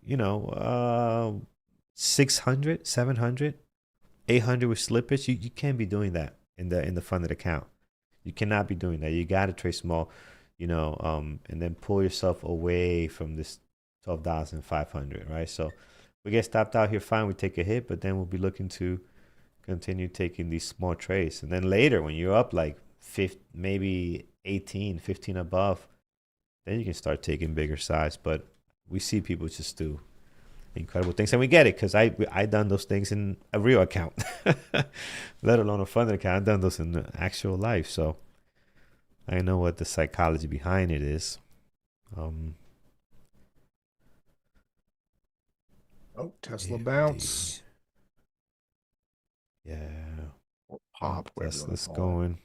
600, 700, 800 with slippage. You can't be doing that in the funded account. You cannot be doing that. You got to trade small, and then pull yourself away from this 12,500, right? So we get stopped out here, fine. We take a hit, but then we'll be looking to continue taking these small trades. And then later, when you're up like 50, maybe 18, 15 above, then you can start taking bigger size. But we see people just do incredible things, and we get it because I done those things in a real account, let alone a funded account. I've done those in the actual life, so I know what the psychology behind it is. Oh, Tesla AMD. bounce. Yeah. Or pop, whatever you wanna Tesla's call it. going.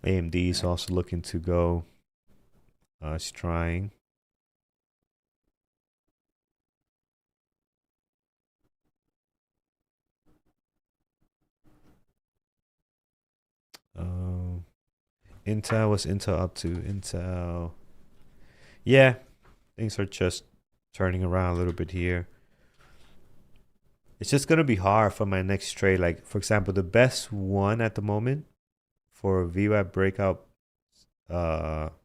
AMD is also looking to go. It's trying. Intel, what's Intel up to? Intel. Yeah, things are just turning around a little bit here. It's just gonna be hard for my next trade. Like, for example, the best one at the moment for VWAP breakout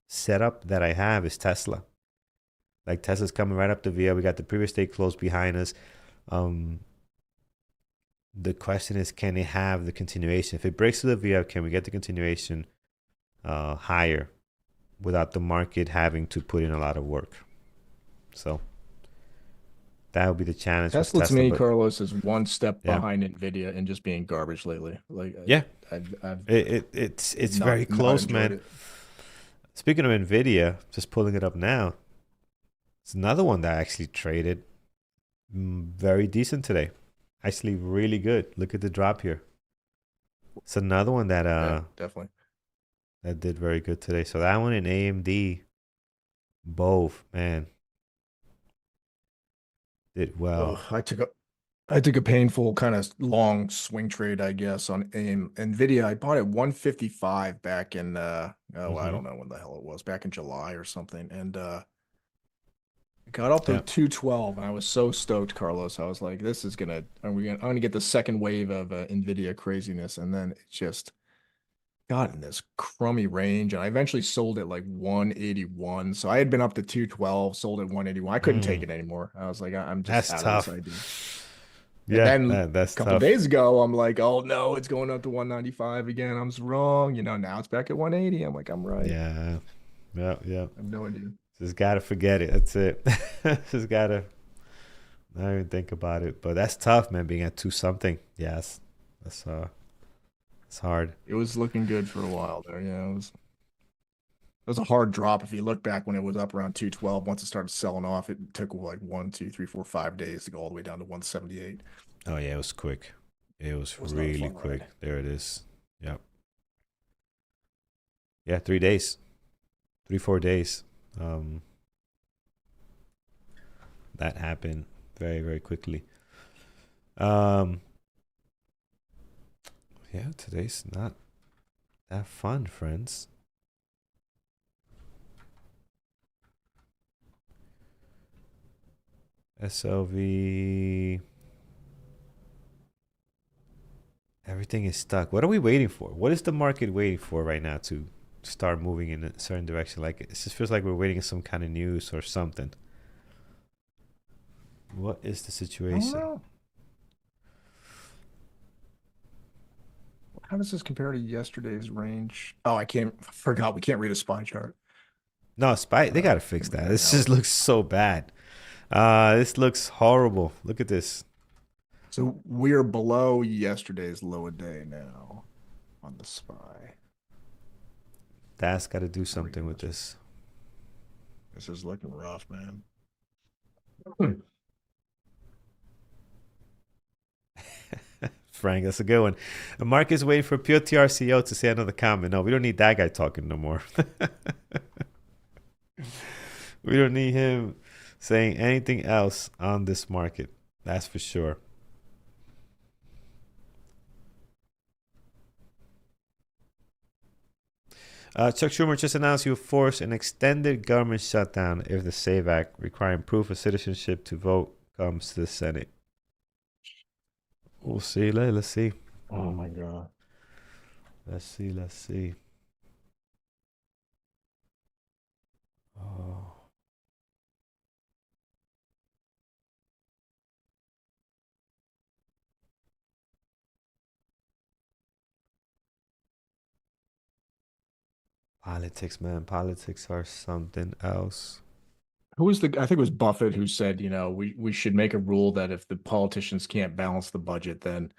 setup that I have is Tesla. Like, Tesla's coming right up the VWAP. We got the previous day close behind us. The question is, can it have the continuation? If it breaks through the VWAP, can we get the continuation higher without the market having to put in a lot of work? So that would be the challenge. Tesla to me, but Carlos, is one step Yeah. behind NVIDIA and just being garbage lately. Like, yeah, I've it's not- very not close, enjoyed man. it. Speaking of NVIDIA, just pulling it up now, it's another one that actually traded very decent today. Actually, really good. Look at the drop here. It's another one that Yeah, definitely. that did very good today. So that one and AMD, both, man, did well. Oh, I took a painful kind of long swing trade, I guess, on NVIDIA. I bought it 155 back in I Mhm. don't know when the hell it was, back in July or something. And it got up to Yeah. 212, and I was so stoked, Carlos. I was like, this is I'm gonna get the second wave of NVIDIA craziness, and then it just got in this crummy range, and I eventually sold it like 181. So I had been up to 212, sold at 181. I couldn't take Mm. it anymore. I was like, I'm just That's out of this tough. idea. And Yeah, then that's a couple tough. days ago, I'm like, oh no, it's going up to 195 again. I was wrong. Now it's back at 180. I'm like, I'm right. Yeah. Yeah, yeah. I have no idea. Just gotta forget it. That's it. Just gotta not even think about it. But that's tough, man. Being at two something. Yes, that's it's hard. It was looking good for a while there. Yeah, it was a hard drop. If you look back when it was up around 212, once it started selling off, it took like 1, 2, 3, 4, 5 days to go all the way down to 178. Oh yeah, it was quick. It was It was not a really fun quick. ride. There it is. Yep. Yeah, 3 days, 3, 4 days. That happened very, very quickly. Yeah, today's not that fun, friends. SLV. Everything is stuck. What are we waiting for? What is the market waiting for right now to start moving in a certain direction? Like, it just feels like we're waiting for some kind of news or something. What is the I don't situation? know. How does this compare to yesterday's range? Oh, I forgot we can't read a SPY chart. No, they gotta fix Can we that. back This out? just looks so bad. This looks horrible. Look at this. So we're below yesterday's low a day now on the SPY. That's got to do There we something go. with this. This is looking rough, man. Frank, that's a good one. Mark is waiting for PLTR CEO to say another comment. No, we don't need that guy talking no more. We don't need him saying anything else on this market. That's for sure. Chuck Schumer just announced he will force an extended government shutdown if the SAVE Act requiring proof of citizenship to vote comes to the Senate. We'll see. Let's see. Oh my God. Let's see. Let's see. Oh, politics, man. Politics are something else. Who was the, I think it was Buffett who said, we should make a rule that if the politicians can't balance the budget, then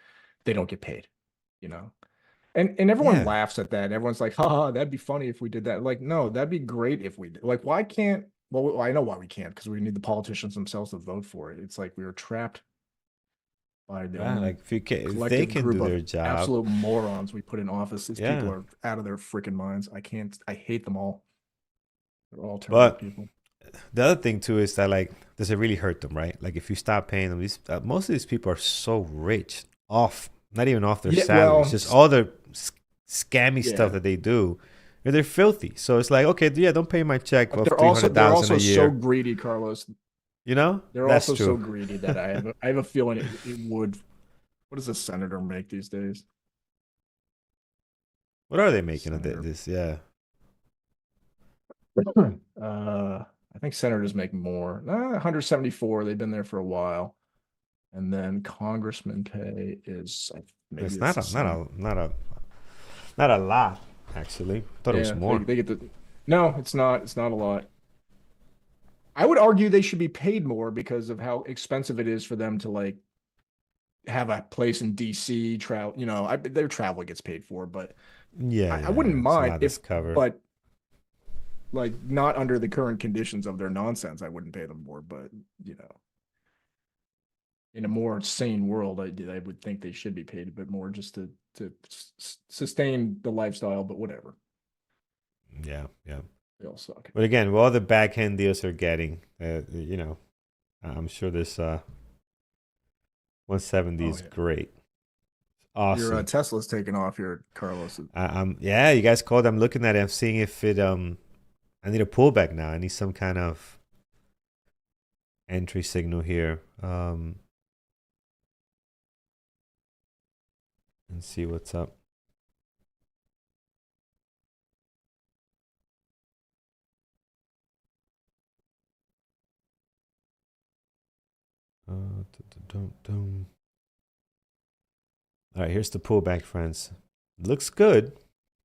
they don't get paid, you know? And everyone Yeah, laughs at that. Everyone's like, haha, that'd be funny if we did that. Like, no, that'd be great if we did. Like, why can't, well, I know why we can't, because we need the politicians themselves to vote for it. It's like we were trapped by the right. only Like if they collective can do group of their job, absolute morons we put in office. These people yeah. are out of their freaking minds. I hate them all. They're all terrible But people. the other thing too is that like, does it really hurt them, right? Like if you stop paying them, these most of these people are so rich off, not even off their Yeah, salaries, just all the scammy stuff yeah. that they do. They're filthy. So it's like, okay, yeah, don't pay my check But of they're three also hundred they're thousand a also so year. greedy, Carlos. You know, They're that's also so true. greedy that I have a feeling it would. What does a senator make these days? What are they making of Senator. this? Yeah, I think senators make more. 174. They've been there for a while. And then congressman pay is maybe it's it's the same. not a lot actually. Thought it was Yeah, they, more. they get the. No, it's not. It's not a lot. I would argue they should be paid more because of how expensive it is for them to like have a place in DC, travel, their travel gets paid for, but Yeah, I yeah, wouldn't it's a mind lot that's if, covered. but like not under the current conditions of their nonsense, I wouldn't pay them more. But you know, in a more sane world, I would think they should be paid a bit more just to sustain the lifestyle. But whatever, Yeah, yeah. they all suck. But again, with all the backhand deals they're getting, I'm sure this 170 Oh is yeah, great, your awesome. Tesla's taking off here, Carlos. Yeah, you guys called. I'm looking at it. I'm seeing if it I need a pullback now. I need some kind of entry signal here. And see what's up. Dum. All right, here's the pullback, friends. Looks good.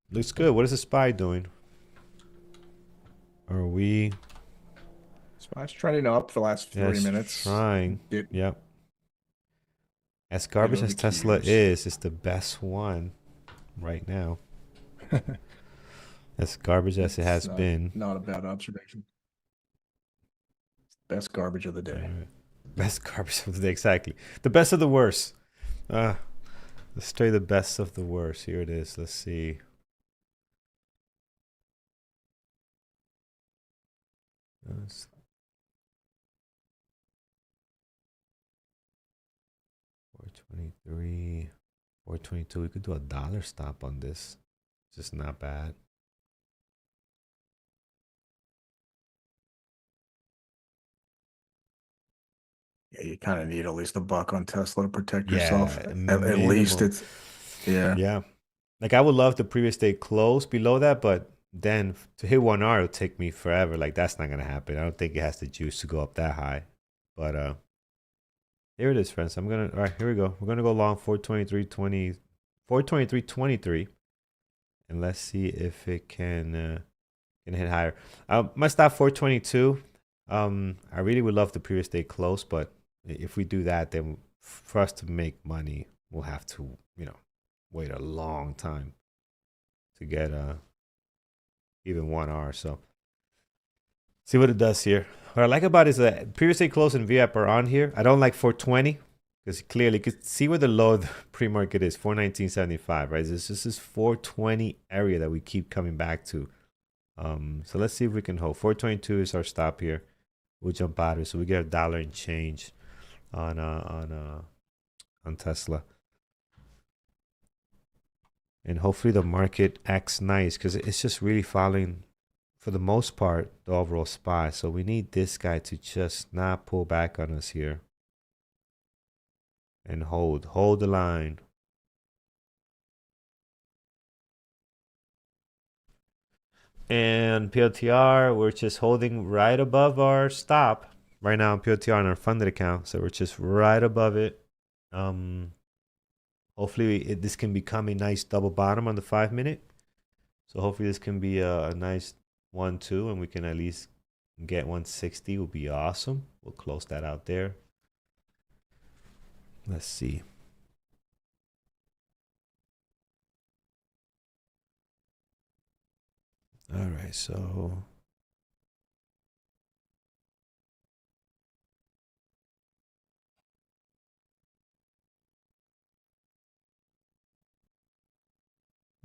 Looks good. What is the SPY doing? Are we? Spot's trending up for the last Yeah, 3 minutes. trying. Did Yep. As I go garbage to as the Tesla cues? is the best one right now. As garbage as it It's has been. not a bad observation. Best garbage of the All day. right. Best garbage of the day, exactly. The best of the worst. Let's try the best of the worst. Here it is. Let's see. That's 423, 422. We could do a dollar stop on this. It's just not bad. Yeah, you kind of need at least a buck on Tesla to protect yourself. Yeah, At least minimum. it's, yeah. Yeah. Like I would love the previous day close below that, but then to hit 1 hour it'll take me forever. Like that's not gonna happen. I don't think it has the juice to go up that high. But here it is, friends. All right, here we go. We're gonna go long 423.20, 423.23. And let's see if it can hit higher. My stop 422. I really would love the previous day close, but if we do that, then for us to make money, we'll have to, wait a long time to get even 1 hour. So see what it does here. What I like about it is that previous day close and VIAP are on here. I don't like 420 because clearly you can see where the low of the pre-market is, 419.75, right? This is 420 area that we keep coming back to. So let's see if we can hold. 422 is our stop here. We'll jump out of it, so we get a dollar and change on Tesla. And hopefully the market acts nice because it's just really following, for the most part, the overall SPY. So we need this guy to just not pull back on us here. and hold the line. And PLTR, we're just holding right above our stop right now on PLTR on our funded account. So we're just right above it. Hopefully this can become a nice double bottom on the 5 minute. So hopefully this can be a nice 1-2 and we can at least get 160 will be awesome. We'll close that out there. Let's see. All right, so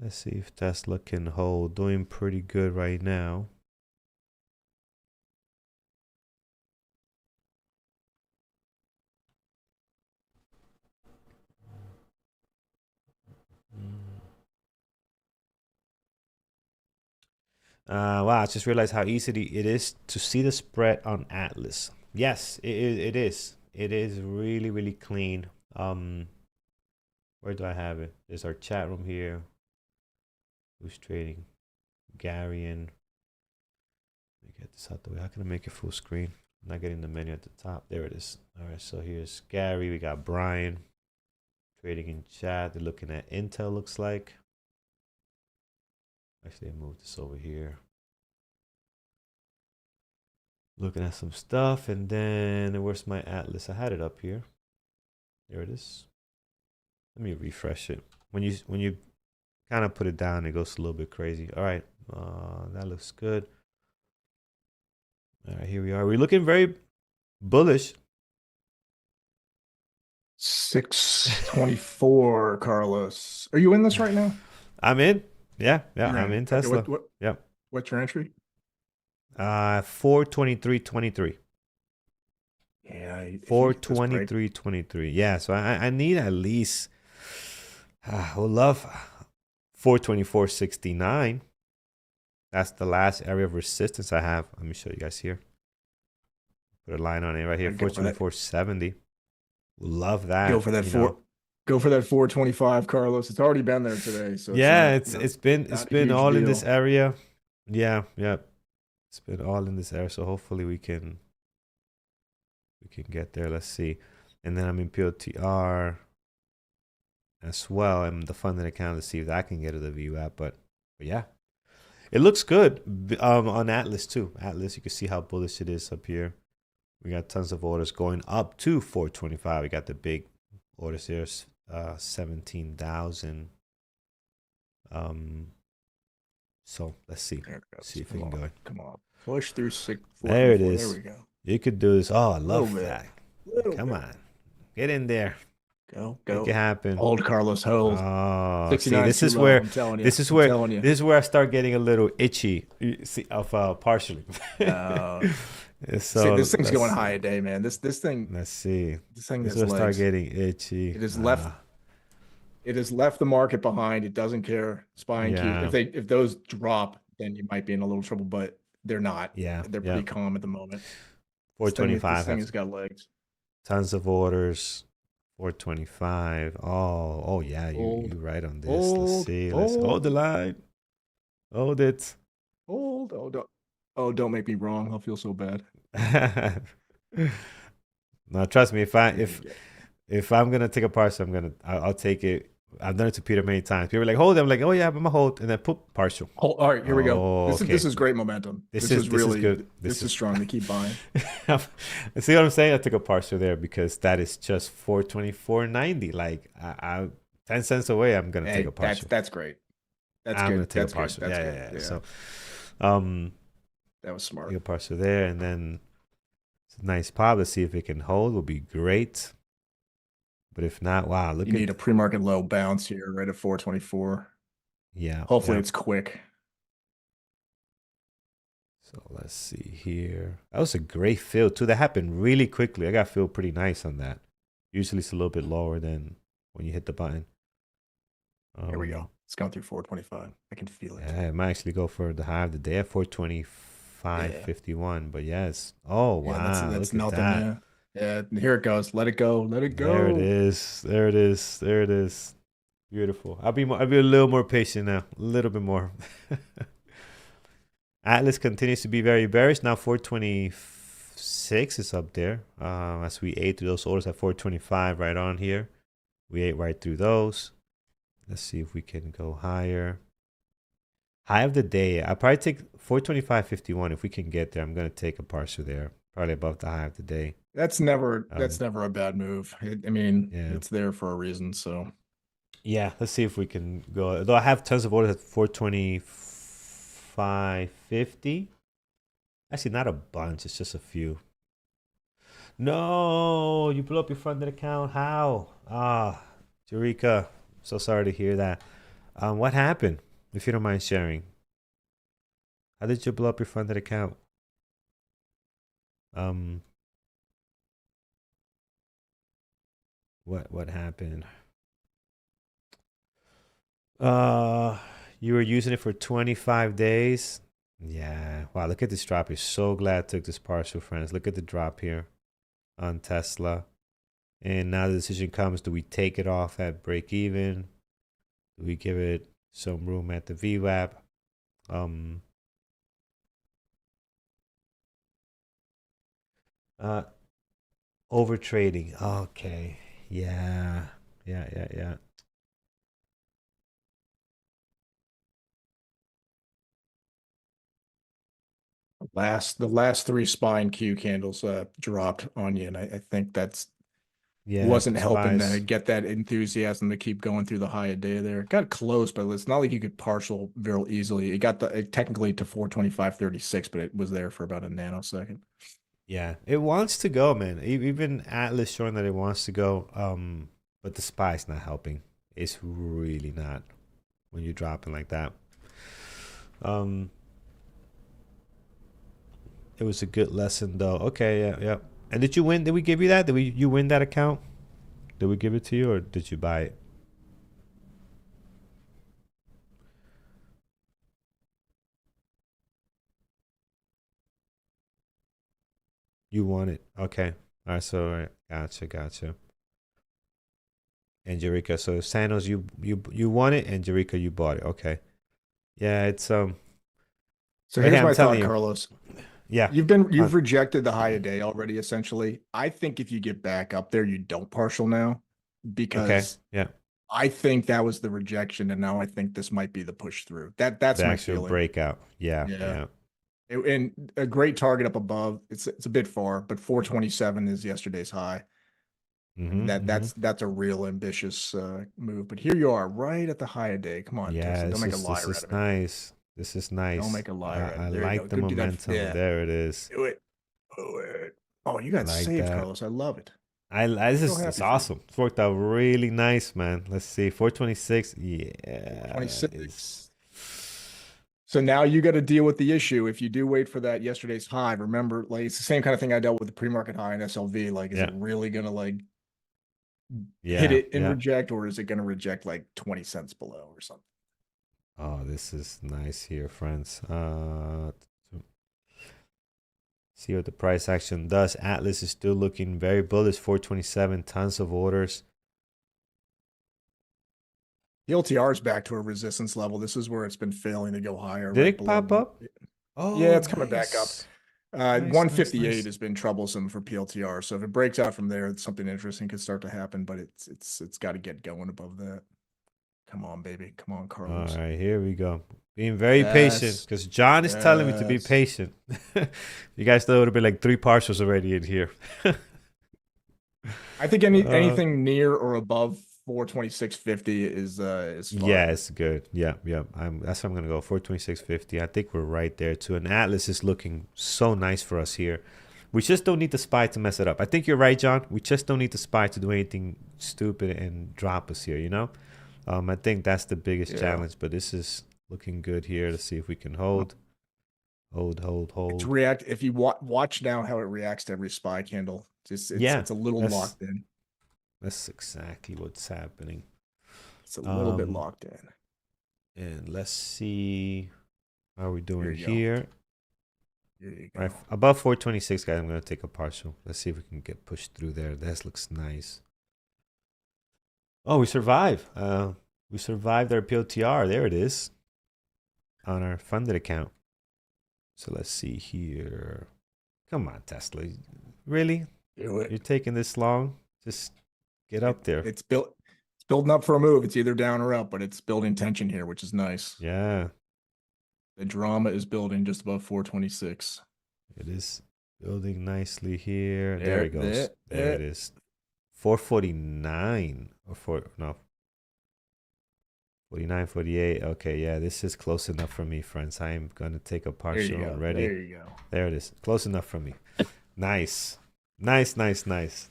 let's see if Tesla can hold. Doing pretty good right now. Wow, I just realized how easy it is to see the spread on Atlas. Yes, it is. It is really, really clean. Where do I have it? There's our chat room here. Who's trading? Gary and let me get this out the way. How can I make it full screen? I'm not getting the menu at the top. There it is. All right, so here's Gary. We got Brian trading in chat. They're looking at Intel, looks like. Actually, I moved this over here. Looking at some stuff, and then where's my Atlas? I had it up here. There it is. Let me refresh it. When you kind of put it down, it goes a little bit crazy. All right, that looks good. All right, here we are. We're looking very bullish. 624, Carlos. Are you in this right now? I'm in. Yeah, You're I'm in Okay, Tesla. Yeah. What's your entry? 423.23. Yeah, 423.23. Yeah, so I need at least. I would love 424.69. That's the last area of resistance I have. Let me show you guys here. Put a line on it right here. 424.70. Love that. Go for that Go for that 425, Carlos. It's already been there today. So yeah, it's been all in this area. Yeah. It's been all in this area. So hopefully we can get there. Let's see. And then I'm in PLTR as well. I'm the funded account to see if I can get to the VWAP. But yeah, it looks good on Atlas too. Atlas, you can see how bullish it is up here. We got tons of orders going up to 425. We got the big orders here, 17,000. So let's see. See if we can go. Come on. Push through 6. There it is. There we go. You could do this. Oh, I love that. Come on. Get in there. Go. Make it happen. Hold, Carlos, hold. Oh, see, this is where I start getting a little itchy. See, of partially. So this thing's going high a day, man. This thing. Let's see. This thing is start getting itchy. It has left. It has left the market behind. It doesn't care. Spying key. If those drop, then you might be in a little trouble. But they're not. Yeah, they're pretty calm at the moment. 425. This thing has got legs. Tons of orders. 425. Oh yeah. You right on this. Let's see. Let's hold the line. Hold it. Hold. Don't make me wrong. I'll feel so bad. No, trust me. If I'm gonna take a partial, I'll take it. I've done it to Peter many times. People are like, hold it. I'm like, oh yeah, I'm gonna hold, and then put partial. All right, here we go. This is great momentum. This is really good. This is strong to keep buying. See what I'm saying? I took a partial there because that is just 424.90. Like I 10 cents away. I'm gonna take a partial. That's great. I'm gonna take a partial. Yeah. So, that was smart. Take a partial there, and then it's a nice pop. Let's see if it can hold. Will be great. But if not, wow, you need a pre-market low bounce here, right at 424. Yeah. Hopefully it's quick. So let's see here. That was a great fill too. That happened really quickly. I got feel pretty nice on that. Usually it's a little bit lower than when you hit the button. Here we go. It's going through 425. I can feel it. Yeah, it might actually go for the high of the day at 425.51. But yes. Oh wow. That's nothing. Yeah. Yeah, here it goes. Let it go. Let it There it go. is. There it is. There it is. Beautiful. I'll be a little more patient now. A little bit more. Atlas continues to be very bearish. Now 426 is up there. As we ate through those orders at 425 right on here. We ate right through those. Let's see if we can go higher. High of the day. I probably take 425.51 if we can get there. I'm gonna take a partial there, probably above the high of the day. That's never a bad move. I mean, Yeah, it's there for a reason. So yeah. Let's see if we can go. Though I have tons of orders at 425.50. Actually, not a bunch. It's just a few. No, you blew up your funded account. How? Ah, Eureka. So sorry to hear that. What happened? If you don't mind sharing, how did you blow up your funded account? Um, what happened? Uh, you were using it for 25 days. Yeah. Wow. Look at this drop. You're so glad I took this partial, friends. Look at the drop here on Tesla. And now the decision comes: do we take it off at break even? Do we give it some room at the VWAP? Um, uh, Over trading. Okay. Yeah. Yeah. the last three spine Q candles dropped on you, and I think that's Yeah. wasn't helping Spies. get that enthusiasm to keep going through the high a day there. It got close, but it's not like you could partial very easily. It technically to 425.36, but it was there for about a nanosecond. Yeah. It wants to go, man. Even Atlas showing that it wants to go. But the spy's not helping. It's really not when you're dropping like that. Um, it was a good lesson though. Okay, yeah. And did you win? Did we give you that? Did you win that account? Did we give it to you or did you buy it? You won it. Okay. All right, so all right. Gotcha. And Jerica, so Sanos, you won it, and Jerica, you bought it. Okay. Yeah, it's So but hey, here's I'm my telling thought, you, Carlos. yeah. You've Fun. rejected the high a day already, essentially. I think if you get back up there, you don't partial now Okay. because Yeah. I think that was the rejection, and now I think this might be the push through. That's The my actual feeling. breakout. Yeah, Yeah. yeah. And a great target up above. It's a bit far, but 427 is yesterday's high. I mean Mm-hmm. that's a real ambitious move. But here you are, right at the high of day. Come on, Yeah, Tesla. Don't make a this liar out is of it. nice. This is Don't nice. make a liar out of I it. There you go. like the Good. Do that. momentum. Yeah. There it is. Do it. Do it. Oh, you I got like saved, that. Carlos. I love it. This So is it's happy for you. awesome. It's worked out really nice, man. Let's see. 426. Yeah, is 426. So now you got to deal with the issue. If you do wait for that yesterday's high, remember, like it's the same kind of thing I dealt with the pre-market high in SLV. Like, is it yeah. really gonna like hit Yeah, it and yeah. reject, or is it gonna reject like 20 cents below or something? Oh, this is nice here, friends. See what the price action does. Atlas is still looking very bullish. 427, tons of orders. The LTR is back to a resistance level. This is where it's been failing to go higher, Did right it below pop one. up? Yeah, Oh, it's coming back up. nice. Nice. 158 has been troublesome for PLTR. So if it breaks out from there, something interesting could start to happen, but it's got to get going above that. Come on, baby. Come on, All Carlos. right, here we go. Being very patient Yes. because John is telling me to be Yes. patient. You guys thought it would have been like three partials already in here. I think uh, anything near or above 426.50 is yeah, fine. it's good. Yeah. That's what I'm gonna go. 426.50. I think we're right there too. And Atlas is looking so nice for us here. We just don't need the spy to mess it up. I think you're right, John. We just don't need the spy to do anything stupid and drop us here. I think that's the biggest Yeah. challenge. But this is looking good here. Let's see if we can Well, hold. react if you watch now how it reacts to every SPY candle. Just Yeah, it's a little that's locked in. that's exactly what's happening. It's a little bit Um, locked in. and let's see how are we Here doing you go. here. Here you All right, go. above 426, guys, I'm going to take a partial. Let's see if we can get pushed through there. This looks nice. Oh, we survived. We survived our PLTR. There it is on our funded account. So let's see here. Come on, Tesla. Really? Do You're it. taking this long? Just get up there. It's built. It's building up for a move. It's either down or up, but it's building tension here, which is nice. Yeah, The drama is building just above 426. it is building nicely here. There There, it goes. there, There it there. is. 449 or 4 no 49, 48. Okay, yeah, this is close enough for me, friends. I'm gonna take a There you partial go. already. There you go. There it is. Close enough for me. Nice. Nice, nice, nice.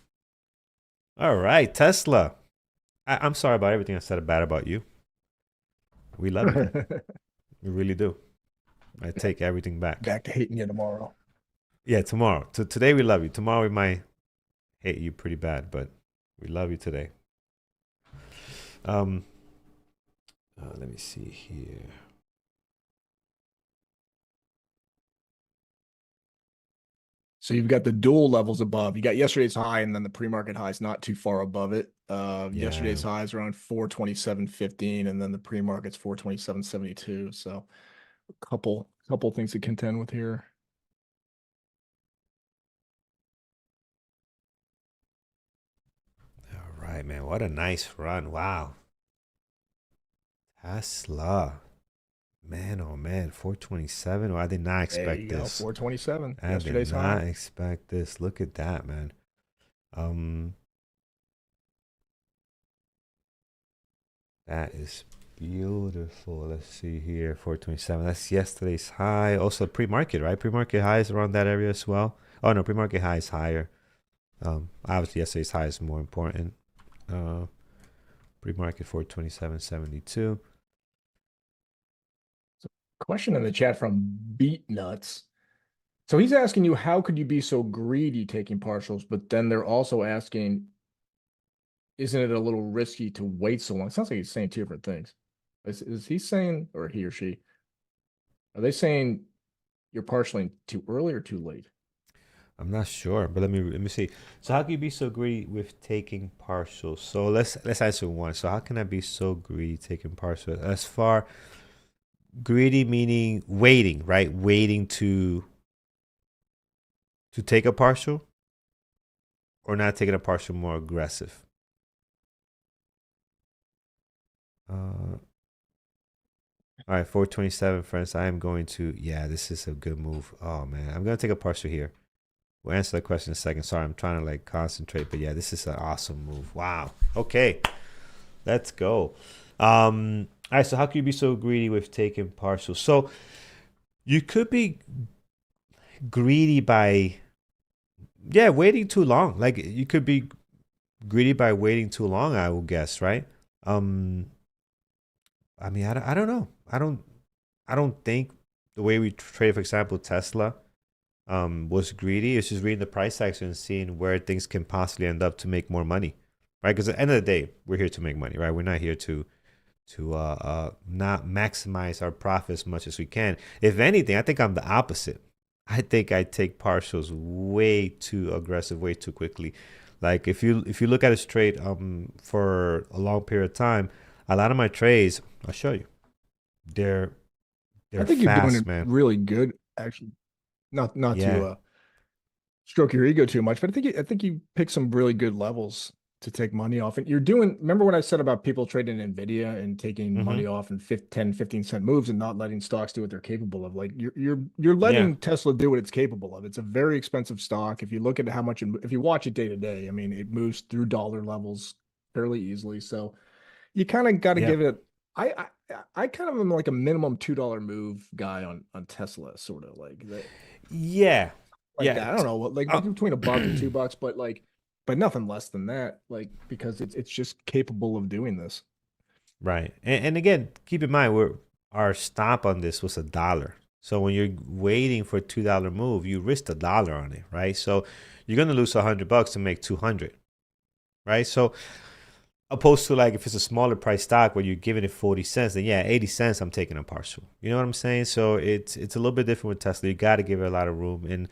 All right, Tesla. I'm sorry about everything I said bad about you. We love you. We really do. I take everything back. Back to hating you tomorrow. Yeah, tomorrow. Today we love you. Tomorrow we might hate you pretty bad, but we love you today. Let me see here. So you've got the dual levels above. You got yesterday's high, and then the pre-market high is not too far above it. Yesterday's Yeah. high is around 427.15, and then the pre-market's 427.72. So a couple things to contend with here. All right, man. What a nice run. Wow. Tesla. Man, oh man, 427. Well, I did not There expect you go, this. 427. I did Yesterday's not high. expect this. Look at that, man. That is beautiful. Let's see here, 427. That's yesterday's high. Also pre-market, right? Pre-market high is around that area as well. Oh no, pre-market high is higher. Obviously yesterday's high is more important. Pre-market 427.72. Question in the chat from Beat Nuts. So he's asking you, how could you be so greedy taking partials? But then they're also asking, isn't it a little risky to wait so long? It sounds like he's saying two different things. Is he saying, or he or she, are they saying you're partialing too early or too late? I'm not sure, but let me see. So how can you be so greedy with taking partials? So let's answer one. So how can I be so greedy taking partials? As far greedy meaning waiting, right? Waiting to take a partial, or not taking a partial, more aggressive. All right, 427, friends. I am going to, yeah, this is a good move. Oh man, I'm gonna take a partial here. We'll answer that question in a second. Sorry, I'm trying to like concentrate, but yeah, this is an awesome move. Wow. Okay, let's go. All right, so how can you be so greedy with taking partials? So you could be greedy by, yeah, waiting too long. Like you could be greedy by waiting too long, I will guess, right? I mean, I don't know. I don't think the way we trade, for example, Tesla, was greedy. It's just reading the price action and seeing where things can possibly end up to make more money, right? Because at the end of the day, we're here to make money, right? We're not here to not maximize our profit as much as we can. If anything, I think I'm the opposite. I think I take partials way too aggressive, way too quickly. Like if you look at a trade for a long period of time, a lot of my trades, I'll show you. They're I they're think you're doing fast, it man. really good, actually. Not Yeah. to stroke your ego too much, but I think you picked some really good levels to take money off. And you're doing, remember what I said about people trading NVIDIA and taking Mm-hmm. money off in 10, 15-cent moves and not letting stocks do what they're capable of? Like you're Yeah. letting Tesla do what it's capable of. It's a very expensive stock. If you look at how much, if you watch it day to day, I mean, it moves through dollar levels fairly easily. So you kind of got to Yeah. give it. I kind of am like a minimum $2 move guy on Tesla, sort of like that, Yeah. like Yeah. that. I don't know, like Uh, between $1 and $2, but like, but nothing less than that, like because it's just capable of doing this. right. And again, keep in mind our stop on this was $1. So when you're waiting for $2 move, you risk $1 on it, right? So you're gonna lose $100 to make 200, right? So Opposed to like if it's a smaller price stock where you're giving it 40 cents, then yeah, 80 cents I'm taking a partial. You know what I'm saying? So it's a little bit different with Tesla. You got to give it a lot of room. And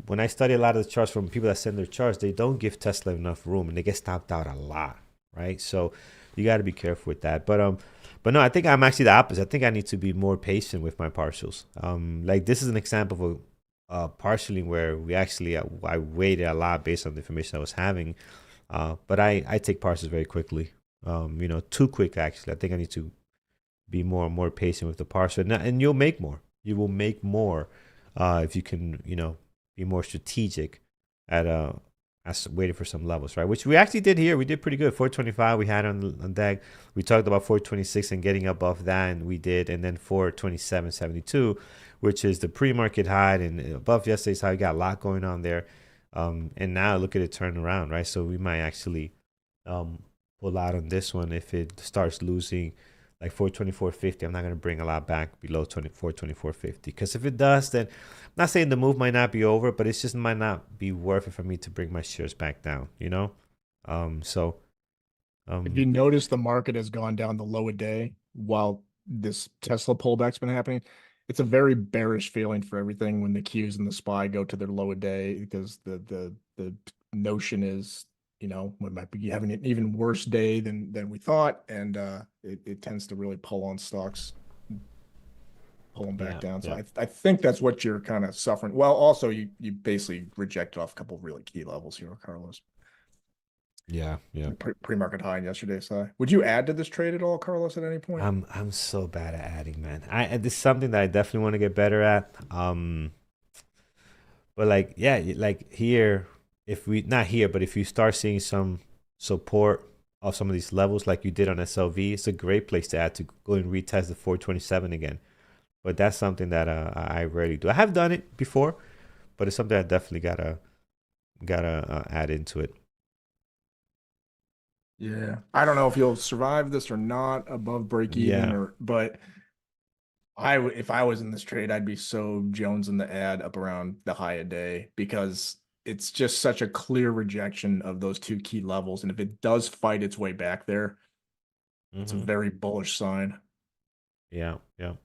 when I study a lot of the charts from people that send their charts, they don't give Tesla enough room and they get stopped out a lot, right? So you got to be careful with that. But no, I think I'm actually the opposite. I think I need to be more patient with my partials. Like this is an example of a partialing where we actually I waited a lot based on the information I was having. But I take partials very quickly. Too quick actually. I think I need to be more and more patient with the partial, and you'll make more. You will make more if you can, be more strategic at as waiting for some levels, right? Which we actually did here. We did pretty good. 425 we had on deck. We talked about 426 and getting above that, and we did. And then 427.72, which is the pre-market high and above yesterday's high. We got a lot going on there. And now look at it turn around, right? So we might actually pull out on this one if it starts losing like 424.50. I'm not going to bring a lot back below 424.50 because if it does, then I'm not saying the move might not be over, but it's just might not be worth it for me to bring my shares back down, So, If you notice, the market has gone down the low a day while this Tesla pullback's been happening. It's a very bearish feeling for everything when the Qs and the SPY go to their low a day because the notion is, we might be having an even worse day than we thought, and it tends to really pull on stocks, pull them back yeah, down. So yeah, I think that's what you're kind of suffering. Well, also you basically rejected off a couple of really key levels here, Carlos. yeah, yeah. Pre-market high in yesterday's high. Would you add to this trade at all, Carlos, at any point? I'm so bad at adding, man. This is something that I definitely want to get better at. But like, yeah, like here, if we not here, but if you start seeing some support of some of these levels, like you did on SLV, it's a great place to add to go and retest the 427 again. But that's something that I rarely do. I have done it before, but it's something I definitely gotta add into it. Yeah. I don't know if you'll survive this or not above break even, Yeah. but if I was in this trade, I'd be so Jones in the ad up around the high a day because it's just such a clear rejection of those two key levels. And if it does fight its way back there, it's a Hmm. very bullish sign. Yeah. Yeah.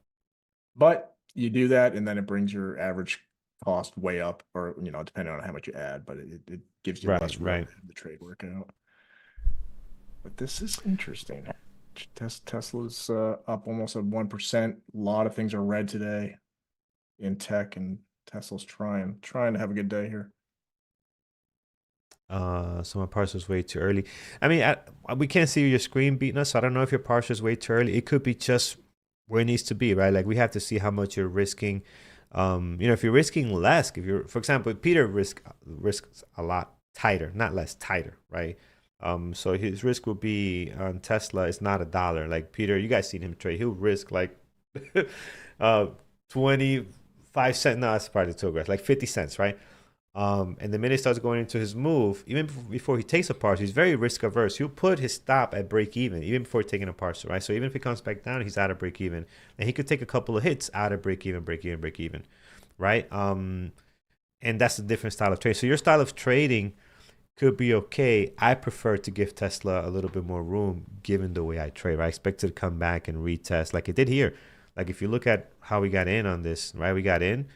But you do that, and then it brings your average cost way up, or depending on how much you add, but it gives you Right. less room Right. to have the trade work out. But this is interesting. Tesla's up almost at 1%. A lot of things are red today in tech, and Tesla's trying to have a good day here. So my partial's way too early. I mean, we can't see your screen beating us, so I don't know if your partial's way too early. It could be just where it needs to be, right? Like we have to see how much you're risking. If you're risking less, if you're, for example, Peter risks a lot tighter, not less, tighter, right? So his risk will be on Tesla. It's not $1. Like Peter, you guys seen him trade. He'll risk like, 25 cents. No, that's probably too aggressive. Like 50 cents, right? And the minute he starts going into his move, even before he takes a partial, he's very risk averse. He'll put his stop at break even before taking a partial, right? So even if he comes back down, he's out of break even, and he could take a couple of hits out of break even, right? And that's a different style of trade. So your style of trading could be okay. I prefer to give Tesla a little bit more room, given the way I trade. Right? I expect it to come back and retest like it did here. Like if you look at how we got in on this, right? We got in,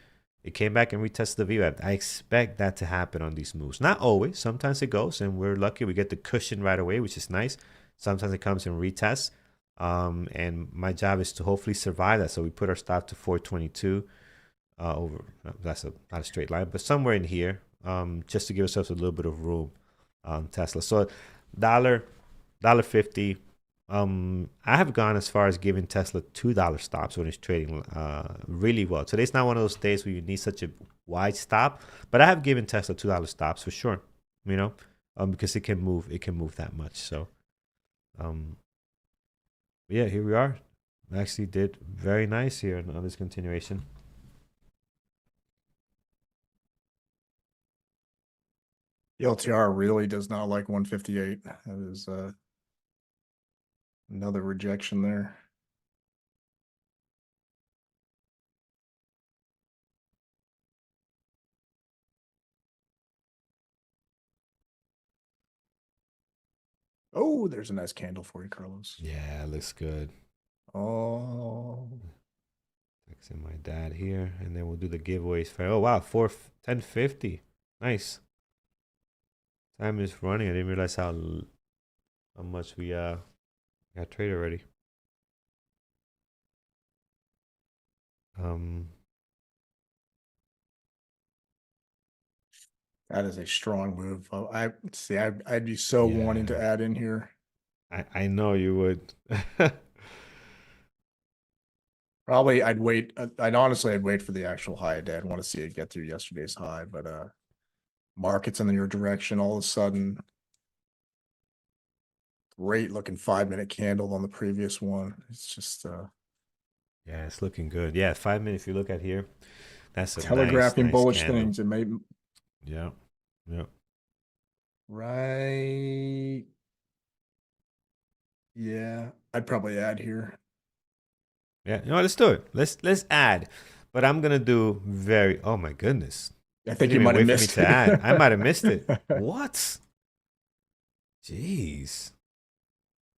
it came back and retested the VWAP. I expect that to happen on these moves. Not always. Sometimes it goes, and we're lucky we get the cushion right away, which is nice. Sometimes it comes and retests. And my job is to hopefully survive that. So we put our stop to 422 over. That's not a straight line, but somewhere in here, just to give ourselves a little bit of room on Tesla. So dollar 50. I have gone as far as giving Tesla $2 stops when it's trading really well. Today's not one of those days where you need such a wide stop, but I have given Tesla $2 stops for sure. Because it can move that much. So, yeah, here we are. Actually, did very nice here on this continuation. The LTR really does not like 158. That is another rejection there. Oh, there's a nice candle for you, Carlos. Yeah, looks good. Oh, Texting my dad here, and then we'll do the giveaways. Oh wow, 10:50. Nice. Time is running. I didn't realize how much we got traded already. Um, that is a strong move. I see. I'd be so wanting to yeah, add in here. I know you would. Probably I'd wait. I'd wait for the actual high a day. I'd want to see it get through yesterday's high, but markets in your direction all of a sudden. Great looking 5 minute candle on the previous one. It's just Yeah, it's looking good. Yeah, 5 minutes. If you look at here, that's a nice, telegraphing nice bullish candle. things. It may Yeah, yeah, right. Yeah, I'd probably add here. yeah. You know what? Let's do it. Let's add. But I'm gonna do very. Oh my goodness! I You think didn't you even might have wait for me missed to add. I might have missed it. it. What? Jeez.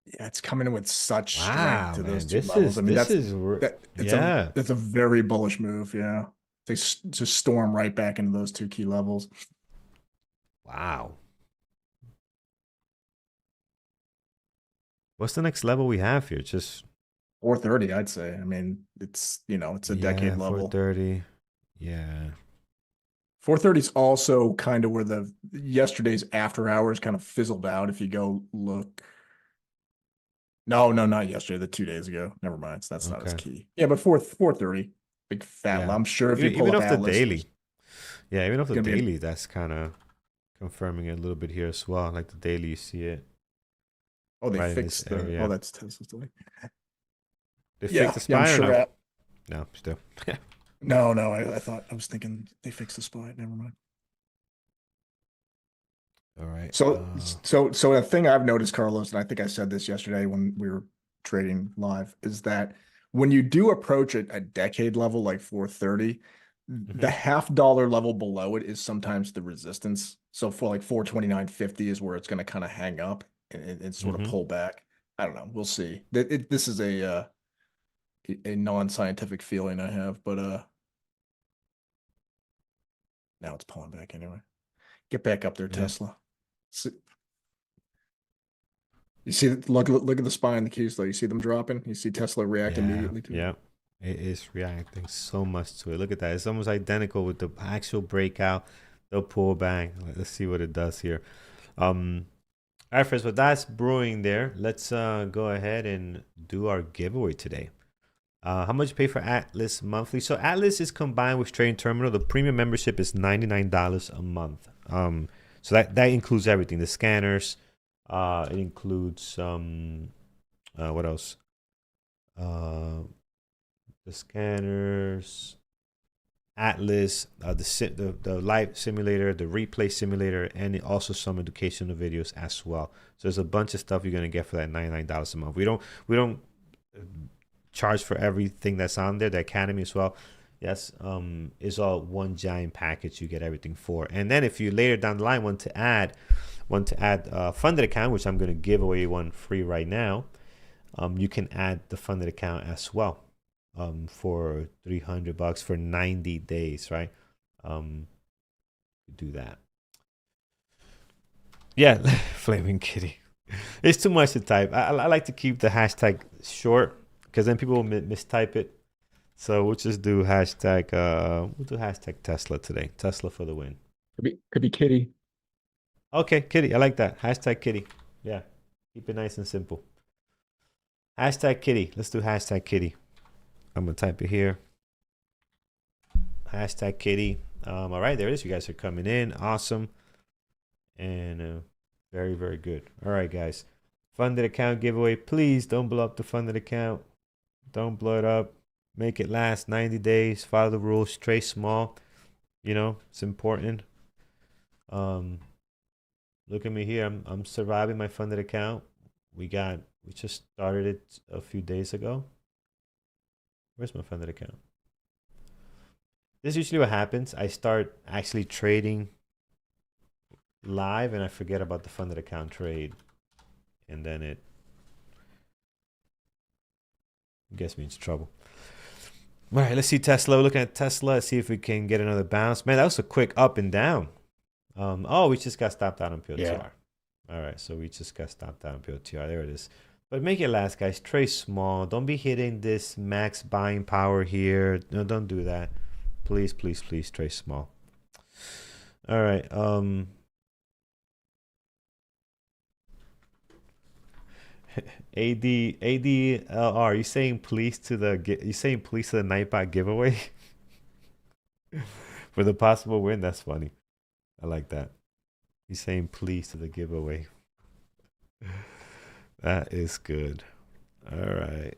Yeah, it's coming in with such strength Wow, to those man. two levels. I mean, Yeah. that's a very bullish move. Yeah, they just storm right back into those two key levels. Wow. What's the next level we have here? Just 430, I'd say. I mean, it's a decade yeah, level. 430. Yeah. 430 is also kind of where the yesterday's after hours kind of fizzled out. If you go look, no, not yesterday, the 2 days ago. Never mind. So that's not as Okay. key. Yeah, but 430, big fat. Yeah. I'm sure if you Even pull even up off the Atlas, daily. there's Yeah, even off the gonna be daily, that's kind of confirming it a little bit here as well. Like the daily, you see it they right in this fixed area. that's Tesla's delay. They fixed Yeah, the I'm spy or sure no? at No, still. no, I was thinking they fixed the spot. Never mind. All right. So a thing I've noticed, Carlos, and I think I said this yesterday when we were trading live, is that when you do approach a decade level like 430, the Mhm. $0.50 level below it is sometimes the resistance. So for like 429.50 is where it's going to kind of hang up and sort of Mhm. pull back. I don't know. We'll see. This is a non-scientific feeling I have, but now it's pulling back anyway. Get back up there, Yeah. Tesla. You see, look at the spine in the keys though. You see them dropping. You see Tesla react Yeah. immediately to it. Yeah. It is reacting so much to it. Look at that. It's almost identical with the actual breakout, the pullback. Let's see what it does here. All right, friends. But that's brewing there. Let's go ahead and do our giveaway today. How much you pay for Atlas monthly? So Atlas is combined with Trading Terminal. The premium membership is $99 a month. So that includes everything. The scanners. It includes what else? Uh, the scanners, Atlas, the live simulator, the replay simulator, and also some educational videos as well. So there's a bunch of stuff you're gonna get for that $99 a month. We don't charge for everything that's on there. The Academy as well. Yes, is all one giant package. You get everything for. And then if you later down the line want to add a funded account, which I'm gonna give away one free right now. You can add the funded account as well for $300 for 90 days, right? Do that. Yeah, Flaming Kitty. It's too much to type. I like to keep the hashtag short because then people will mistype it. So we'll just do hashtag. We'll do hashtag Tesla today. Tesla for the win. Could be Kitty. Okay, Kitty. I like that. Hashtag Kitty. Yeah, keep it nice and simple. Hashtag Kitty. Let's do hashtag Kitty. I'm gonna type it here. Hashtag Kitty. All right, there it is. You guys are coming in. Awesome. And very, very good. All right, guys. Funded account giveaway. Please don't blow up the funded account. Don't blow it up. Make it last 90 days. Follow the rules. Trade small. You know, it's important. Look at me here. I'm surviving my funded account. We just started it a few days ago. Where's my funded account? This is usually what happens. I start actually trading live and I forget about the funded account trade. and then it gets me into trouble. All right, let's see Tesla. We're looking at Tesla. Let's see if we can get another bounce. Man, that was a quick up and down. Oh, we just got stopped out on PLTR. Yeah. All right, so we just got stopped out on PLTR. There it is. But make it last, guys. Trade small. Don't be hitting this max buying power here. No, don't do that. Please, please, please trade small. All right. ADLR, you saying please to the Nightbot giveaway for the possible win? That's funny. I like that. He's saying please to the giveaway. That is good. All right.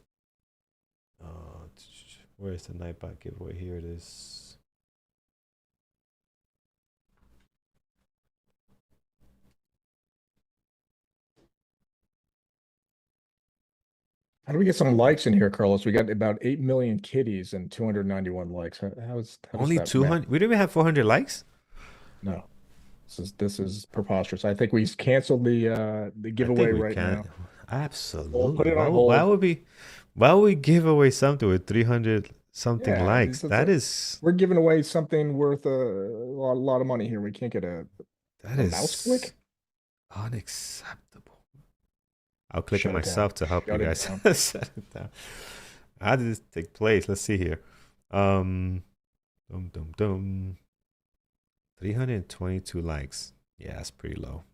Where's the Nightbot giveaway? Here it is. How do we get some likes in here, Carlos? We got about 8 million kitties and 291 likes. How does Only that 200. math? We didn't even have 400 likes. No, this is preposterous. I think we canceled the I giveaway think we right can. now. Absolutely. We'll put it on Why hold. would we give away something with 300 something Yeah, likes? That is we're giving away something worth a lot of money here. We can't get a mouse click. unacceptable. I'll click it Shut it down. myself to help you Shut it guys. down. Shut it down. How did this take place? Let's see here. Dum dum dum. 322 likes. Yeah, that's pretty low.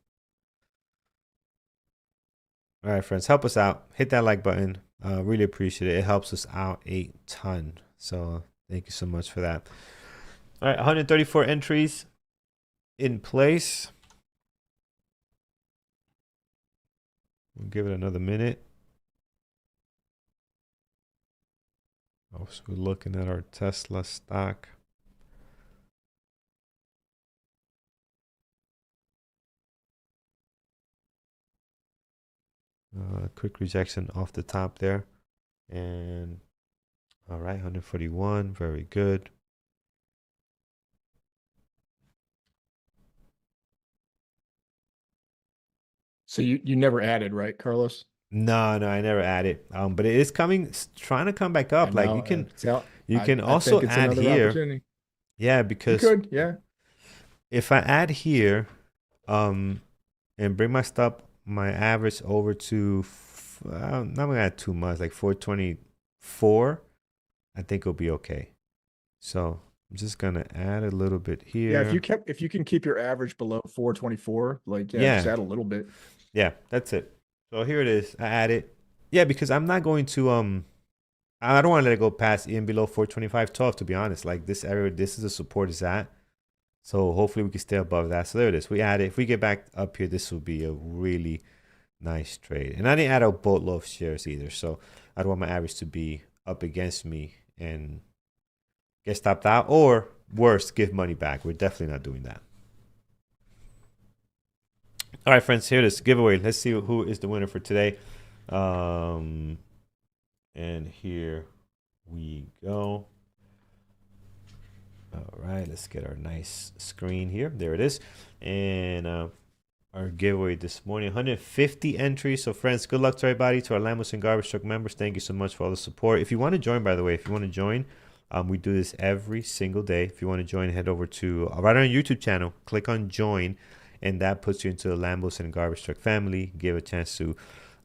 All right, friends, help us out. Hit that like button. Really appreciate it. It helps us out a ton. So thank you so much for that. All right, 134 entries in place. We'll give it another minute. Also, we're looking at our Tesla stock. Quick rejection off the top there. And all right, 141. Very good. So you never added, right, Carlos? No, I never added. But it is trying to come back up. I Like know. you can I also think it's add another here. opportunity. Yeah, You because could, yeah. if I add here, and bring my average over to, I'm not gonna add too much, like 424, I think it'll be okay. So I'm just gonna add a little bit here. Yeah, if you can keep your average below 424, like just add a little bit. Yeah, that's it. So here it is. I added. Yeah, because I'm not going to I don't want to let it go past even below 425.12, to be honest. Like this area, this is the support is at. So hopefully we can stay above that. So there it is. We added. If we get back up here, this will be a really nice trade. And I didn't add a boatload of shares either. So I don't want my average to be up against me and get stopped out, or worse, give money back. We're definitely not doing that. All right, friends, here it is. Giveaway. Let's see who is the winner for today. And here we go. All right, let's get our nice screen here. There it is. And our giveaway this morning, 150 entries. So, friends, good luck to everybody. To our Lambos and Garbage Truck members, thank you so much for all the support. If you want to join, by the way, we do this every single day. If you want to join, head over to right on our YouTube channel, click on join, and that puts you into the Lambos and Garbage Truck family. Give a chance to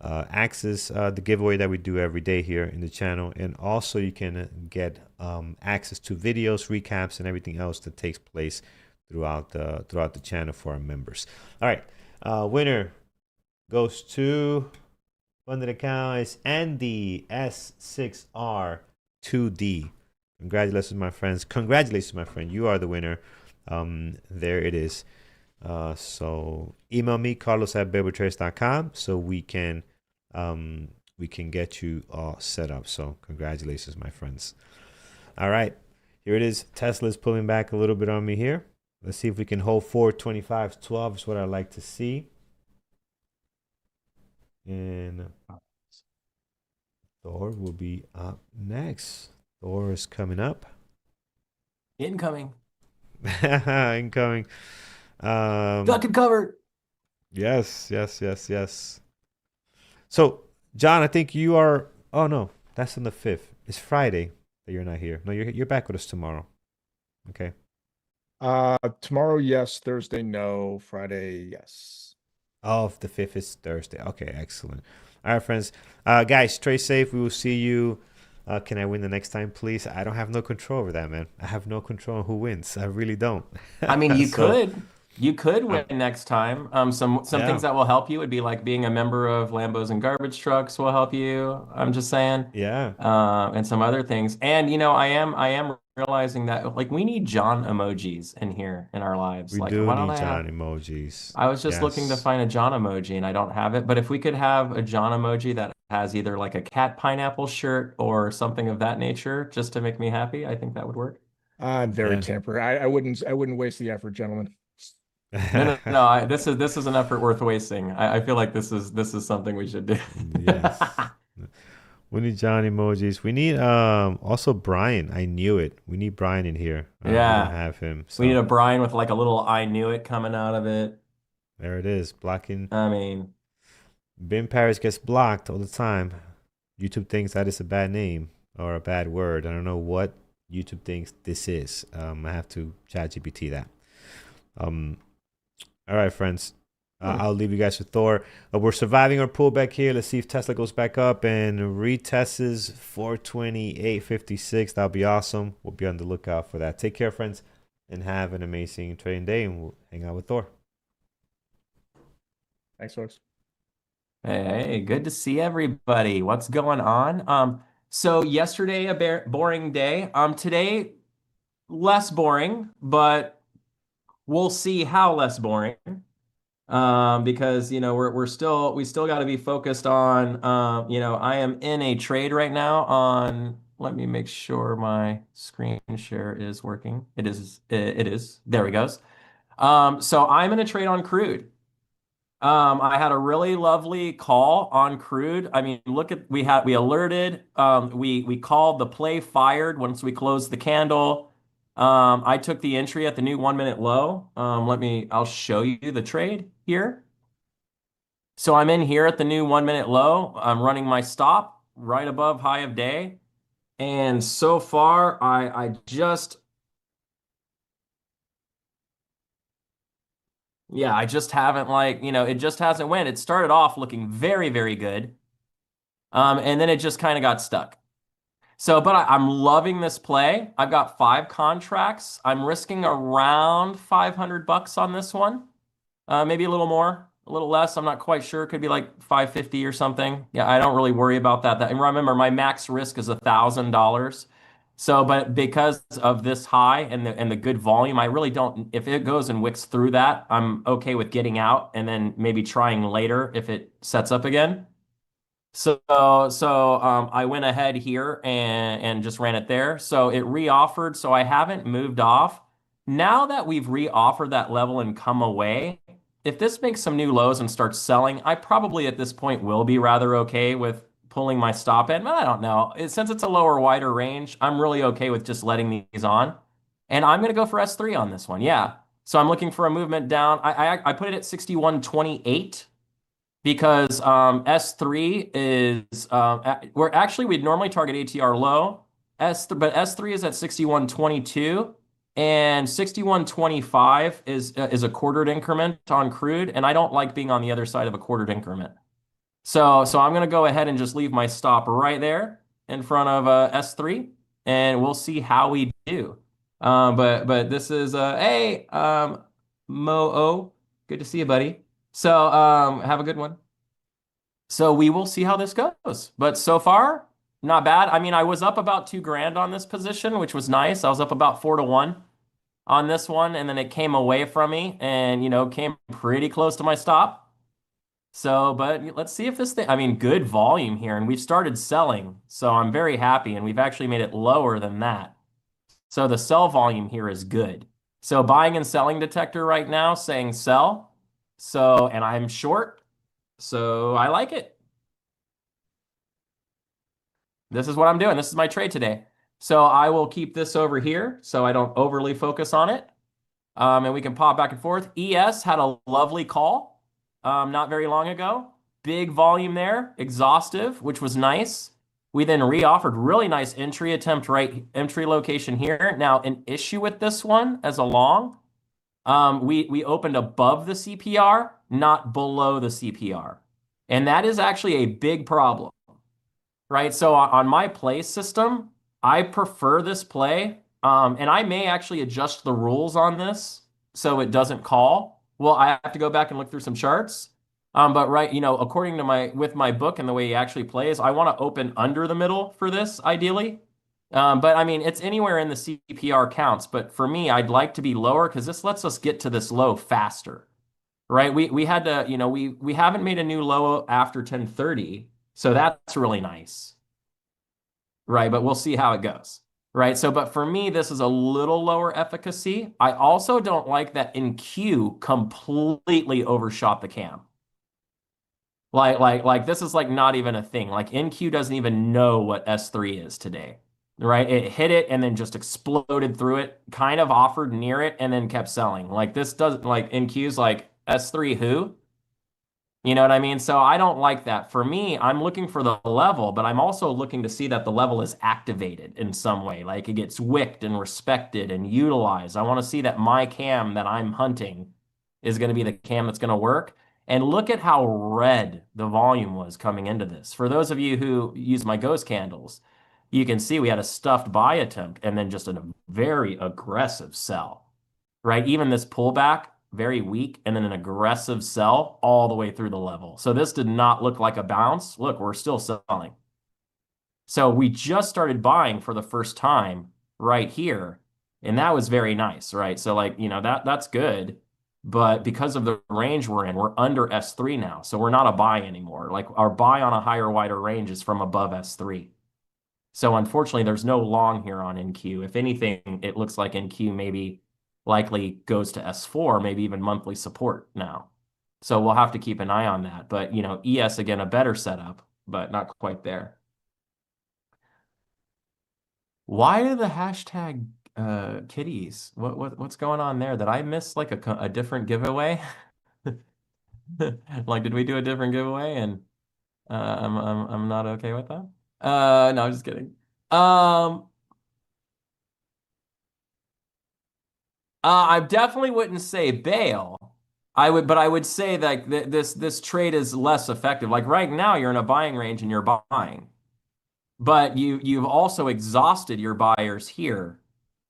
access the giveaway that we do every day here in the channel, and also you can get access to videos, recaps, and everything else that takes place throughout the channel for our members. All right, winner goes to funded account is Andy S6R2D. Congratulations, my friends. Congratulations, my friend. You are the winner. There it is. So email me, carlos@babeltrace.com, so we can get you all set up. So congratulations, my friends. All right, here it is. Tesla's pulling back a little bit on me here. Let's see if we can hold 425.12 is what I like to see. And Thor will be up next. Thor is coming up. Incoming. Incoming. Duck and cover. Yes. So, John, I think you are. Oh no, that's on the 5th. It's Friday that you're not here. No, you're back with us tomorrow. Okay. Tomorrow, yes. Thursday, no. Friday, yes. Oh, the 5th is Thursday. Okay, excellent. All right, friends. Guys, stay safe. We will see you. Can I win the next time, please? I don't have no control over that, man. I have no control on who wins. I really don't. I mean, you So, could you could win um, next time. Some yeah, things that will help you would be like being a member of Lambos and Garbage Trucks will help you. I'm just saying, yeah. and some other things. And I am realizing that like we need John emojis in here in our lives. We Like, do why don't need I John have? emojis. I was just looking to Yes. find a John emoji and I don't have it. But if we could have a John emoji that has either like a cat pineapple shirt or something of that nature, just to make me happy, I think that would work. I'm very Yeah. temperate. I wouldn't waste the effort, gentlemen. No, no, no. This is an effort worth wasting. I feel like this is something we should do. Yes. We need John emojis. We need also Brian. I knew it. We need Brian in here. We don't Yeah. have him. We need So a Brian with like a little I knew it coming out of it. there it is. Blocking. I mean, Ben Paris gets blocked all the time. YouTube thinks that is a bad name or a bad word. I don't know what YouTube thinks this is. I have to chat GPT that. Um, all right, friends. I'll leave you guys with Thor. We're surviving our pullback here. Let's see if Tesla goes back up and retests 428.56. That'll be awesome. We'll be on the lookout for that. Take care, friends, and have an amazing trading day. And we'll hang out with Thor. Thanks, folks. hey, good to see everybody. What's going on? So yesterday a boring day. Today less boring, but we'll see how less boring. Because we still got to be focused on I am in a trade right now on let me make sure my screen share is working. It is. There we goes. So I'm in a trade on crude. I had a really lovely call on crude. I mean, look at we alerted, we called the play fired once we closed the candle. I took the entry at the new 1 minute low. I'll show you the trade here. So I'm in here at the new 1 minute low. I'm running my stop right above high of day. And so far, I just haven't it just hasn't went. It started off looking very, very good. And then it just kind of got stuck. So, but I'm loving this play. I've got 5 contracts. I'm risking around $500 on this one. Maybe a little more, a little less. I'm not quite sure. It could be like 550 or something. Yeah, I don't really worry about that. And remember, my max risk is $1,000. So, but because of this high and the good volume, I really don't. If it goes and wicks through that, I'm okay with getting out and then maybe trying later if it sets up again. So I went ahead here and just ran it there. So it reoffered. So I haven't moved off. Now that we've reoffered that level and come away, if this makes some new lows and starts selling, I probably at this point will be rather okay with pulling my stop in. But I don't know. Since it's a lower, wider range, I'm really okay with just letting these on. And I'm going to go for S3 on this one. Yeah. So I'm looking for a movement down. I put it at 61.28 because S3 is we'd normally target ATR low. But S3 is at 61.22 and 61.25 is a quartered increment on crude, and I don't like being on the other side of a quartered increment. So I'm gonna go ahead and just leave my stop right there in front of S3, and we'll see how we do. But this is hey Mo O, good to see you, buddy. So have a good one. So we will see how this goes. But so far, not bad. I mean, I was up about 2 grand on this position, which was nice. I was up about 4 to 1 on this one, and then it came away from me and came pretty close to my stop. So, but let's see if this thing, I mean, good volume here, and we've started selling. So I'm very happy, and we've actually made it lower than that. So the sell volume here is good. So buying and selling detector right now saying sell. So, and I'm short. So I like it. This is what I'm doing. This is my trade today. So I will keep this over here so I don't overly focus on it. And we can pop back and forth. ES had a lovely call not very long ago. big volume there, exhaustive, which was nice. We then re-offered really nice entry attempt, right? Entry location here. Now, an issue with this one as a long, we opened above the CPR, not below the CPR. And that is actually a big problem, right? So on my play system, I prefer this play. And I may actually adjust the rules on this so it doesn't call. Well, I have to go back and look through some charts. But right, according to with my book and the way he actually plays, I want to open under the middle for this ideally. But I mean, it's anywhere in the CPR counts. But for me, I'd like to be lower because this lets us get to this low faster, right? We had to, we haven't made a new low after 10:30, so that's really nice, right? But we'll see how it goes, right? So, but for me, this is a little lower efficacy. I also don't like that in Q completely overshot the cam. Like this is like not even a thing. Like NQ doesn't even know what S3 is today, right? It hit it and then just exploded through it, kind of offered near it and then kept selling. Like this doesn't like NQ's like S3 who? You know what I mean? So I don't like that. For me, I'm looking for the level, but I'm also looking to see that the level is activated in some way. Like it gets wicked and respected and utilized. I want to see that my cam that I'm hunting is going to be the cam that's going to work. And look at how red the volume was coming into this. For those of you who use my ghost candles, you can see we had a stuffed buy attempt and then just a very aggressive sell, right? Even this pullback, very weak, and then an aggressive sell all the way through the level. So this did not look like a bounce. Look, we're still selling. So we just started buying for the first time right here, and that was very nice, right? So like, that's good. But because of the range we're in, we're under S3 now. So we're not a buy anymore. Like our buy on a higher, wider range is from above S3. So unfortunately, there's no long here on NQ. If anything, it looks like NQ maybe likely goes to S4, maybe even monthly support now. So we'll have to keep an eye on that. But, ES, again, a better setup, but not quite there. Why do the hashtag kitties? What's going on there? Did I miss like a different giveaway? Like, did we do a different giveaway and I'm not okay with that? No, I'm just kidding. I definitely wouldn't say bail. But I would say that this trade is less effective. Like right now, you're in a buying range and you're buying, but you've also exhausted your buyers here,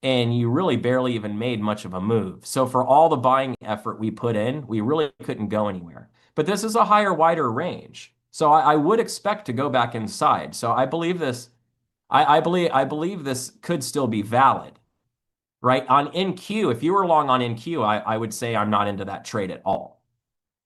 and you really barely even made much of a move. So for all the buying effort we put in, we really couldn't go anywhere. But this is a higher, wider range, so I would expect to go back inside. So I believe this. I believe this could still be valid. Right? On NQ, if you were long on NQ, I would say I'm not into that trade at all.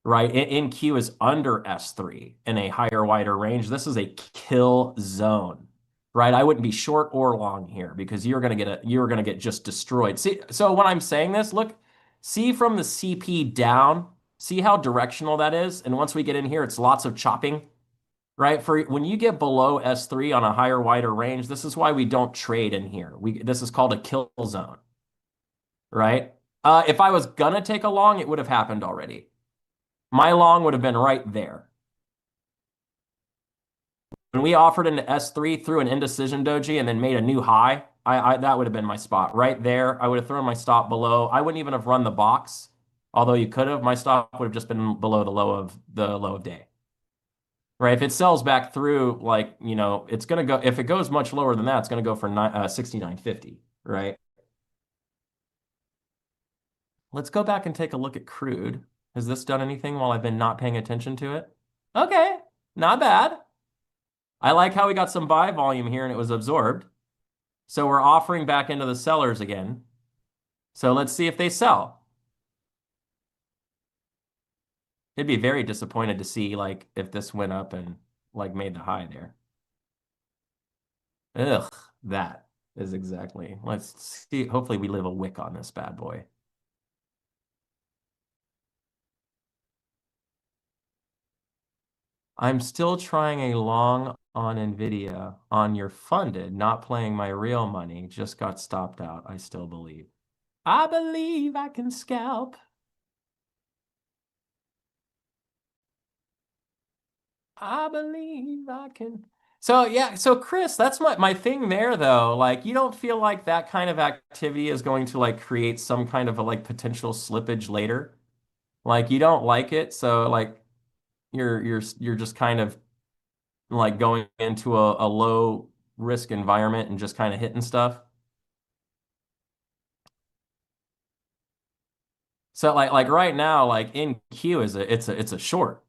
Right? NQ is under S3 in a higher, wider range. This is a kill zone. Right? I wouldn't be short or long here because you're gonna get just destroyed. See, so when I'm saying this, look, see from the CP down, see how directional that is. And once we get in here, it's lots of chopping. Right? For when you get below S3 on a higher, wider range, this is why we don't trade in here. This is called a kill zone. Right? If I was gonna take a long, it would have happened already. My long would have been right there. When we offered into S3 through an indecision doji and then made a new high, that would have been my spot right there. I would have thrown my stop below. I wouldn't even have run the box, although you could have. My stop would have just been below the low of day. Right? If it sells back through, like, it's gonna go. If it goes much lower than that, it's gonna go for 69.50. Right? Let's go back and take a look at crude. Has this done anything while I've been not paying attention to it? Okay, not bad. I like how we got some buy volume here and it was absorbed. So we're offering back into the sellers again. So let's see if they sell. It'd be very disappointed to see like if this went up and like made the high there. Ugh, that is exactly. Let's see. Hopefully we live a wick on this bad boy. I'm still trying a long on NVDA on your funded, not playing my real money. Just got stopped out. I still believe. I believe I can scalp. I believe I can. So yeah, so Chris, that's my thing there though. Like you don't feel like that kind of activity is going to like create some kind of a like potential slippage later? Like you don't like it, so like you're just kind of like going into a low risk environment and just kind of hitting stuff. So like right now, like in Q is it's a short.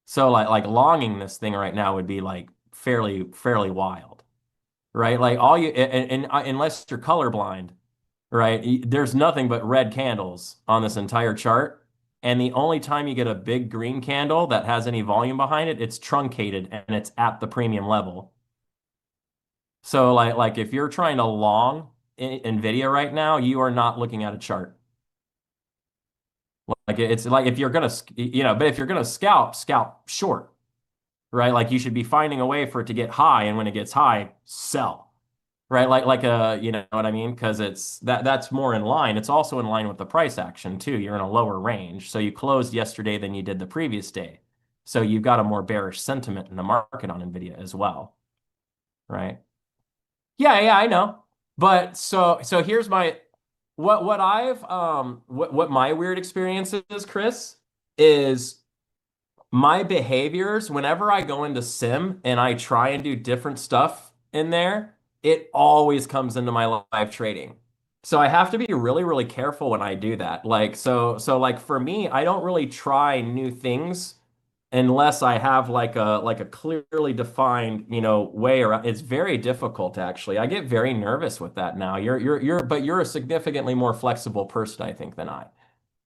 So like longing this thing right now would be like fairly wild, right? Like all you and unless you're colorblind, right? There's nothing but red candles on this entire chart. And the only time you get a big green candle that has any volume behind it, it's truncated and it's at the premium level. So like if you're trying to long NVIDIA right now, you are not looking at a chart. Like it's like if you're gonna, but if you're gonna scalp short, right? Like you should be finding a way for it to get high, and when it gets high, sell, right? You know what I mean? Because that's more in line. It's also in line with the price action too. You're in a lower range, so you closed yesterday than you did the previous day, so you've got a more bearish sentiment in the market on NVIDIA as well, right? Yeah, I know. But so here's my what my weird experience is, Chris, is my behaviors whenever I go into sim and I try and do different stuff in there, it always comes into my live trading. So I have to be really careful when I do that. Like for me, I don't really try new things unless I have like a clearly defined, way around. It's very difficult actually. I get very nervous with that now. But you're a significantly more flexible person, I think, than I.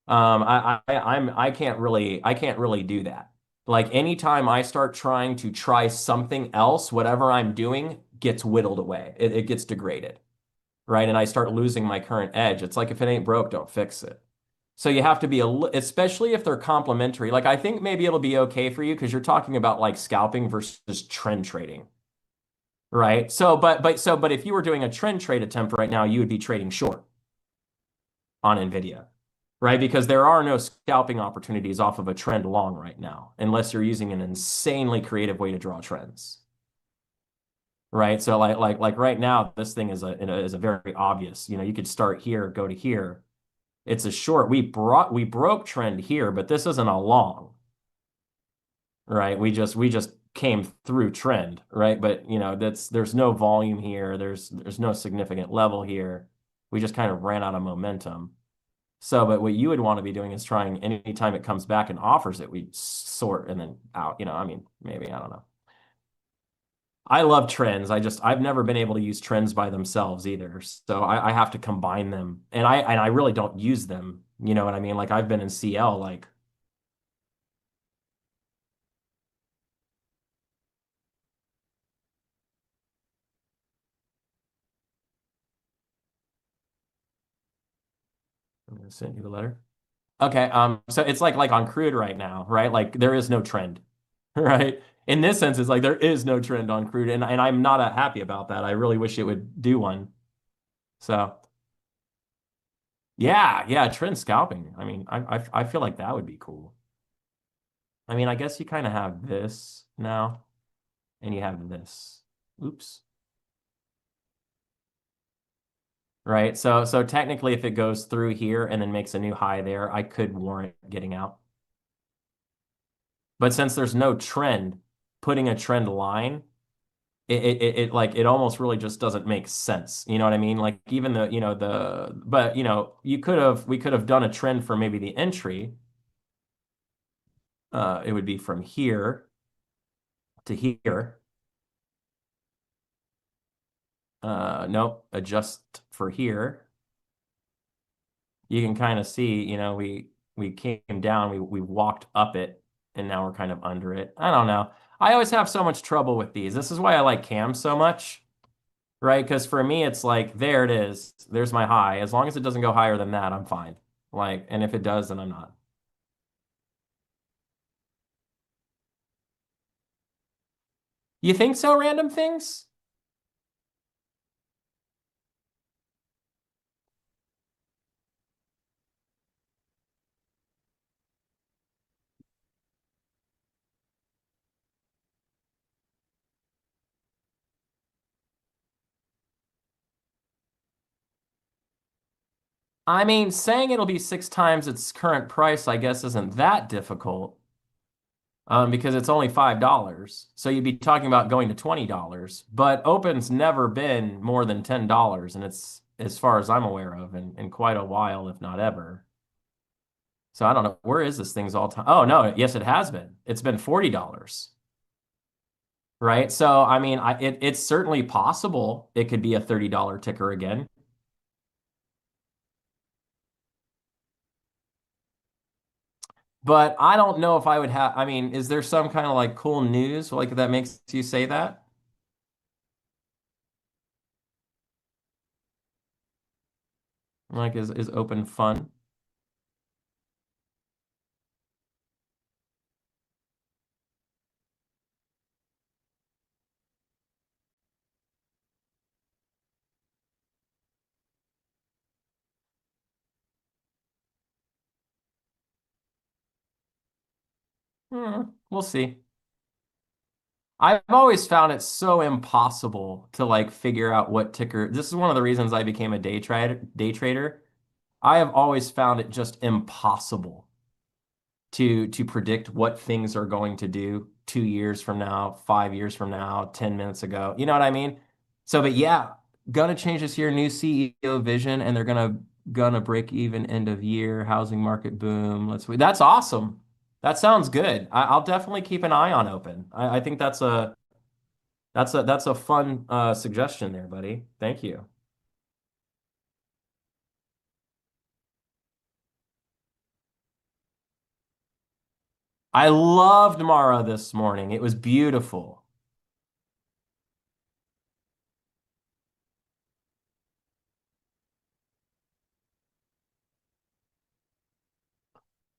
I can't really do that. Like anytime I start trying to try something else, whatever I'm doing gets whittled away. It gets degraded, right? And I start losing my current edge. It's like if it ain't broke, don't fix it. So you have to be especially if they're complementary. Like I think maybe it'll be okay for you because you're talking about like scalping versus trend trading, right? But if you were doing a trend trade attempt right now, you would be trading short on NVIDIA, right? Because there are no scalping opportunities off of a trend long right now, unless you're using an insanely creative way to draw trends, right? So like right now, this thing is a very obvious. You could start here, go to here. It's a short. We broke trend here, but this isn't a long, right? We just came through trend, right? But there's no volume here. There's no significant level here. We just kind of ran out of momentum. So, but what you would want to be doing is trying anytime it comes back and offers it, we sort and then out. I mean, maybe, I don't know. I love trends. I've never been able to use trends by themselves either. So I have to combine them. And I really don't use them. You know what I mean? Like I've been in CL, like I'm gonna send you the letter. Okay, so it's like on Crude right now, right? Like there is no trend, right? In this sense, it's like there is no trend on Crude, and I'm not happy about that. I really wish it would do one. So yeah, trend scalping. I mean, I feel like that would be cool. I mean, I guess you kind of have this now, and you have this. Oops. Right. So technically, if it goes through here and then makes a new high there, I could warrant getting out. But since there's no trend, putting a trend line, it almost really just doesn't make sense. You know what I mean? Like even but we could have done a trend for maybe the entry. It would be from here to here. Nope, adjust for here. You can kind of see, we came down, we walked up it, and now we're kind of under it. I don't know. I always have so much trouble with these. This is why I like cams so much, right? Because for me, it's like, there it is. There's my high. As long as it doesn't go higher than that, I'm fine. Like, and if it does, then I'm not. You think so, random things? I mean, saying it'll be 6 times its current price, I guess, isn't that difficult. Because it's only $5. So you'd be talking about going to $20. But Open's never been more than $10, and it's as far as I'm aware of in quite a while, if not ever. So I don't know. Where is this thing's all time? Oh no, yes, it has been. It's been $40. Right. So I mean, it's certainly possible it could be a $30 ticker again. But I don't know if I would have, I mean, is there some kind of like cool news like that makes you say that? Like is open fun? We'll see. I've always found it so impossible to like figure out what ticker. This is one of the reasons I became a day trader. I have always found it just impossible to predict what things are going to do 2 years from now, 5 years from now, 10 minutes ago. You know what I mean? So, but yeah, gonna change this year, new CEO vision, and they're gonna break even end of year, housing market boom. That's awesome. That sounds good. I'll definitely keep an eye on open. I think that's a fun suggestion there, buddy. Thank you. I loved Mara this morning. It was beautiful.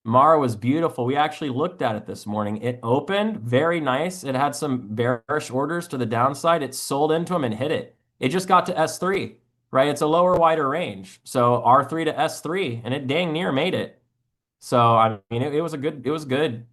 Mara was beautiful. We actually looked at it this morning. It opened very nice. It had some bearish orders to the downside. It sold into them and hit it. It just got to S3, right? It's a lower, wider range. So R3 to S3, and it dang near made it. So I mean, it was it was good.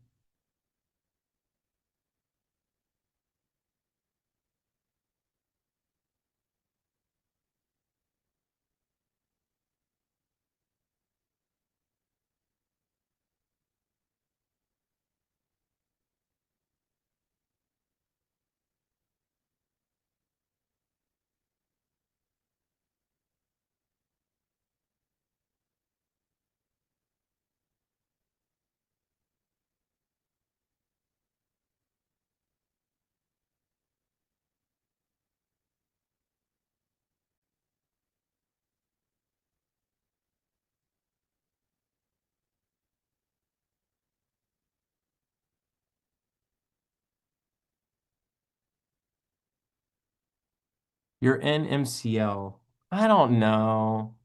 You're in MCL. I don't know.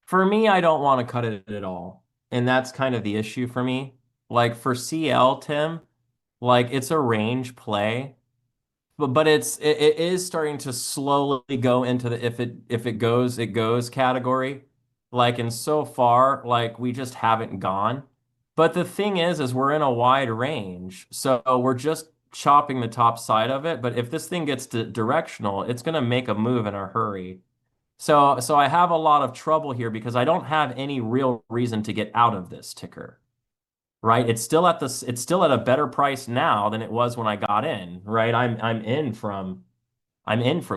For me, I don't want to cut it at all. And that's kind of the issue for me. Like for CL, Tim, like it's a range play. But it is starting to slowly go into the if it goes, it goes category. Like and so far, like we just haven't gone. But the thing is we're in a wide range. So we're just chopping the top side of it. But if this thing gets directional, it's gonna make a move in a hurry. So I have a lot of trouble here because I don't have any real reason to get out of this ticker, right? It's still at a better price now than it was when I got in, right? I'm in from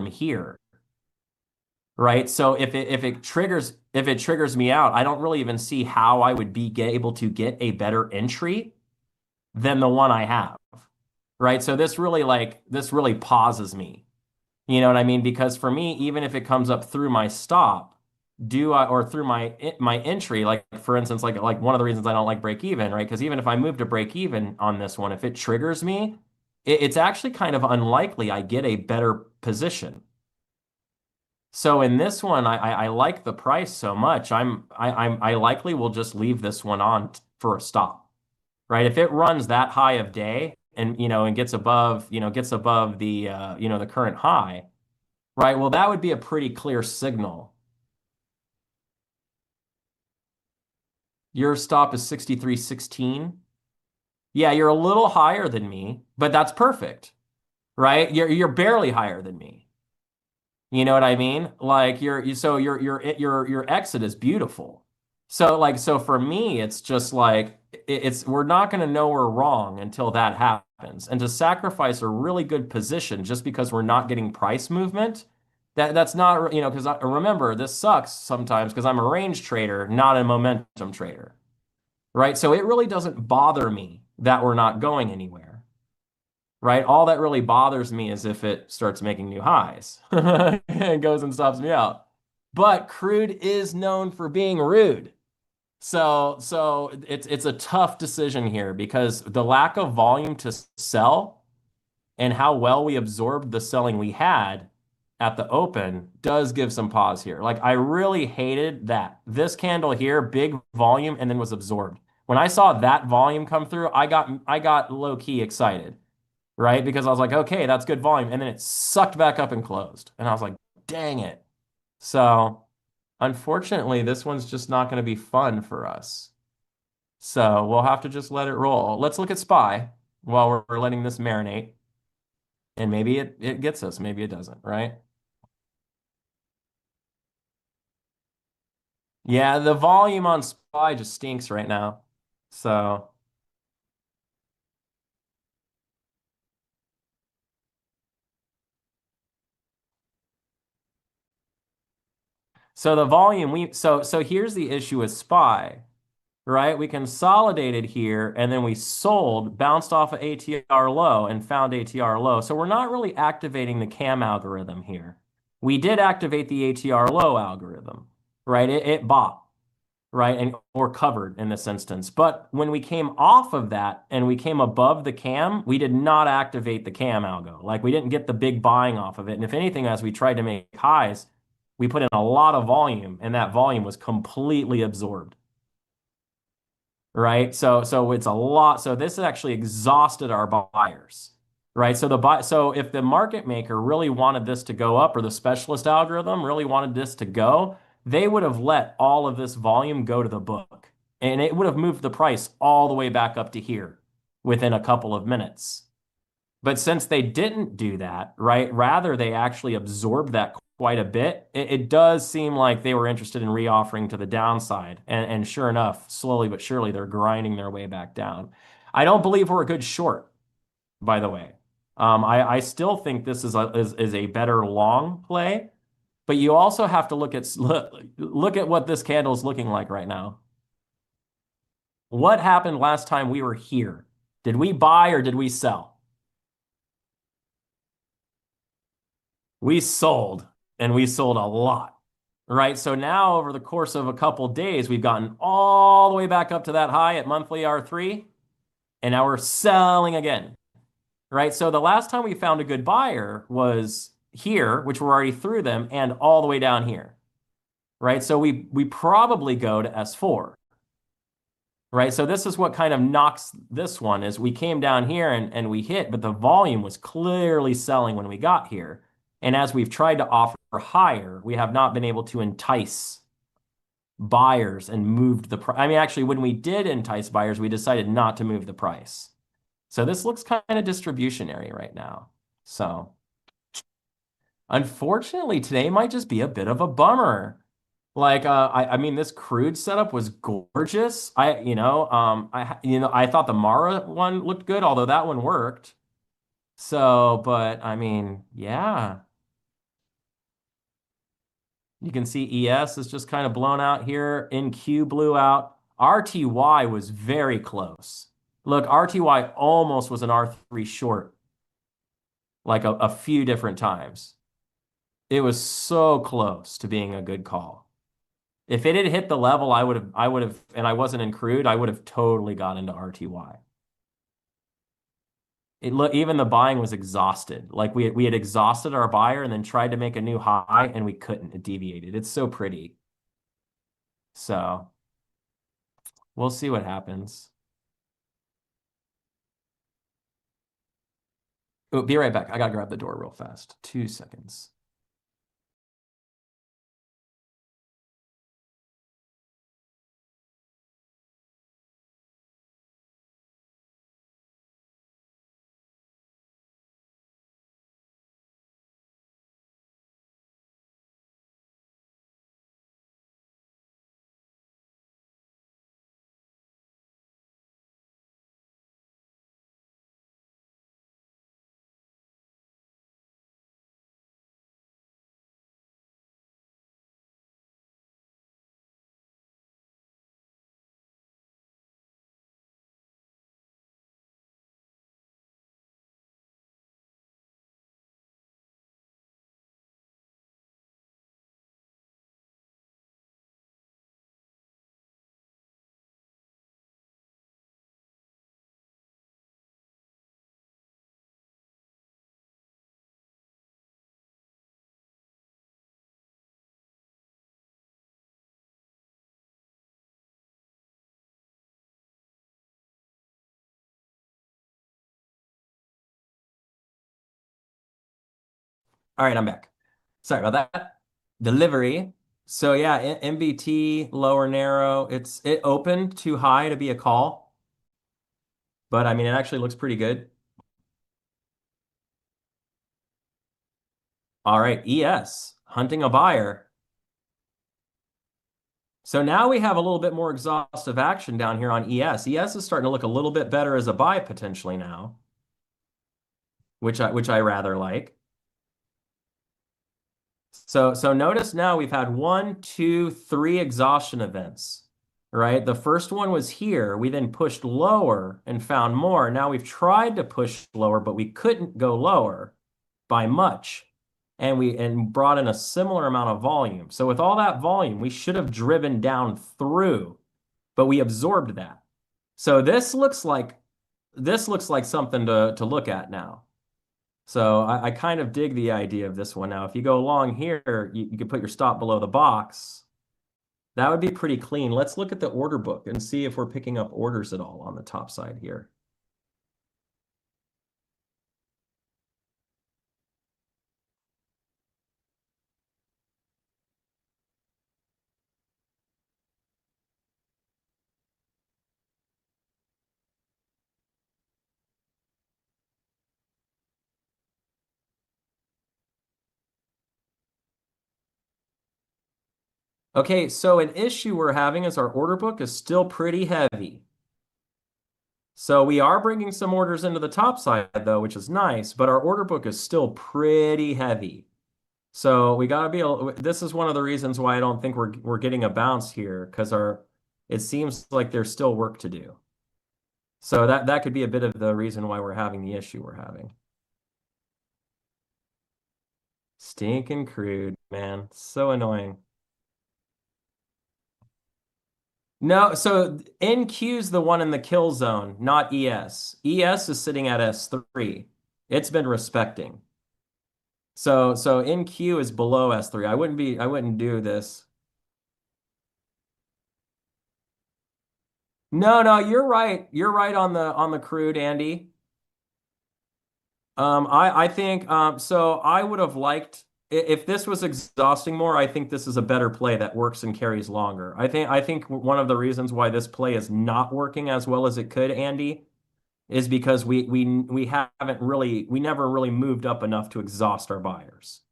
here, right? So if it triggers me out, I don't really even see how I would be able to get a better entry than the one I have, right? So this really pauses me. You know what I mean? Because for me, even if it comes up through my stop, do I or through my entry, like for instance, like one of the reasons I don't like break even, right? Because even if I move to break even on this one, if it triggers me, it's actually kind of unlikely I get a better position. So in this one, I like the price so much, I likely will just leave this one on for a stop, right? If it runs that high of day and and gets above, gets above the the current high. Right. Well, that would be a pretty clear signal. Your stop is 63.16. Yeah, you're a little higher than me, but that's perfect, right? You're barely higher than me. You know what I mean? Like your exit is beautiful. So for me, it's just like it's we're not going to know we're wrong until that happens. And to sacrifice a really good position just because we're not getting price movement, that's not, because remember, this sucks sometimes because I'm a range trader, not a momentum trader, right? So it really doesn't bother me that we're not going anywhere, right? All that really bothers me is if it starts making new highs and goes and stops me out. But crude is known for being rude. So it's a tough decision here because the lack of volume to sell and how well we absorbed the selling we had at the open does give some pause here. Like I really hated that this candle here, big volume, and then was absorbed. When I saw that volume come through, I got low key excited, right? Because I was like, okay, that's good volume. And then it sucked back up and closed. And I was like, dang it. So unfortunately, this one's just not going to be fun for us. So we'll have to just let it roll. Let's look at SPY while we're letting this marinate. And maybe it gets us, maybe it doesn't, right? Yeah, the volume on SPY just stinks right now. So the volume so here's the issue with SPY, right? We consolidated here and then we sold, bounced off of ATR low and found ATR low. So we're not really activating the CAM algorithm here. We did activate the ATR low algorithm, right? It bought, right? And or covered in this instance. But when we came off of that and we came above the CAM, we did not activate the CAM algo. Like we didn't get the big buying off of it. And if anything, as we tried to make highs, we put in a lot of volume and that volume was completely absorbed, right? So it's a lot. So this actually exhausted our buyers, right? So if the market maker really wanted this to go up or the specialist algorithm really wanted this to go, they would have let all of this volume go to the book and it would have moved the price all the way back up to here within a couple of minutes. But since they didn't do that, right, rather they actually absorbed that quite a bit, it does seem like they were interested in reoffering to the downside. And sure enough, slowly but surely, they're grinding their way back down. I don't believe we're a good short, by the way. I still think this is a better long play, but you also have to look at what this candle is looking like right now. What happened last time we were here? Did we buy or did we sell? We sold, and we sold a lot, right? So now over the course of a couple days, we've gotten all the way back up to that high at monthly R3, and now we're selling again, right? So the last time we found a good buyer was here, which we're already through them, and all the way down here, right? So we probably go to S4, right? So this is what kind of knocks this one is we came down here and we hit, but the volume was clearly selling when we got here. And as we've tried to offer higher, we have not been able to entice buyers and moved the price. I mean, actually, when we did entice buyers, we decided not to move the price. So this looks kind of distributionary right now. So unfortunately, today might just be a bit of a bummer. Like, I mean, this crude setup was gorgeous. I thought the Mara one looked good, although that one worked. So, but I mean, yeah, you can see ES is just kind of blown out here. NQ blew out. RTY was very close. Look, RTY almost was an R3 short, like a few different times. It was so close to being a good call. If it had hit the level, I would have, and I wasn't in crude, I would have totally got into RTY. Even the buying was exhausted. Like we had exhausted our buyer and then tried to make a new high and we couldn't. It deviated. It's so pretty. So we'll see what happens. Oh, be right back. I gotta grab the door real fast. 2 seconds. All right, I'm back. Sorry about that. Delivery. So yeah, MBT lower narrow. It opened too high to be a call, but I mean it actually looks pretty good. All right, ES hunting a buyer. So now we have a little bit more exhaustive action down here on ES. ES is starting to look a little bit better as a buy potentially now, which I rather like. So notice now we've had 1, 2, 3 exhaustion events, right? The first one was here. We then pushed lower and found more. Now we've tried to push lower, but we couldn't go lower by much. And brought in a similar amount of volume. So with all that volume, we should have driven down through, but we absorbed that. So this looks like something to look at now. So I kind of dig the idea of this one. Now, if you go along here, you could put your stop below the box. That would be pretty clean. Let's look at the order book and see if we're picking up orders at all on the top side here. Okay, so an issue we're having is our order book is still pretty heavy. So we are bringing some orders into the top side though, which is nice, but our order book is still pretty heavy. So we got to be able, this is one of the reasons why I don't think we're getting a bounce here because it seems like there's still work to do. So that could be a bit of the reason why we're having the issue we're having. Stinking crude, man. So annoying. No, so NQ is the one in the kill zone, not ES. ES is sitting at S3. It's been respecting. So NQ is below S3. I wouldn't do this. No, you're right. You're right on the crude, Andy. I think so I would have liked if this was exhausting more, I think this is a better play that works and carries longer. I think one of the reasons why this play is not working as well as it could, Andy, is because we never really moved up enough to exhaust our buyers.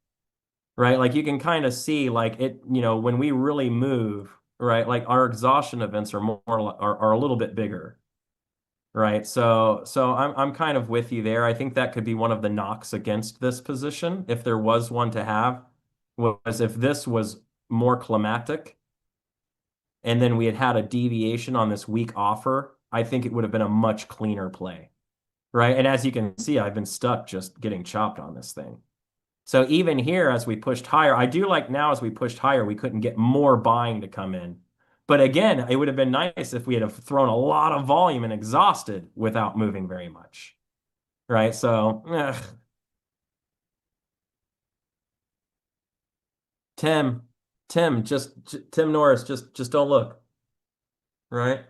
Right? Like you can kind of see like it, when we really move, right? Like our exhaustion events are a little bit bigger. Right. So I'm kind of with you there. I think that could be one of the knocks against this position, if there was one to have, was if this was more climatic and then we had had a deviation on this weak offer, I think it would have been a much cleaner play. Right. And as you can see, I've been stuck just getting chopped on this thing. So even here, as we pushed higher, I do like now as we pushed higher, we couldn't get more buying to come in. But again, it would have been nice if we had thrown a lot of volume and exhausted without moving very much. Right? So, Tim, Tim Norris, just don't look. Right?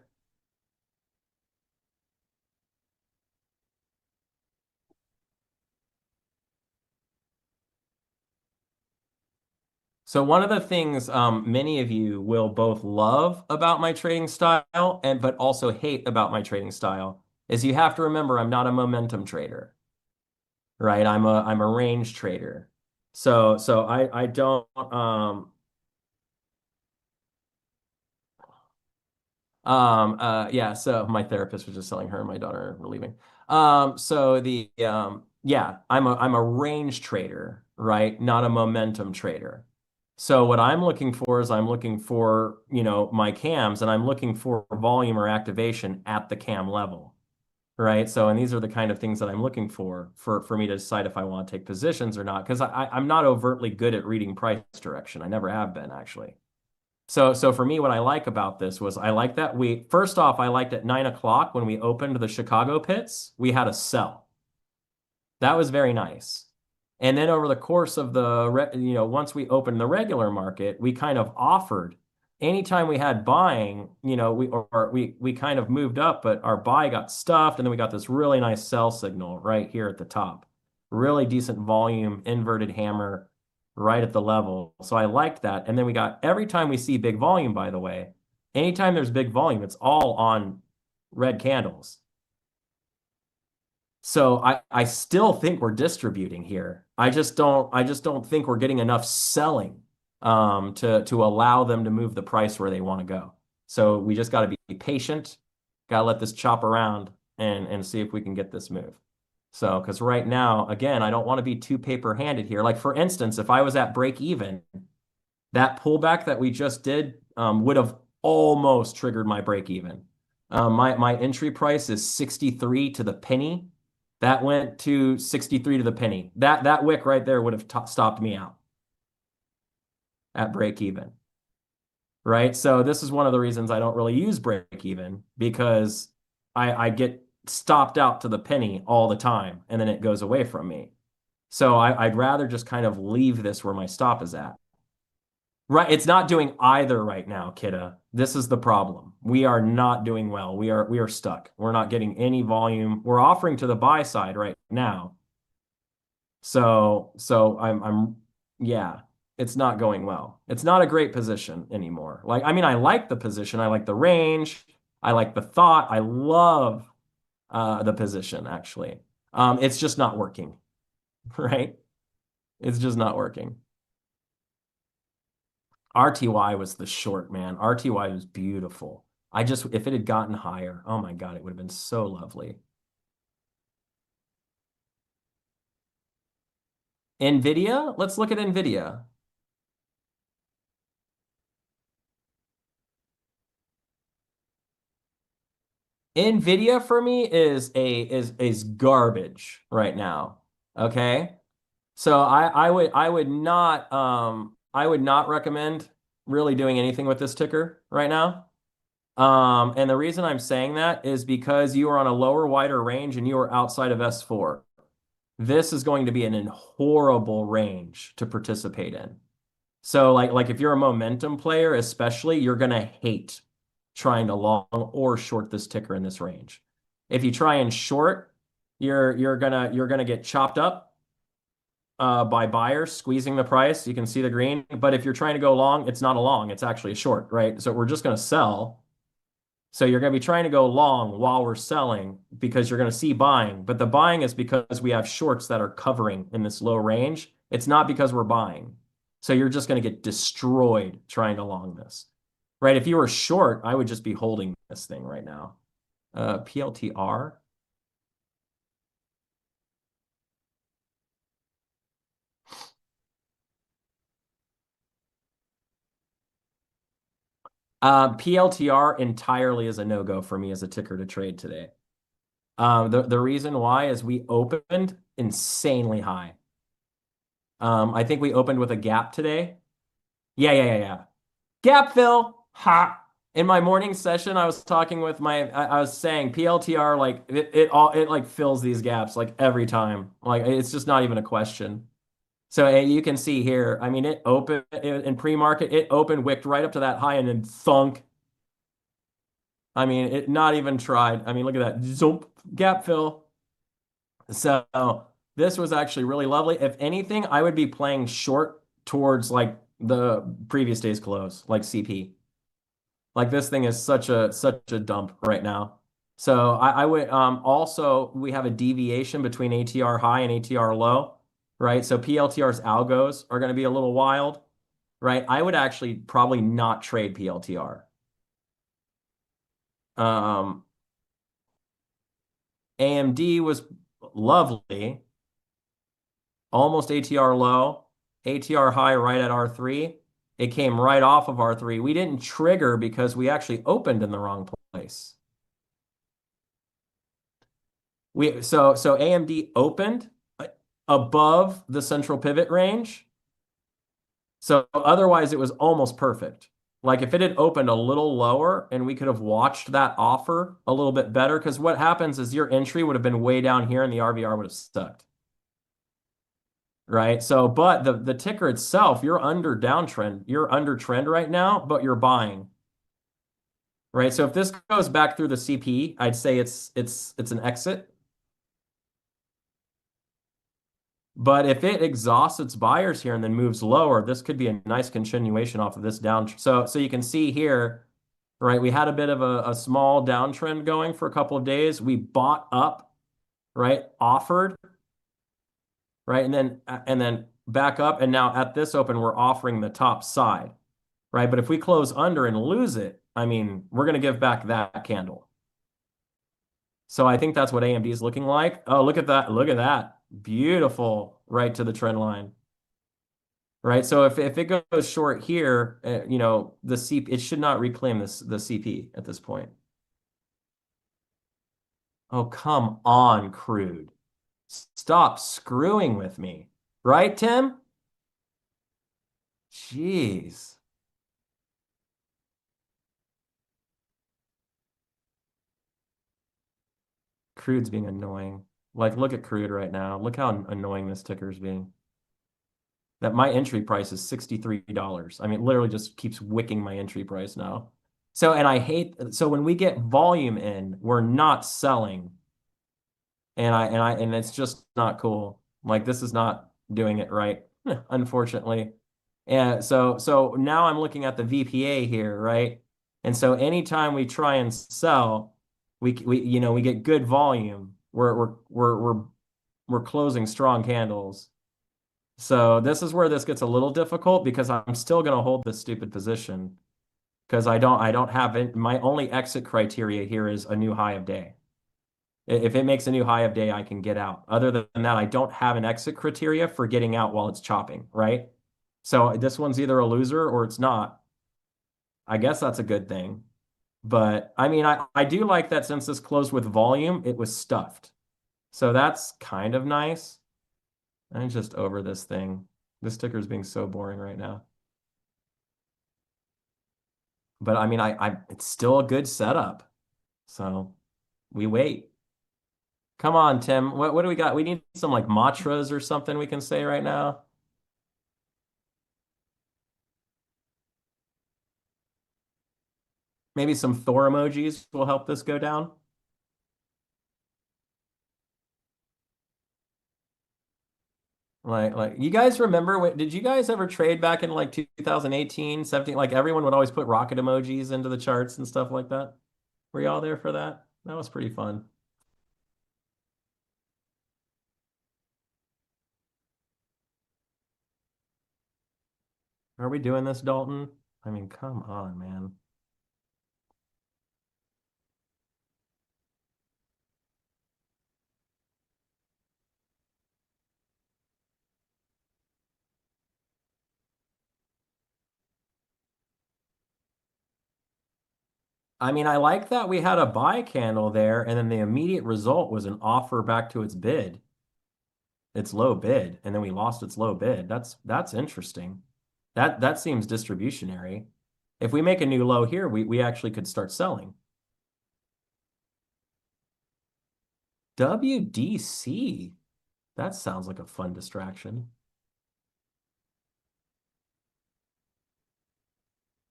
So one of the things many of you will both love about my trading style but also hate about my trading style is you have to remember I'm not a momentum trader. Right? I'm a range trader. So I don't yeah, so my therapist was just telling her and my daughter were leaving. So yeah, I'm a range trader, right? Not a momentum trader. So what I'm looking for is I'm looking for, my cams and I'm looking for volume or activation at the cam level. Right. So, and these are the kind of things that I'm looking for me to decide if I want to take positions or not, because I'm not overtly good at reading price direction. I never have been actually. So for me, what I like about this was I like that first off, I liked at 9 o'clock when we opened the Chicago pits, we had a sell. That was very nice. And then over the course of once we opened the regular market, we kind of offered anytime we had buying, we kind of moved up, but our buy got stuffed, and then we got this really nice sell signal right here at the top. really decent volume, inverted hammer right at the level. So I liked that. And then we got every time we see big volume, by the way, anytime there's big volume, it's all on red candles. So I still think we're distributing here. I just don't think we're getting enough selling to allow them to move the price where they want to go. So we just got to be patient, got to let this chop around and see if we can get this move. So because right now, again, I don't want to be too paper-handed here. Like for instance, if I was at break even, that pullback that we just did would have almost triggered my break even. My entry price is 63 to the penny. That went to 63 to the penny. That wick right there would have stopped me out at break even. Right? So this is one of the reasons I don't really use break even, because I get stopped out to the penny all the time and then it goes away from me. So I'd rather just kind of leave this where my stop is at. Right, it's not doing either right now, Kidda. This is the problem. We are not doing well. We are stuck. We're not getting any volume. We're offering to the buy side right now. So I'm yeah, it's not going well. It's not a great position anymore. Like, I mean, I like the position. I like the range. I like the thought. I love the position actually. It's just not working, right? It's just not working. RTY was the short, man. RTY was beautiful. If it had gotten higher, oh my God, it would have been so lovely. NVIDIA, let's look at NVIDIA. NVIDIA for me is garbage right now. Okay. So I would not recommend really doing anything with this ticker right now. And the reason I'm saying that is because you are on a lower, wider range and you are outside of S4. This is going to be an horrible range to participate in. So like if you're a momentum player, especially, you're going to hate trying to long or short this ticker in this range. If you try and short, you're gonna get chopped up by buyers squeezing the price. You can see the green. But if you're trying to go long, it's not a long, it's actually a short, right? So we're just going to sell. So you're going to be trying to go long while we're selling because you're going to see buying. But the buying is because we have shorts that are covering in this low range. It's not because we're buying. So you're just going to get destroyed trying to long this, right? If you were short, I would just be holding this thing right now. PLTR. PLTR entirely is a no-go for me as a ticker to trade today. The reason why is we opened insanely high. I think we opened with a gap today. Yeah. Gap fill. Ha. In my morning session, I was talking with I was saying PLTR, like it like fills these gaps like every time. Like it's just not even a question. So you can see here, I mean, it opened in pre-market, it opened, wicked right up to that high and then thunk. I mean, it not even tried. I mean, look at that. Zoop, gap fill. So this was actually really lovely. If anything, I would be playing short towards like the previous day's close, like CP. Like this thing is such a dump right now. So I would also we have a deviation between ATR high and ATR low, right? So PLTR's algos are going to be a little wild, right? I would actually probably not trade PLTR. AMD was lovely, almost ATR low, ATR high right at R3. It came right off of R3. We didn't trigger because we actually opened in the wrong place. So AMD opened above the central pivot range. So otherwise it was almost perfect. Like if it had opened a little lower and we could have watched that offer a little bit better, because what happens is your entry would have been way down here and the RVR would have sucked. Right. So, but the ticker itself, you're under downtrend. You're under trend right now, but you're buying. Right. So if this goes back through the CP, I'd say it's an exit. But if it exhausts its buyers here and then moves lower, this could be a nice continuation off of this downtrend. So you can see here, right? We had a bit of a small downtrend going for a couple of days. We bought up, right? Offered, right? And then back up. And now at this open, we're offering the top side, right? But if we close under and lose it, I mean, we're going to give back that candle. So I think that's what AMD is looking like. Oh, look at that. Look at that. Beautiful, right to the trend line. Right. So if it goes short here, the CP, it should not reclaim the CP at this point. Oh, come on, Crude. Stop screwing with me. Right, Tim? Jeez. Crude's being annoying. Like, look at Crude right now. Look how annoying this ticker is being. That my entry price is $63. I mean, it literally just keeps wicking my entry price now. So when we get volume in, we're not selling. And it's just not cool. Like, this is not doing it right, unfortunately. And so now I'm looking at the VPA here, right? And so anytime we try and sell, we get good volume. We're closing strong candles. So this is where this gets a little difficult because I'm still going to hold this stupid position because I don't have it. My only exit criteria here is a new high of day. If it makes a new high of day, I can get out. Other than that, I don't have an exit criteria for getting out while it's chopping, right? So this one's either a loser or it's not. I guess that's a good thing. But I mean, I do like that since this closed with volume, it was stuffed. So that's kind of nice. I'm just over this thing. This ticker is being so boring right now. But I mean, it's still a good setup. So we wait. Come on, Tim. What do we got? We need some like mantras or something we can say right now. Maybe some Thor emojis will help this go down. Like you guys remember did you guys ever trade back in like 2018, 17? Like everyone would always put rocket emojis into the charts and stuff like that. Were y'all there for that? That was pretty fun. Are we doing this, Dalton? I mean, come on, man. I mean, I like that we had a buy candle there, and then the immediate result was an offer back to its bid, its low bid, and then we lost its low bid. That's interesting. That seems distributionary. If we make a new low here, we actually could start selling. WDC. That sounds like a fun distraction.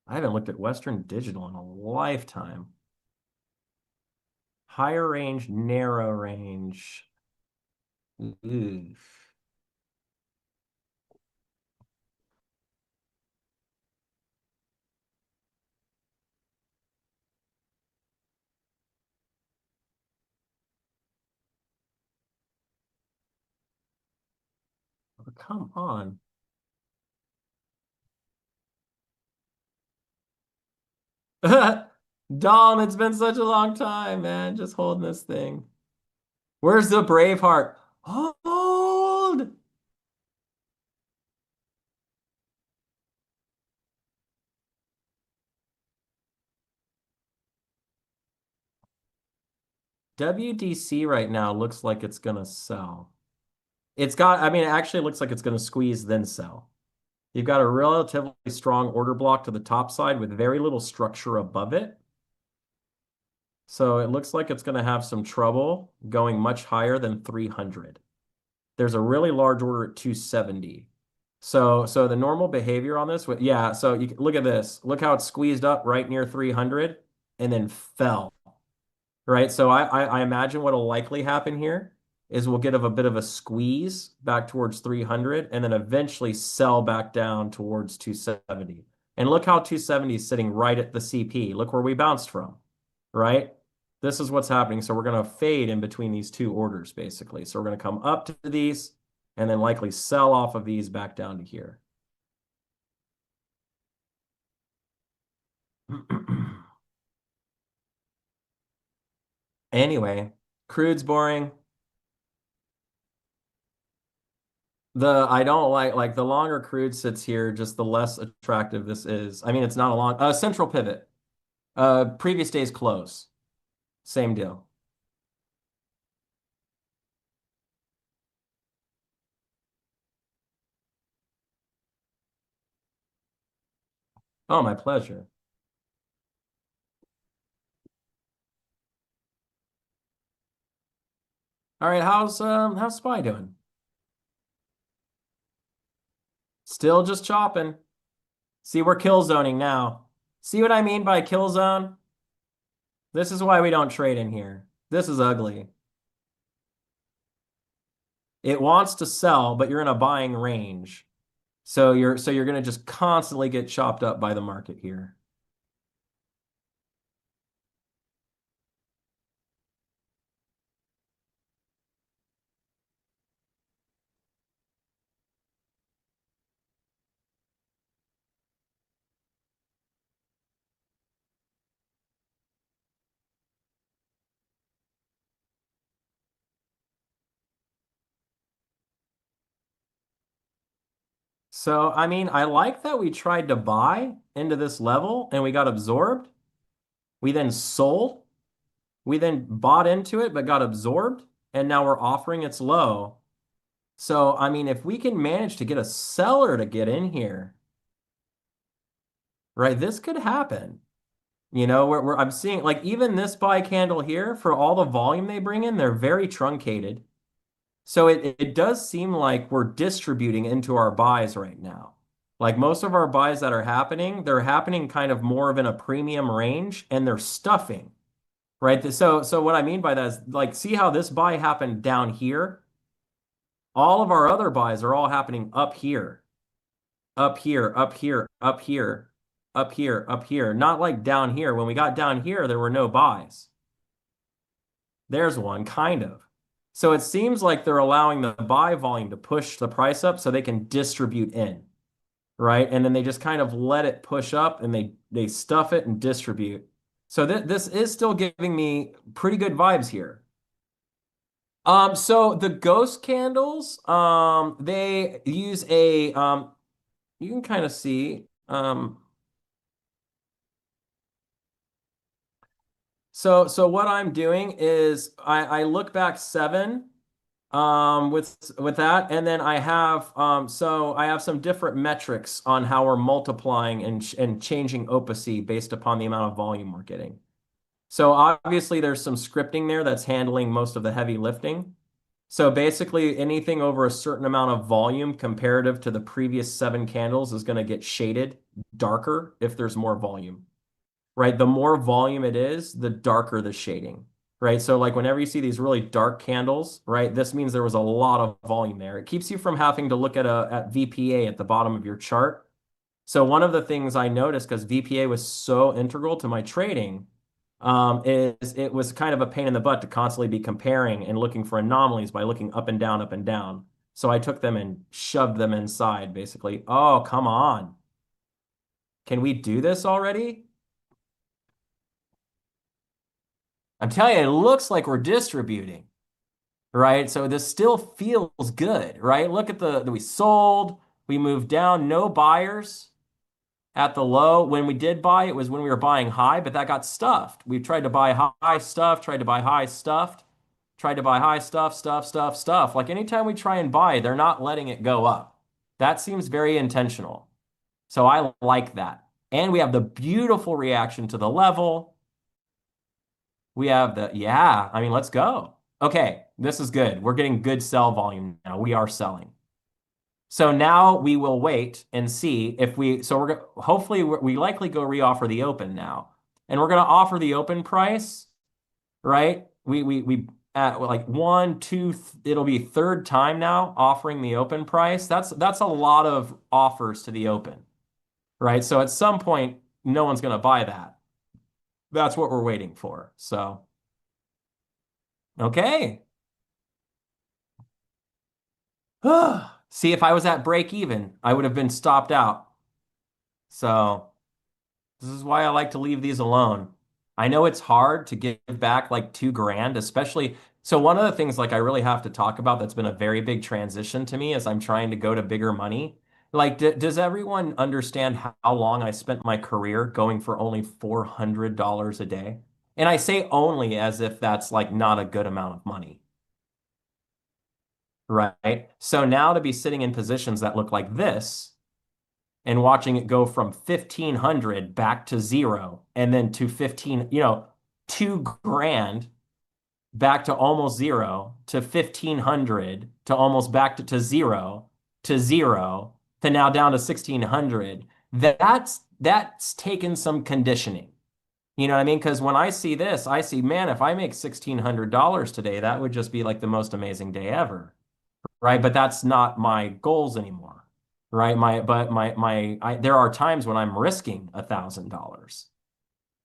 I haven't looked at Western Digital in a lifetime. Higher range, narrow range. Ooh. Oh, come on. Dom, it's been such a long time, man. Just holding this thing. Where's the Braveheart? Hold! WDC right now looks like it's gonna sell. I mean, it actually looks like it's gonna squeeze then sell. You've got a relatively strong order block to the top side with very little structure above it. So it looks like it's going to have some trouble going much higher than 300. There's a really large order at 270. So the normal behavior on this, yeah, so you look at this. Look how it squeezed up right near 300 and then fell, right? So I imagine what'll likely happen here is we'll get a bit of a squeeze back towards 300 and then eventually sell back down towards 270. And look how 270 is sitting right at the CP. Look where we bounced from, right? This is what's happening. So we're going to fade in between these two orders, basically. So we're going to come up to these and then likely sell off of these back down to here. Anyway, crude's boring. I don't like the longer crude sits here, just the less attractive this is. I mean, it's not a long central pivot. Previous day's close. Same deal. Oh, my pleasure. All right, how's SPY doing? Still just chopping. See, we're kill zoning now. See what I mean by kill zone? This is why we don't trade in here. This is ugly. It wants to sell, but you're in a buying range. So you're going to just constantly get chopped up by the market here. So, I mean, I like that we tried to buy into this level and we got absorbed. We then sold. We then bought into it, but got absorbed. And now we're offering its low. So, I mean, if we can manage to get a seller to get in here, right, this could happen. You know, I'm seeing like even this buy candle here for all the volume they bring in, they're very truncated. So it does seem like we're distributing into our buys right now. Like most of our buys that are happening, they're happening kind of more of in a premium range and they're stuffing, right? So what I mean by that is like, see how this buy happened down here? All of our other buys are all happening up here, up here, up here, up here, up here, up here. Not like down here. When we got down here, there were no buys. There's one, kind of. So it seems like they're allowing the buy volume to push the price up so they can distribute in, right? And then they just kind of let it push up and they stuff it and distribute. So this is still giving me pretty good vibes here. So the ghost candles, they use a you can kind of see so what I'm doing is I look back 7 with that, and then I have so I have some different metrics on how we're multiplying and changing opacity based upon the amount of volume we're getting. So obviously there's some scripting there that's handling most of the heavy lifting. So basically anything over a certain amount of volume comparative to the previous 7 candles is going to get shaded darker if there's more volume, right? The more volume it is, the darker the shading, right? So like whenever you see these really dark candles, right, this means there was a lot of volume there. It keeps you from having to look at VPA at the bottom of your chart. So one of the things I noticed, because VPA was so integral to my trading, is it was kind of a pain in the butt to constantly be comparing and looking for anomalies by looking up and down, up and down. So I took them and shoved them inside, basically. Oh, come on. Can we do this already? I'm telling you, it looks like we're distributing, right? So this still feels good, right? Look at we sold, we moved down, no buyers at the low. When we did buy, it was when we were buying high, but that got stuffed. We tried to buy high stuff, tried to buy high stuffed, tried to buy high stuff. Like anytime we try and buy, they're not letting it go up. That seems very intentional. So I like that. And we have the beautiful reaction to the level. We have yeah, I mean, let's go. Okay, this is good. We're getting good sell volume now. We are selling. So now we will wait and see if hopefully we likely go reoffer the open now. And we're going to offer the open price, right? at like one, two, it'll be third time now offering the open price. That's a lot of offers to the open, right? So at some point, no one's going to buy that. That's what we're waiting for. So, okay. See, if I was at break even, I would have been stopped out. So this is why I like to leave these alone. I know it's hard to give back like 2 grand, especially. So one of the things like I really have to talk about that's been a very big transition to me as I'm trying to go to bigger money. Like, does everyone understand how long I spent my career going for only $400 a day? And I say only as if that's like not a good amount of money, right? So now to be sitting in positions that look like this and watching it go from 1500 back to zero and then to 15, 2 grand back to almost zero to 1500 to almost back to zero to now down to 1600. That's taken some conditioning. You know what I mean? Because when I see this, I see, man, if I make $1,600 today, that would just be like the most amazing day ever. Right. But that's not my goals anymore. Right. There are times when I'm risking $1,000.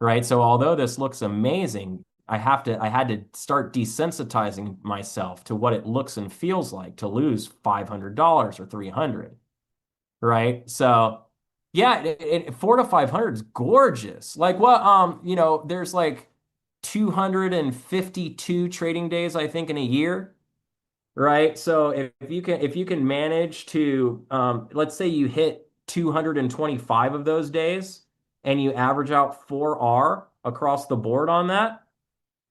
Right. So although this looks amazing, I had to start desensitizing myself to what it looks and feels like to lose $500 or 300. Right. So yeah, 4 to 500 is gorgeous. Like there's like 252 trading days, I think, in a year. Right. So if you can manage to let's say you hit 225 of those days and you average out 4R across the board on that,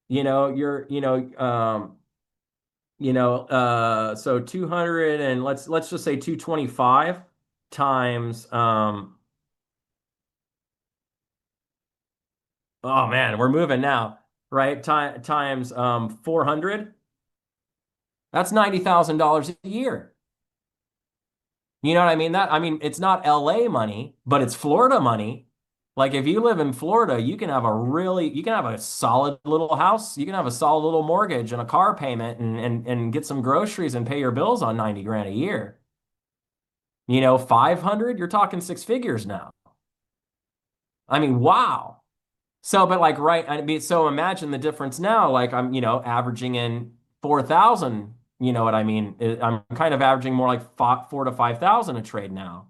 you're so 200 and let's just say 225 times oh man, we're moving now, right? Times 400, that's $90,000 a year. You know what I mean? It's not LA money, but it's Florida money. Like if you live in Florida, you can have a solid little house, you can have a solid little mortgage and a car payment and get some groceries and pay your bills on 90 grand a year. 500, you're talking 6 figures now. Wow. So, but like, right, so imagine the difference now, like I'm, averaging in 4,000, you know what I mean? I'm kind of averaging more like 4 to 5,000 a trade now,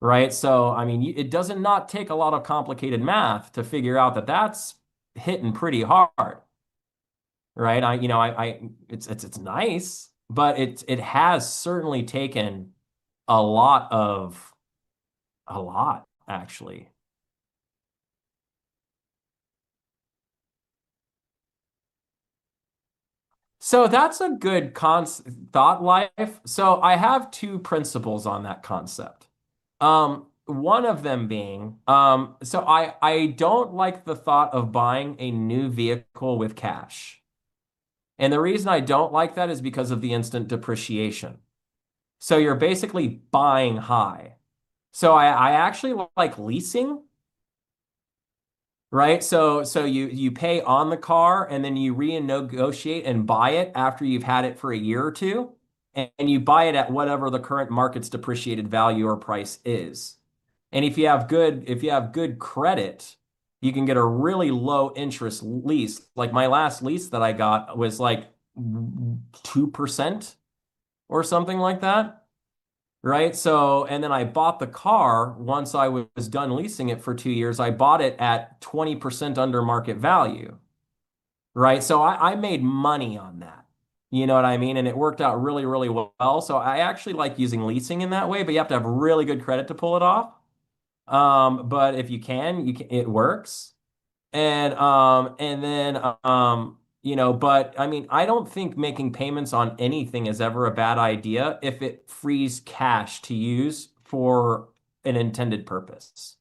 right? So, it doesn't not take a lot of complicated math to figure out that that's hitting pretty hard, right? It's nice, but it has certainly taken a lot actually. So that's a good thought life. So I have 2 principles on that concept. One of them being, so I don't like the thought of buying a new vehicle with cash. And the reason I don't like that is because of the instant depreciation. So you're basically buying high. So I actually like leasing. Right. So you pay on the car and then you renegotiate and buy it after you've had it for a year or two, and you buy it at whatever the current market's depreciated value or price is. And if you have good credit, you can get a really low interest lease. Like my last lease that I got was like 2% or something like that. Right. So, and then I bought the car once I was done leasing it for 2 years. I bought it at 20% under market value. Right. So I made money on that. You know what I mean? And it worked out really, really well. So I actually like using leasing in that way, but you have to have really good credit to pull it off. But if it works. And then but I don't think making payments on anything is ever a bad idea if it frees cash to use for an intended purpose.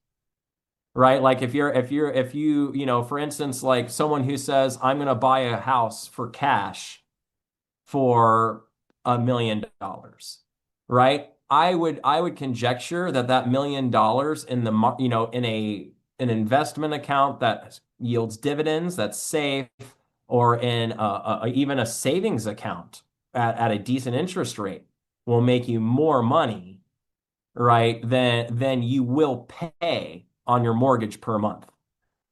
Right? Like for instance, like someone who says, I'm gonna buy a house for cash for $1 million, right? I would conjecture that $1 million in the in an investment account that yields dividends, that's safe, or in even a savings account at a decent interest rate will make you more money, right, than you will pay on your mortgage per month,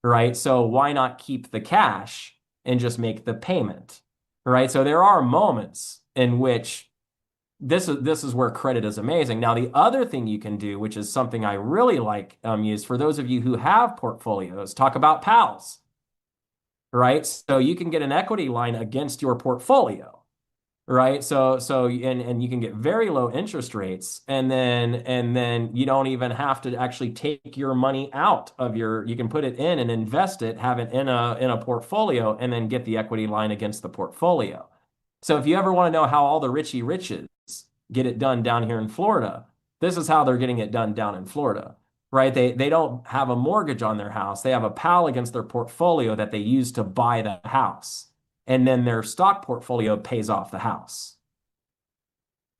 right? So why not keep the cash and just make the payment, right? So there are moments in which this is where credit is amazing. Now, the other thing you can do, which is something I really like, use for those of you who have portfolios, talk about PALs, right? So you can get an equity line against your portfolio, right? And you can get very low interest rates, and then you don't even have to actually take your money out of you can put it in and invest it, have it in a portfolio, and then get the equity line against the portfolio. So if you ever want to know how all the richie riches get it done down here in Florida, this is how they're getting it done down in Florida, right? They don't have a mortgage on their house. They have a PAL against their portfolio that they use to buy the house. And then their stock portfolio pays off the house,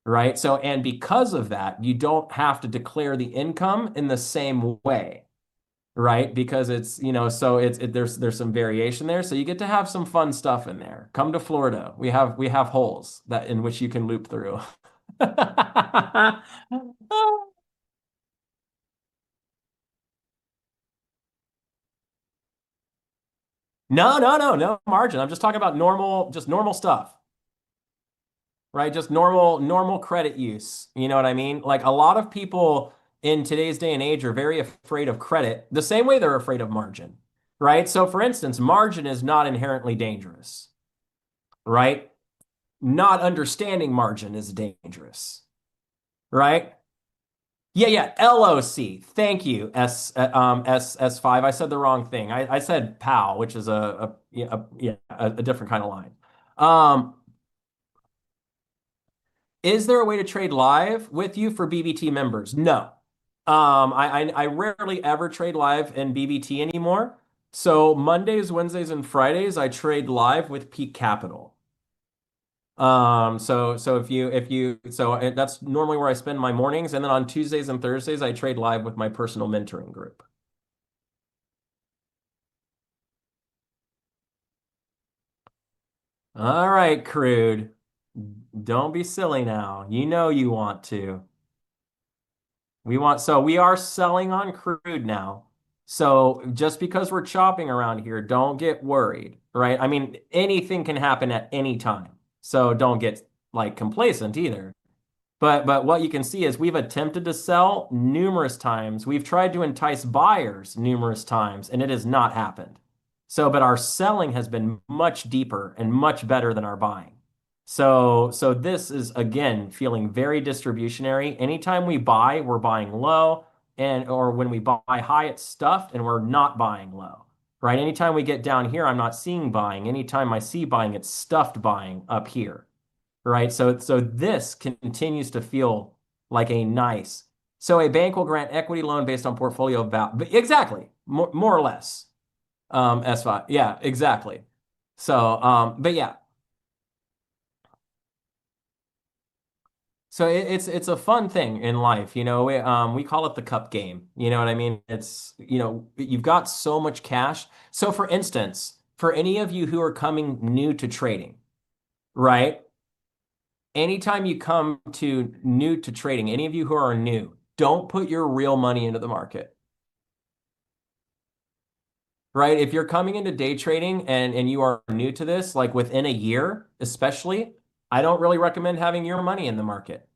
right? So, and because of that, you don't have to declare the income in the same way, right? Because it's, so there's some variation there. So you get to have some fun stuff in there. Come to Florida. We have holes that in which you can loop through. No margin. I'm just talking about just normal stuff, right? Just normal credit use. You know what I mean? Like a lot of people in today's day and age are very afraid of credit, the same way they're afraid of margin, right? So for instance, margin is not inherently dangerous, right? Not understanding margin is dangerous, right? Yeah, LOC. Thank you. S5. I said the wrong thing. I said PAL, which is a different kind of line. Is there a way to trade live with you for BBT members? No. I rarely ever trade live in BBT anymore. So Mondays, Wednesdays, and Fridays, I trade live with Peak Capital. That's normally where I spend my mornings, and then on Tuesdays and Thursdays, I trade live with my personal mentoring group. All right, Crude. Don't be silly now. You know you want to. So we are selling on Crude now. So just because we're chopping around here, don't get worried, right? I mean, anything can happen at any time. So don't get like complacent either. But what you can see is we've attempted to sell numerous times. We've tried to entice buyers numerous times, and it has not happened. So, but our selling has been much deeper and much better than our buying. So this is again feeling very distributionary. Anytime we buy, we're buying low, or when we buy high, it's stuffed, and we're not buying low. Right? Anytime we get down here, I'm not seeing buying. Anytime I see buying, it's stuffed buying up here. Right? So this continues to feel like a nice. So a bank will grant equity loan based on portfolio value. Exactly. More or less. S5. Yeah, exactly. So, but yeah. So it's a fun thing in life, we call it the cup game. You know what I mean? It's, you've got so much cash. So for instance, for any of you who are coming new to trading, right? Anytime you come to new to trading, any of you who are new, don't put your real money into the market. Right? If you're coming into day trading and you are new to this, like within a year, especially, I don't really recommend having your money in the market.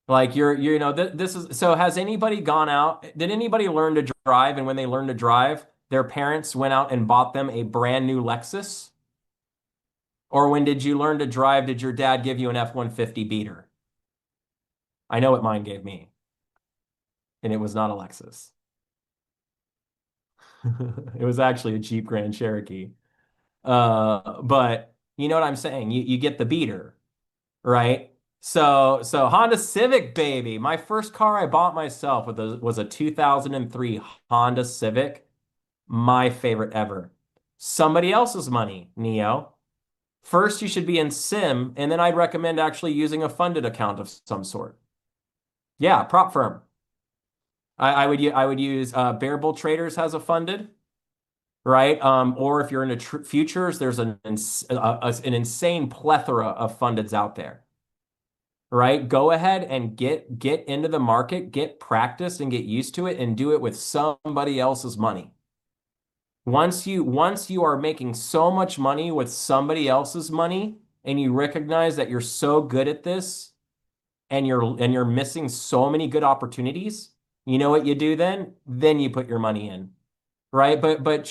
Like this is, so has anybody gone out? Did anybody learn to drive? And when they learned to drive, their parents went out and bought them a brand new Lexus? Or when did you learn to drive, did your dad give you an F-150 beater? I know what mine gave me. And it was not a Lexus. It was actually a Jeep Grand Cherokee. But you know what I'm saying? You get the beater, right? So Honda Civic, baby. My first car I bought myself was a 2003 Honda Civic. My favorite ever. Somebody else's money, Neo. First, you should be in sim, and then I'd recommend actually using a funded account of some sort. Yeah, prop firm. I would use Bear Bull Traders has a funded. right? Or if you're into futures, there's an insane plethora of fundeds out there, right? Go ahead and get into the market, get practiced and get used to it, and do it with somebody else's money. Once you are making so much money with somebody else's money, and you recognize that you're so good at this, and you're missing so many good opportunities, you know what you do then? Then you put your money in. Right. But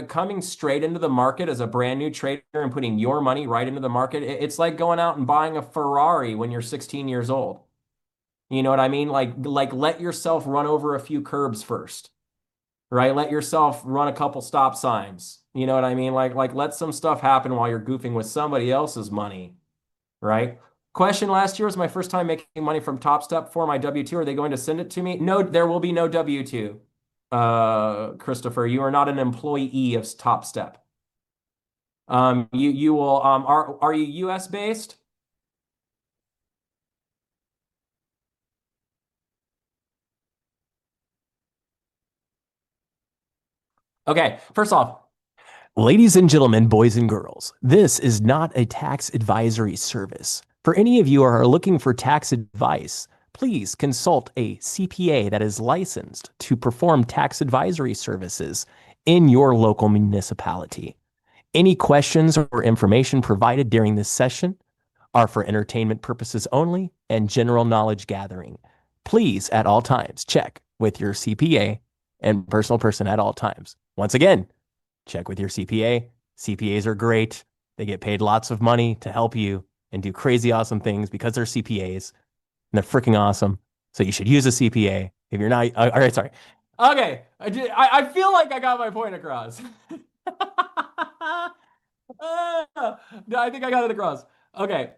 coming straight into the market as a brand new trader and putting your money right into the market, it's like going out and buying a Ferrari when you're 16 years old. You know what I mean? Like let yourself run over a few curbs first, right? Let yourself run a couple stop signs. You know what I mean? Like let some stuff happen while you're goofing with somebody else's money, right? Question: last year was my first time making money from Top Step for my W-2. Are they going to send it to me? No, there will be no W-2. Christopher, you are not an employee of Top Step. You will are you US based? Okay, first off, ladies and gentlemen, boys and girls, this is not a tax advisory service. For any of you who are looking for tax advice, please consult a CPA that is licensed to perform tax advisory services in your local municipality. Any questions or information provided during this session are for entertainment purposes only and general knowledge gathering. Please, at all times, check with your CPA and personal person at all times. Once again, check with your CPA. CPAs are great. They get paid lots of money to help you and do crazy awesome things because they're CPAs and they're freaking awesome. So you should use a CPA. If you're not, all right, sorry. Okay, I feel like I got my point across. No, I think I got it across. Okay.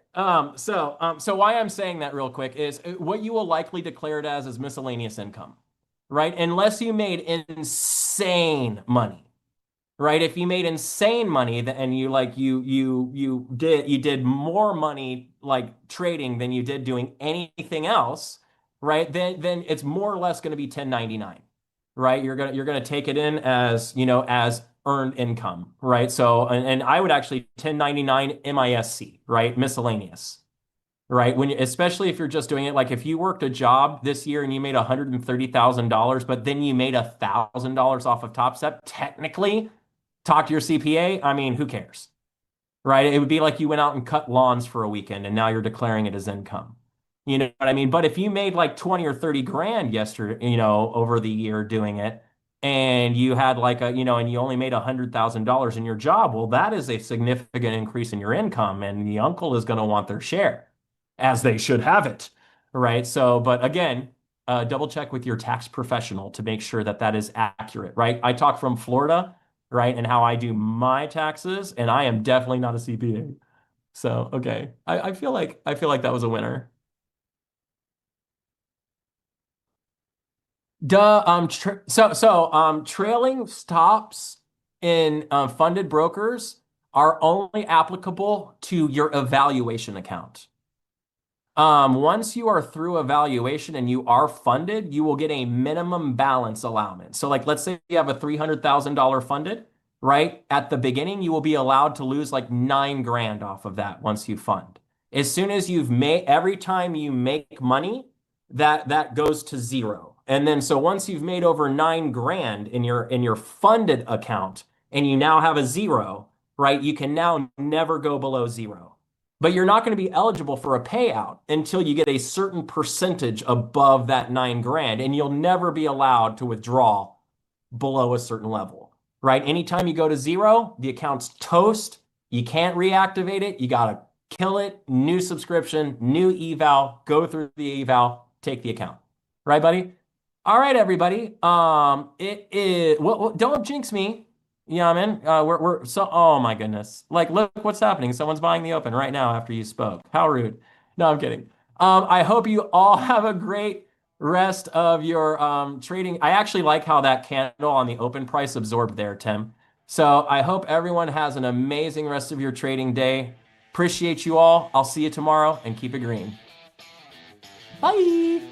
So why I'm saying that real quick is what you will likely declare it as is miscellaneous income, right? Unless you made insane money, right? If you made insane money and you did more money like trading than you did doing anything else, right? Then it's more or less going to be 1099, right? You're gonna take it in as, as earned income, right? So and I would actually 1099 MISC, right? Miscellaneous, right? Especially if you're just doing it, like if you worked a job this year and you made $130,000, but then you made $1,000 off of Top Step, technically, talk to your CPA. I mean, who cares, right? It would be like you went out and cut lawns for a weekend and now you're declaring it as income. You know what I mean? But if you made like 20 or 30 grand yesterday, over the year doing it, and you had and you only made $100,000 in your job, well, that is a significant increase in your income, and the uncle is going to want their share, as they should have it, right? So, but again, double check with your tax professional to make sure that that is accurate, right? I talk from Florida, right, and how I do my taxes, and I am definitely not a CPA. So, okay, I feel like that was a winner. Duh. Trailing stops in funded brokers are only applicable to your evaluation account. Once you are through evaluation and you are funded, you will get a minimum balance allowance. So, like, let's say you have a $300,000 funded, right? At the beginning, you will be allowed to lose like 9 grand off of that once you fund. As soon as every time you make money, that goes to zero. And then so once you've made over 9 grand in your funded account and you now have a zero, right? You can now never go below zero. But you're not going to be eligible for a payout until you get a certain percentage above that 9 grand, and you'll never be allowed to withdraw below a certain level, right? Anytime you go to zero, the account's toast. You can't reactivate it. You got to kill it. New subscription, new eval, go through the eval, take the account. Right, buddy? All right, everybody. It is, well, don't jinx me. Yeah, man. We're so, oh my goodness. Like, look what's happening. Someone's buying the open right now after you spoke. How rude. No, I'm kidding. I hope you all have a great rest of your trading. I actually like how that candle on the open price absorbed there, Tim. So I hope everyone has an amazing rest of your trading day. Appreciate you all. I'll see you tomorrow, and keep it green. Bye.